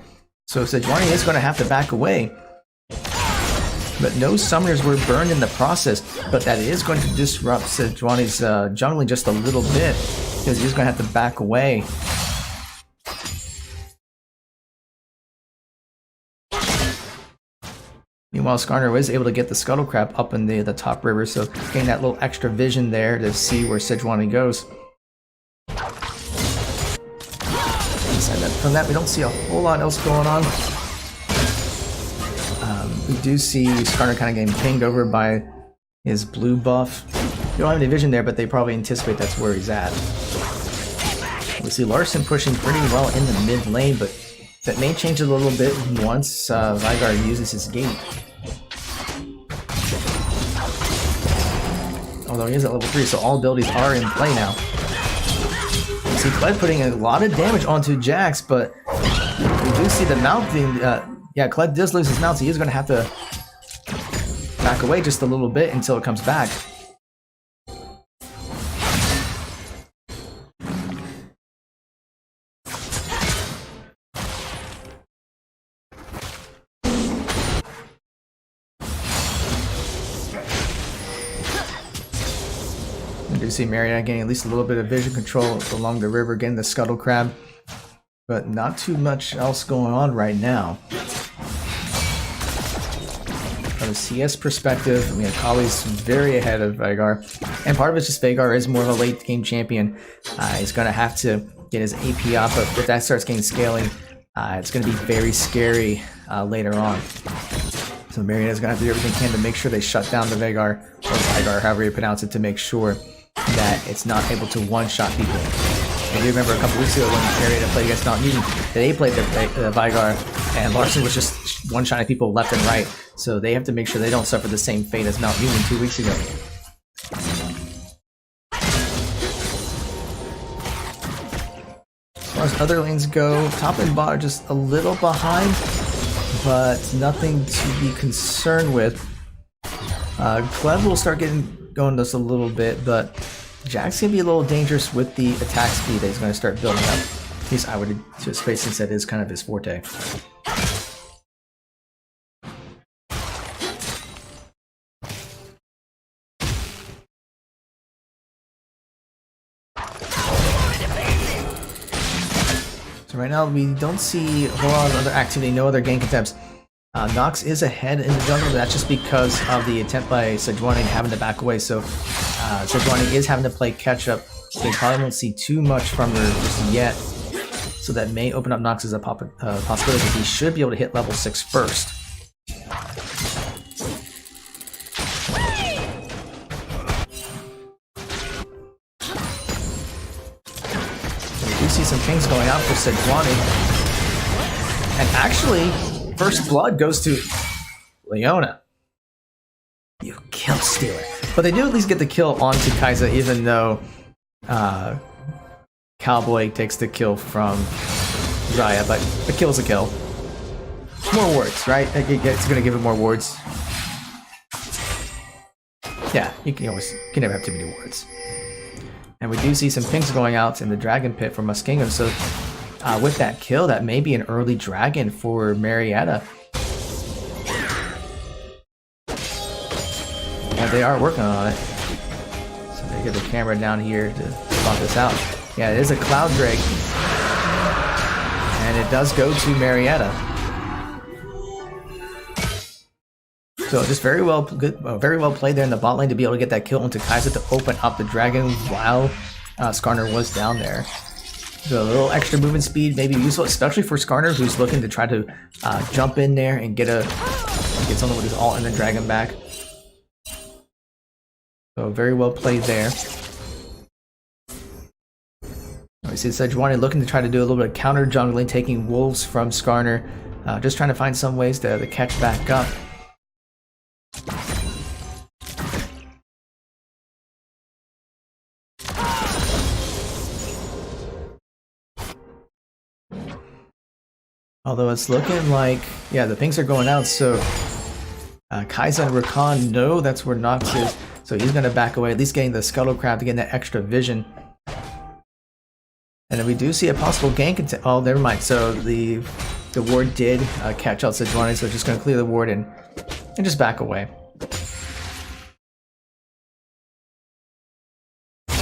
so Sejuani is going to have to back away. But no summoners were burned in the process, but that is going to disrupt Sejuani's jungling just a little bit, because he's going to have to back away. Meanwhile, Skarner was able to get the Scuttle Crab up in the top river, so getting that little extra vision there to see where Sejuani goes. From that, we don't see a whole lot else going on. We do see Skarner kind of getting pinged over by his blue buff. You don't have any vision there, but they probably anticipate that's where he's at. We see Larson pushing pretty well in the mid lane, but that may change a little bit once Veigar uses his gate. Although he is at level 3, so all abilities are in play now. You see Kled putting a lot of damage onto Jax, but we do see the mount being... yeah, Kled does lose his mount, so he is going to have to back away just a little bit until it comes back. We do see Marietta getting at least a little bit of vision control along the river, getting the Scuttle Crab, but not too much else going on right now. From a CS perspective, I mean, Akali's very ahead of Veigar, and part of it's just Veigar is more of a late game champion. He's going to have to get his AP up, but if that starts getting scaling, it's going to be very scary later on. So Marietta's going to have to do everything can to make sure they shut down the Veigar, or Veigar, however you pronounce it, to make sure that it's not able to one-shot people. I do remember a couple weeks ago when Marietta played against Mount Newton, they played the Veigar, and Larson was just one-shotting people left and right. So they have to make sure they don't suffer the same fate as Mount Newton 2 weeks ago. As far as other lanes go, top and bot are just a little behind, but nothing to be concerned with. Clev will start going just a little bit, but Jack's gonna be a little dangerous with the attack speed that he's gonna start building up. At least I would anticipate, since that is kind of his forte. So right now we don't see a whole lot of other activity, no other gank attempts. Nox is ahead in the jungle, but that's just because of the attempt by Sejuani having to back away. So Sejuani is having to play catch up. They probably won't see too much from her just yet. So that may open up Nox as a possibility, because he should be able to hit level 6 first. We do see some things going out for Sejuani. And actually, first blood goes to Leona. You kill stealer. But they do at least get the kill onto Kai'Sa, even though Cowboy takes the kill from Zaya, but a kill's a kill. More wards, right? It's gonna give it more wards. Yeah, you can never have too many wards. And we do see some pings going out in the dragon pit for Muskingum, so with that kill, that may be an early dragon for Marietta. Yeah, they are working on it. So they get the camera down here to spot this out. Yeah, it is a cloud drake. And it does go to Marietta. So just very well played there in the bot lane to be able to get that kill onto Kaiser to open up the dragon while Skarner was down there. So a little extra movement speed may be useful, especially for Skarner, who's looking to try to jump in there and get someone with his ult and then drag him back. So very well played there. We see Sejuani looking to try to do a little bit of counter jungling, taking wolves from Skarner, just trying to find some ways to catch back up. Although it's looking like, yeah, the pings are going out, so Kai'Sa and Rakan know that's where Nox is, so he's going to back away, at least getting the Scuttle Crab to get that extra vision. And then we do see a possible gank. Oh, never mind. So the ward did catch out Sejuani, so just going to clear the ward and just back away. We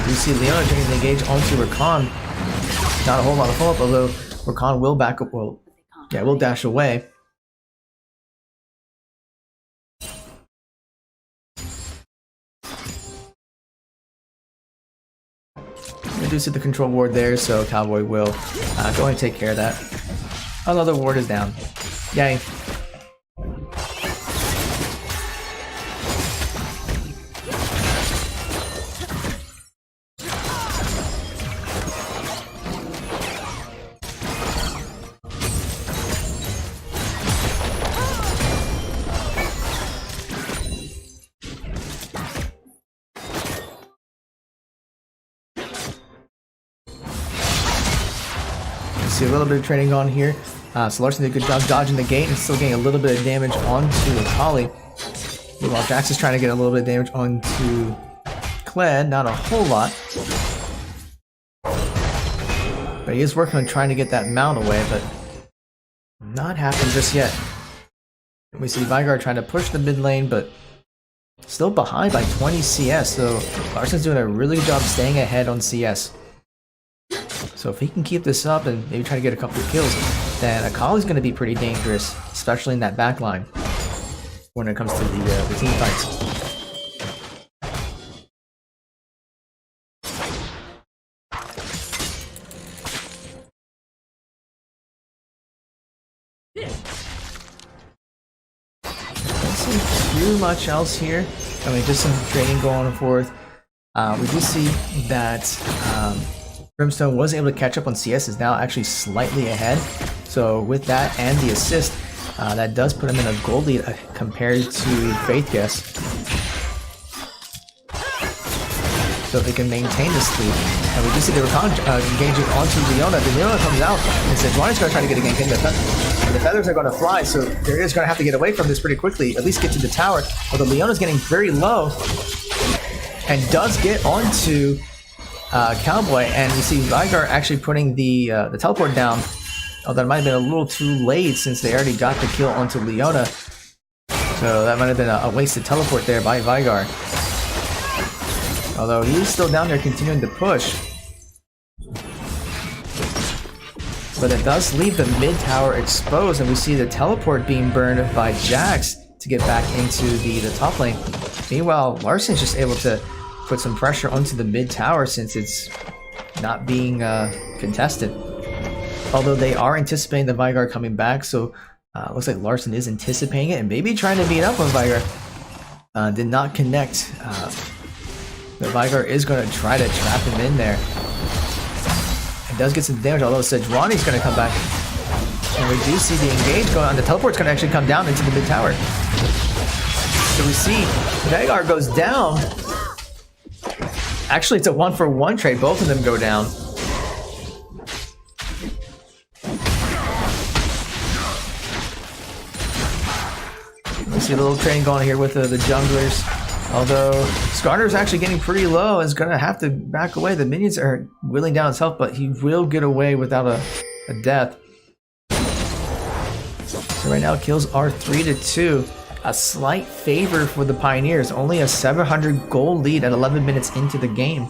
do see Leona trying to engage onto Rakan. Not a whole lot of follow-up, although Rakan will back up. Well, yeah, will dash away. We do see the control ward there, so Cowboy will go and take care of that. Another ward is down. Yay. See a little bit of training on here. So Larson did a good job dodging the gate and still getting a little bit of damage onto Akali. Meanwhile, Jax is trying to get a little bit of damage onto Kled, not a whole lot. But he is working on trying to get that mount away, but not happening just yet. And we see Veigar trying to push the mid lane, but still behind by 20 CS, so Larson's doing a really good job staying ahead on CS. So if he can keep this up and maybe try to get a couple of kills, then Akali's going to be pretty dangerous, especially in that back line when it comes to the team fights. Don't see too much else here. I mean, just some training going forth. We do see that Brimstone was able to catch up on CS, is now actually slightly ahead. So with that and the assist, that does put him in a gold lead compared to Faith Guess. So if they can maintain this lead, and we do see the Rakan engaging onto Leona. The Leona comes out and says, Ronnie's going to try to get a gank in. The feathers are going to fly, so they're just going to have to get away from this pretty quickly, at least get to the tower. Although Leona's getting very low and does get onto Cowboy, and we see Veigar actually putting the teleport down. Although it might have been a little too late since they already got the kill onto Leona. So that might have been a wasted teleport there by Veigar. Although he's still down there continuing to push. But it does leave the mid tower exposed, and we see the teleport being burned by Jax to get back into the top lane. Meanwhile, Larson's just able to put some pressure onto the mid tower since it's not being contested. Although they are anticipating the Veigar coming back, so looks like Larson is anticipating it and maybe trying to beat up on Veigar. Did not connect. The Veigar is going to try to trap him in there. It does get some damage, although Sejuani's going to come back. And we do see the engage going on. The teleport's going to actually come down into the mid tower. So we see Veigar goes down. Actually, it's a 1-for-1 trade. Both of them go down. We see a little trading going here with the junglers. Although Skarner's actually getting pretty low and is going to have to back away. The minions are whittling down his health, but he will get away without a death. So right now kills are 3-2. A slight favor for the Pioneers. Only a 700 gold lead at 11 minutes into the game.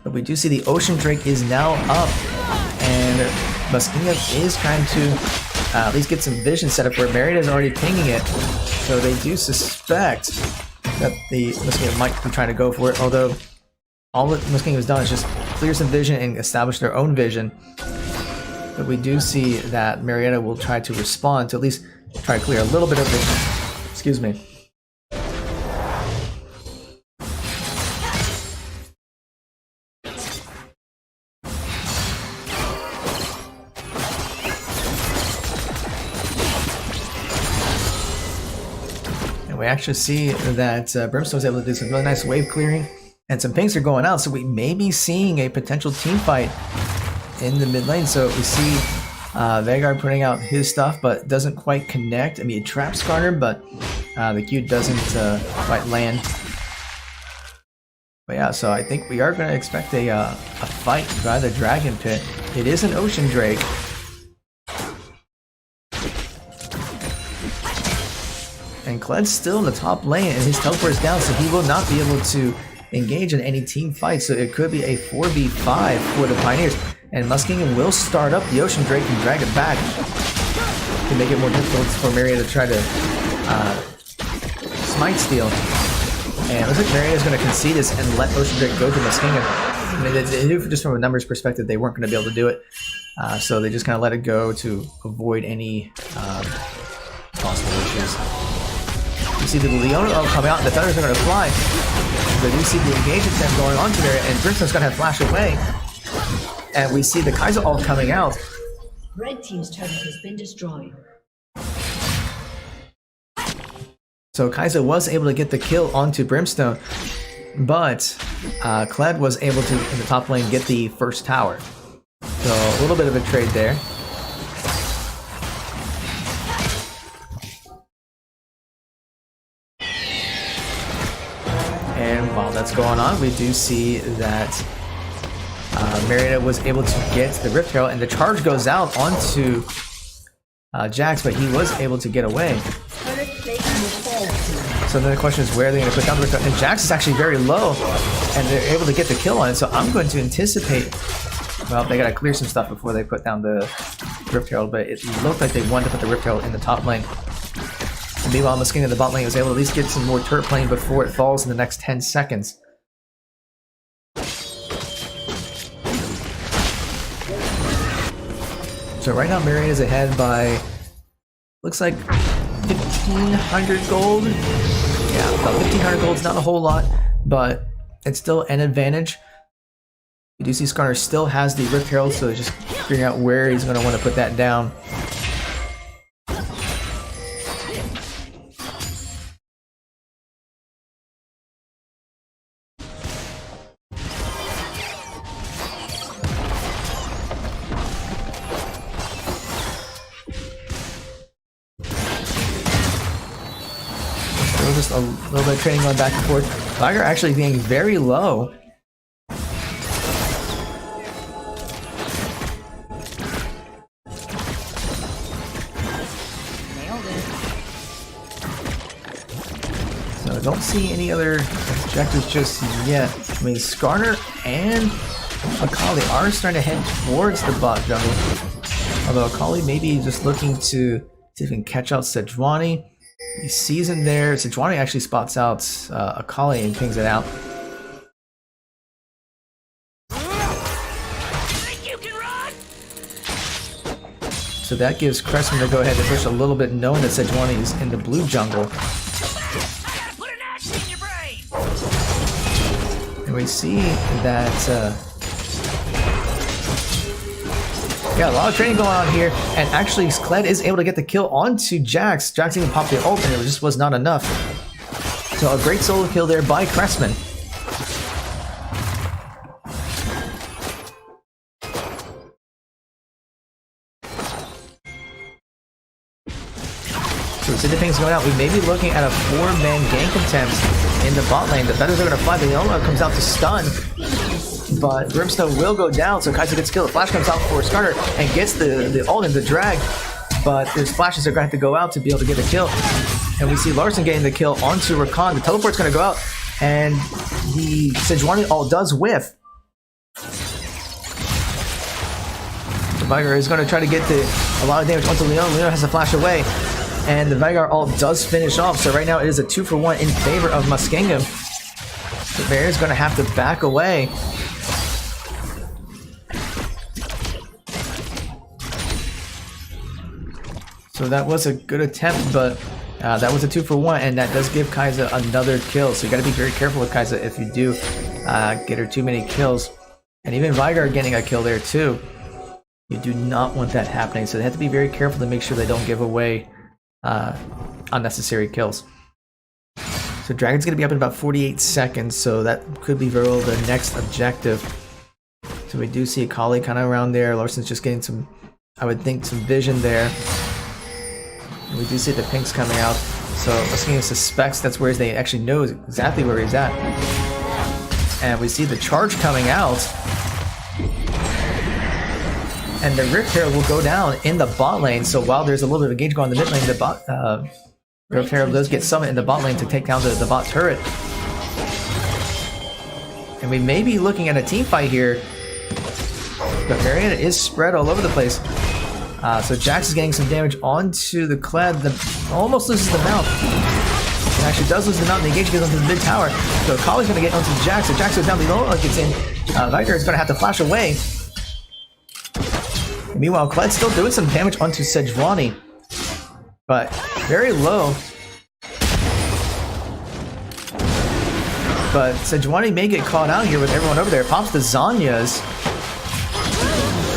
But we do see the Ocean Drake is now up. And Muskingum is trying to at least get some vision set up where Marietta is already pinging it. So they do suspect that the Muskingum might be trying to go for it. Although all that Muskingum has done is just clear some vision and establish their own vision. But we do see that Marietta will try to respond to at least try to clear a little bit of vision. Excuse me. We actually see that Brimstone was able to do some really nice wave clearing, and some pings are going out, so we may be seeing a potential team fight in the mid lane. So we see Veigar putting out his stuff, but doesn't quite connect. I mean, it traps Skarner, but the Q doesn't quite land. But yeah, so I think we are going to expect a fight by the Dragon Pit. It is an Ocean Drake. And Kled's still in the top lane, and his teleport is down, so he will not be able to engage in any team fights. So it could be a 4v5 for the Pioneers. And Muskingum will start up the Ocean Drake and drag it back to make it more difficult for Marietta to try to smite steal. And it looks like Marietta is going to concede this and let Ocean Drake go to Muskingum. I mean, they knew just from a numbers perspective they weren't going to be able to do it. So they just kind of let it go to avoid any possible issues. You see the Leona come out, and the Thunders are going to fly. But you see the engage attempt going on to there, and Brimstone's going to have flash away. And we see the Kaiser ult coming out. Red team's turret has been destroyed. So Kaiser was able to get the kill onto Brimstone, but Kled was able to, in the top lane, get the first tower. So a little bit of a trade there. And while that's going on, we do see that Marietta was able to get the Rift Herald, and the charge goes out onto Jax, but he was able to get away. So then the question is, where are they going to put down the Rift Herald? And Jax is actually very low, and they're able to get the kill on it. So I'm going to anticipate. Well, they got to clear some stuff before they put down the Rift Herald, but it looked like they wanted to put the Rift Herald in the top lane. And meanwhile, Muskingum in the bot lane was able to at least get some more turret playing before it falls in the next 10 seconds. So right now, Marietta is ahead by, looks like 1,500 gold. Yeah, about 1,500 gold is not a whole lot, but it's still an advantage. You do see Skarner still has the Rift Herald, so just figuring out where he's going to want to put that down. Just a little bit of training going back and forth. Veigar actually being very low. So I don't see any other objectives just yet. I mean, Skarner and Akali are starting to head towards the bot jungle. Although Akali may be just looking to see if he can catch out Sejuani. He sees him there. Sejuani actually spots out Akali and pings it out. So that gives Cressman to go ahead and push a little bit, knowing that Sejuani is in the blue jungle. And we see that yeah, a lot of training going on here, and actually Kled is able to get the kill onto Jax. Jax even popped the ult, and it just was not enough. So a great solo kill there by Cressman. So So we see the pings going out. We may be looking at a 4-man gank attempt in the bot lane. The feathers are going to fly. The Leona comes out to stun. But Brimstone will go down, so Kaiser gets killed. The flash comes out for Skarner and gets the ult into drag. But his flashes are going to have to go out to be able to get a kill. And we see Larson getting the kill onto Rakan. The teleport's going to go out. And the Sejuani ult does whiff. The Vigar is going to try to get a lot of damage onto Leona. Leona has to flash away. And the Vigar ult does finish off. So right now it is a 2-for-1 in favor of Muskingum. The Bear is going to have to back away. So that was a good attempt, but that was a 2-for-1, and that does give Kaiser another kill. So you got to be very careful with Kaiser if you do get her too many kills. And even Vigar getting a kill there too. You do not want that happening. So they have to be very careful to make sure they don't give away unnecessary kills. So Dragon's going to be up in about 48 seconds, so that could be very well the next objective. So we do see a collie kind of around there. Larson's just getting some, I would think, some vision there. And we do see the pinks coming out. So Muskingum suspects that's where they actually know exactly where he's at. And we see the charge coming out. And the Rift Herald will go down in the bot lane. So while there's a little bit of engage going in the mid lane, the Rift Herald does get summoned in the bot lane to take down the bot turret. And we may be looking at a team fight here. But Marietta is spread all over the place. So Jax is getting some damage onto the Kled. Almost loses the mount. And actually does lose the mount. The engage goes onto the mid tower. So Collie's going to get onto Jax. So Jax goes down. The Lola gets in. Vigar is going to have to flash away. And meanwhile, Kled's still doing some damage onto Sejuani. But very low. But Sejuani may get caught out here with everyone over there. Pops the Zanyas.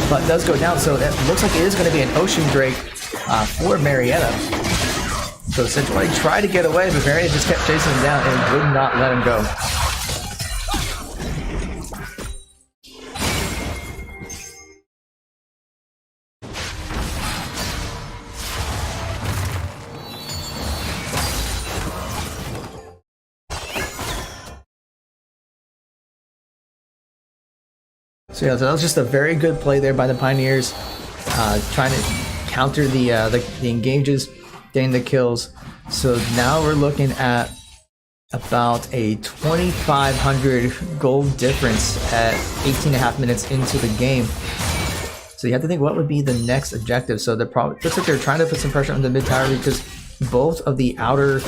But does go down, so it looks like it is going to be an Ocean Drake for Marietta. So Sejuani tried to get away, but Marietta just kept chasing him down and would not let him go. So yeah, so that was just a very good play there by the Pioneers, trying to counter the engages, getting the kills. So now we're looking at about a 2,500 gold difference at 18.5 minutes into the game. So you have to think what would be the next objective. So they're probably looks like they're trying to put some pressure on the mid tower because both of the outer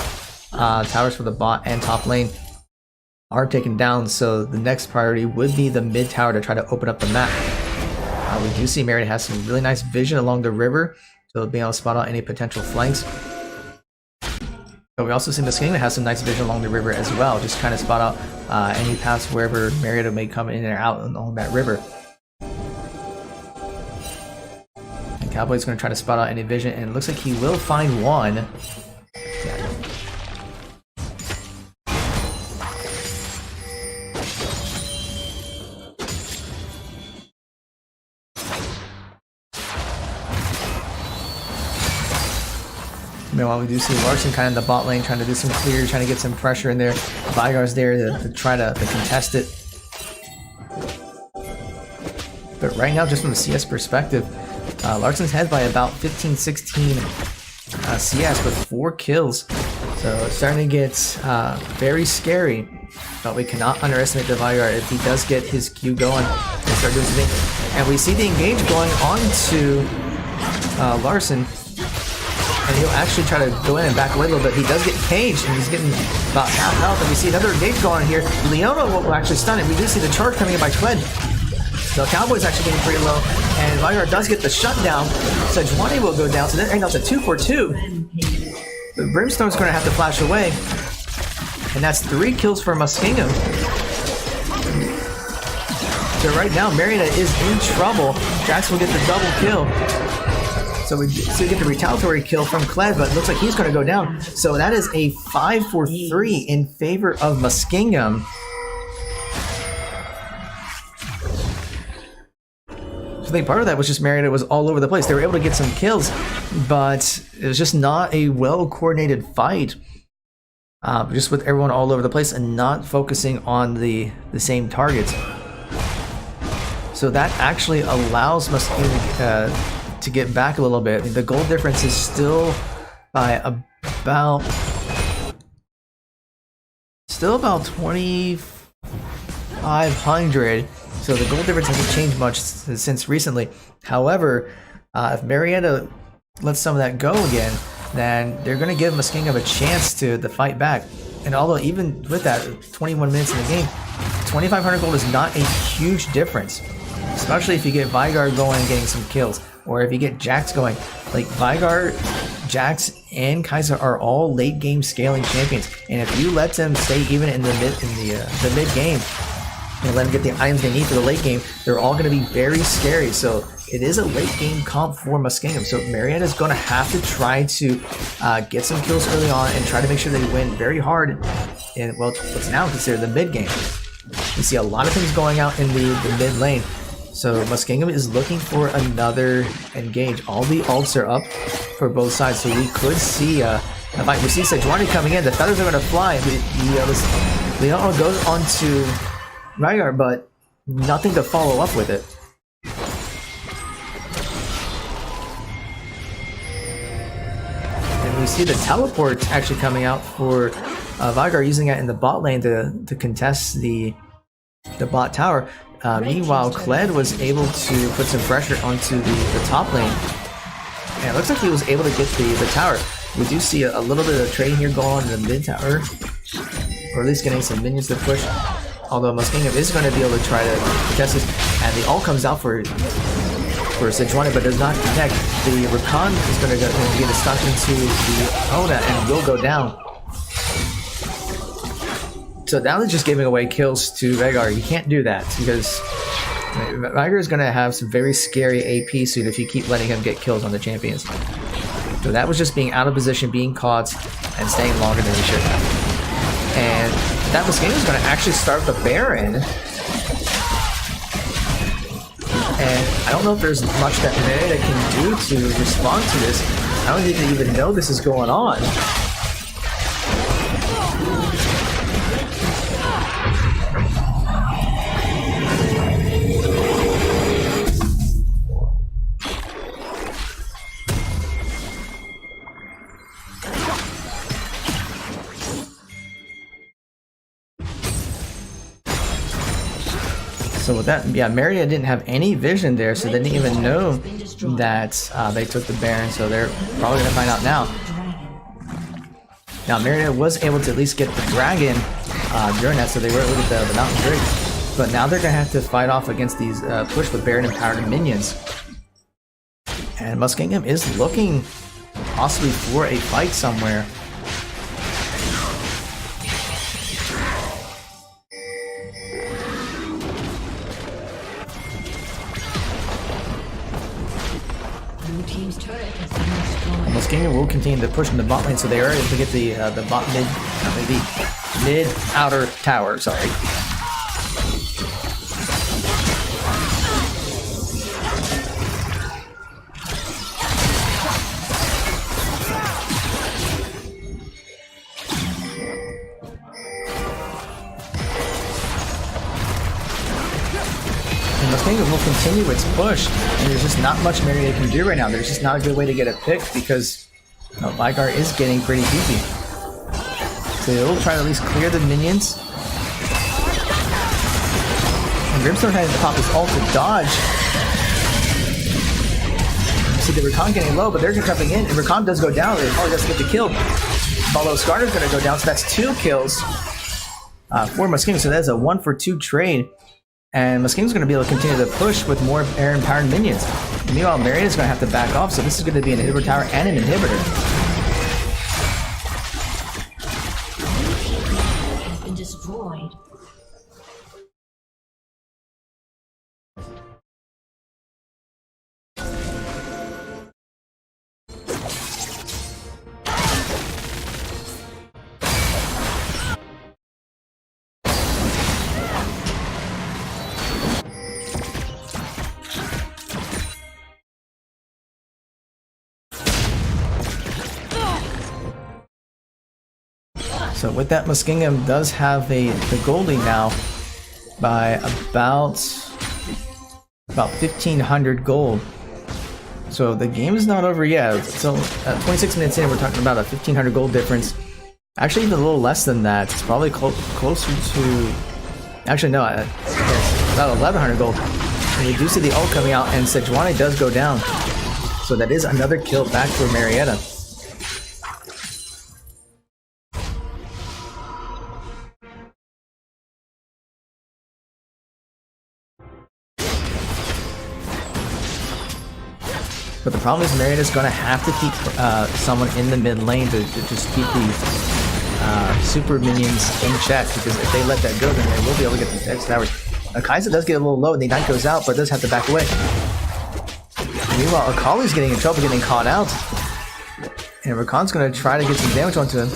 towers for the bot and top lane are taken down, so the next priority would be the mid tower to try to open up the map. We do see Marietta has some really nice vision along the river, so being able to spot out any potential flanks. But we also see Muskingum has some nice vision along the river as well, just kind of spot out any paths wherever Marietta may come in or out along that river. And Cowboy's going to try to spot out any vision, and it looks like he will find one. Meanwhile, we do see Larson kind of in the bot lane trying to do some clear, trying to get some pressure in there. Vigar's there to try to contest it. But right now, just from the CS perspective, Larson's ahead by about 15-16 CS with 4 kills. So it's starting to get very scary. But we cannot underestimate the Vigar if he does get his Q going and start doing something. And we see the engage going on to Larson. And he'll actually try to go in and back away a little bit. He does get caged, and he's getting about half health. And we see another engage going on here. Leona will actually stun it. We do see the charge coming in by Twed. So Cowboy's actually getting pretty low. And Vigar does get the shutdown. Sejuani will go down. So then it's a 2-for-2. But Brimstone's going to have to flash away. And that's 3 kills for Muskingum. So right now, Marietta is in trouble. Jax will get the double kill. So we get the retaliatory kill from Kled, but it looks like he's going to go down. So that is a 5-for-3 in favor of Muskingum. So big part of that was just Marietta was all over the place. They were able to get some kills, but it was just not a well-coordinated fight. Just with everyone all over the place and not focusing on the same targets. So that actually allows Muskingum to get back a little bit. The goal difference is still by about 2,500. So the goal difference hasn't changed much since recently. However, if Marietta lets some of that go again, then they're going to give Muskingum a chance to fight back. And although even with that, 21 minutes in the game, 2,500 gold is not a huge difference. Especially if you get Vygar going and getting some kills. Or if you get Jax going. Like Vygar, Jax, and Kai'Sa are all late game scaling champions. And if you let them stay even in the mid game, and let them get the items they need for the late game, they're all going to be very scary. So it is a late game comp for Muskingum. So Marietta is going to have to try to get some kills early on and try to make sure they win very hard in what's now considered the mid game. You see a lot of things going out in the mid lane. So Muskingum is looking for another engage. All the ults are up for both sides. So we could see a fight. We see Sejuani coming in. The feathers are going to fly. Leon goes onto Rygar, but nothing to follow up with it. And we see the teleport actually coming out for Vygar, using it in the bot lane to contest the bot tower. Meanwhile, Kled was able to put some pressure onto the top lane. And it looks like he was able to get the tower. We do see a little bit of trading here going on in the mid tower. Or at least getting some minions to push. Although Muskingum is going to be able to try to contest this. And the ult comes out for Sejuani, but does not connect. The Rakan is going to get stuck into the Ona and will go down. So now they're just giving away kills to Veigar. You can't do that because Veigar is going to have some very scary AP suit if you keep letting him get kills on the champions. So that was just being out of position, being caught, and staying longer than he should have. And that Muskingum is going to actually start the Baron. And I don't know if there's much that Marietta can do to respond to this. I don't think they even know this is going on. So with that, yeah, Marietta didn't have any vision there, so they didn't even know that they took the Baron, so they're probably going to find out now. Now, Marietta was able to at least get the Dragon during that, so they were able to get the Mountain Drake. But now they're going to have to fight off against these push with Baron empowered minions. And Muskingum is looking possibly for a fight somewhere. Muskingum will continue to push in the bot lane, so they are able to get the bot mid outer tower. Sorry. Muskingum will continue its push, and there's just not much Marietta can do right now. There's just not a good way to get a pick because Vygar is getting pretty beefy. So they'll try to at least clear the minions. And Brimstone had to pop his ult to dodge. You see the Rakan getting low, but they're jumping in, and Rakan does go down. They probably doesn't get the kill. Although Skarner's going to go down, so that's 2 kills for Muskingum. So that's a 1-for-2 trade. And Muskingum's going to be able to continue to push with more air-empowered minions. Meanwhile, Marietta's going to have to back off, so this is going to be an inhibitor tower and an inhibitor. Has been destroyed. So with that, Muskingum does have the gold lead now by about 1,500 gold. So the game is not over yet. So 26 minutes in, we're talking about a 1,500 gold difference. Actually, even a little less than that. It's probably closer to... Actually, no, it's about 1,100 gold. And we do see the ult coming out, and Sejuani does go down. So that is another kill back for Marietta. But the problem is Marietta's going to have to keep someone in the mid lane to just keep these super minions in check, because if they let that go, then they will be able to get these X towers. Kai'Sa does get a little low, and the Ignite goes out, but does have to back away. And meanwhile, Akali's getting in trouble, getting caught out. And Rakan's going to try to get some damage onto him.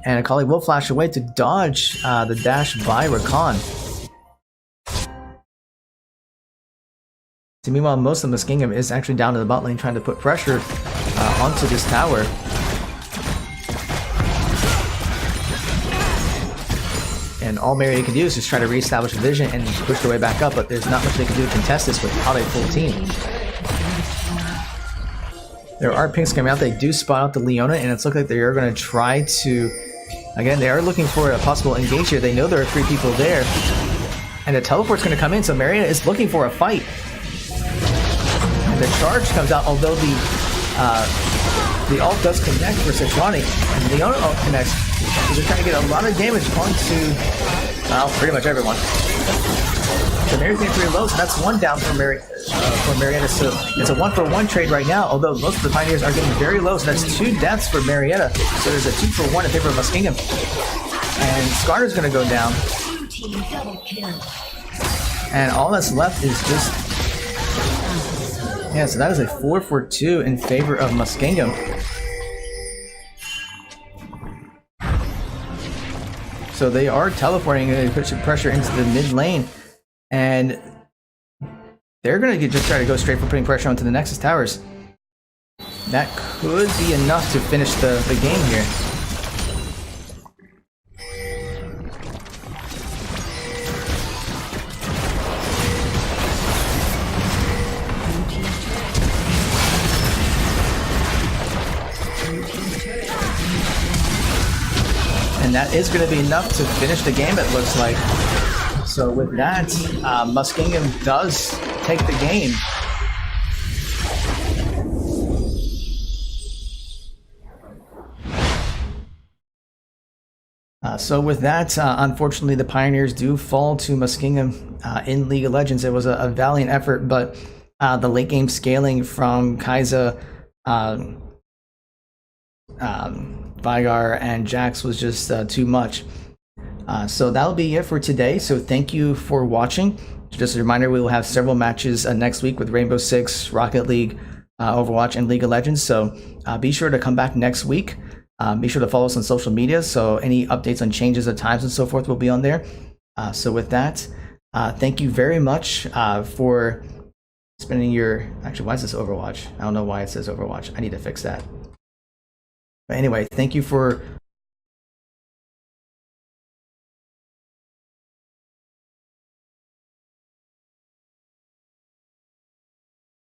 And Akali will flash away to dodge the dash by Rakan. So meanwhile, most of Muskingum is actually down to the bot lane trying to put pressure onto this tower. And all Marietta can do is just try to reestablish a vision and push their way back up, but there's not much they can do to contest this without a full team. There are pings coming out. They do spot out the Leona, and it's looking like they are going to try to... Again, they are looking for a possible engage here. They know there are 3 people there. And the teleport's going to come in, so Marietta is looking for a fight. And the charge comes out, although the ult does connect for Sejuani, and the Leona ult connects. So they're trying to get a lot of damage onto, well, pretty much everyone. So Marietta's getting pretty low, so that's 1 down for Marietta. So it's a 1-for-1 trade right now, although most of the Pioneers are getting very low, so that's 2 deaths for Marietta. So there's a 2-for-1 in favor of Muskingum. And Skarner's going to go down. And all that's left is just... Yeah, so that is a 4-for-2 in favor of Muskingum. So they are teleporting and pushing pressure into the mid lane. And they're going to just try to go straight for putting pressure onto the Nexus towers. That could be enough to finish the game here. And that is going to be enough to finish the game, it looks like. So with that, Muskingum does take the game. So with that, unfortunately, the Pioneers do fall to Muskingum in League of Legends. It was a valiant effort, but the late game scaling from Kai'Sa, Vigar, and Jax was just too much. So that'll be it for today. So thank you for watching. Just a reminder, we will have several matches next week with Rainbow Six, Rocket League, Overwatch, and League of Legends. So be sure to come back next week. Be sure to follow us on social media, so any updates on changes of times and so forth will be on there. So with that, thank you very much for spending your... Actually, why is this Overwatch? I don't know why it says Overwatch. I need to fix that. But anyway, thank you for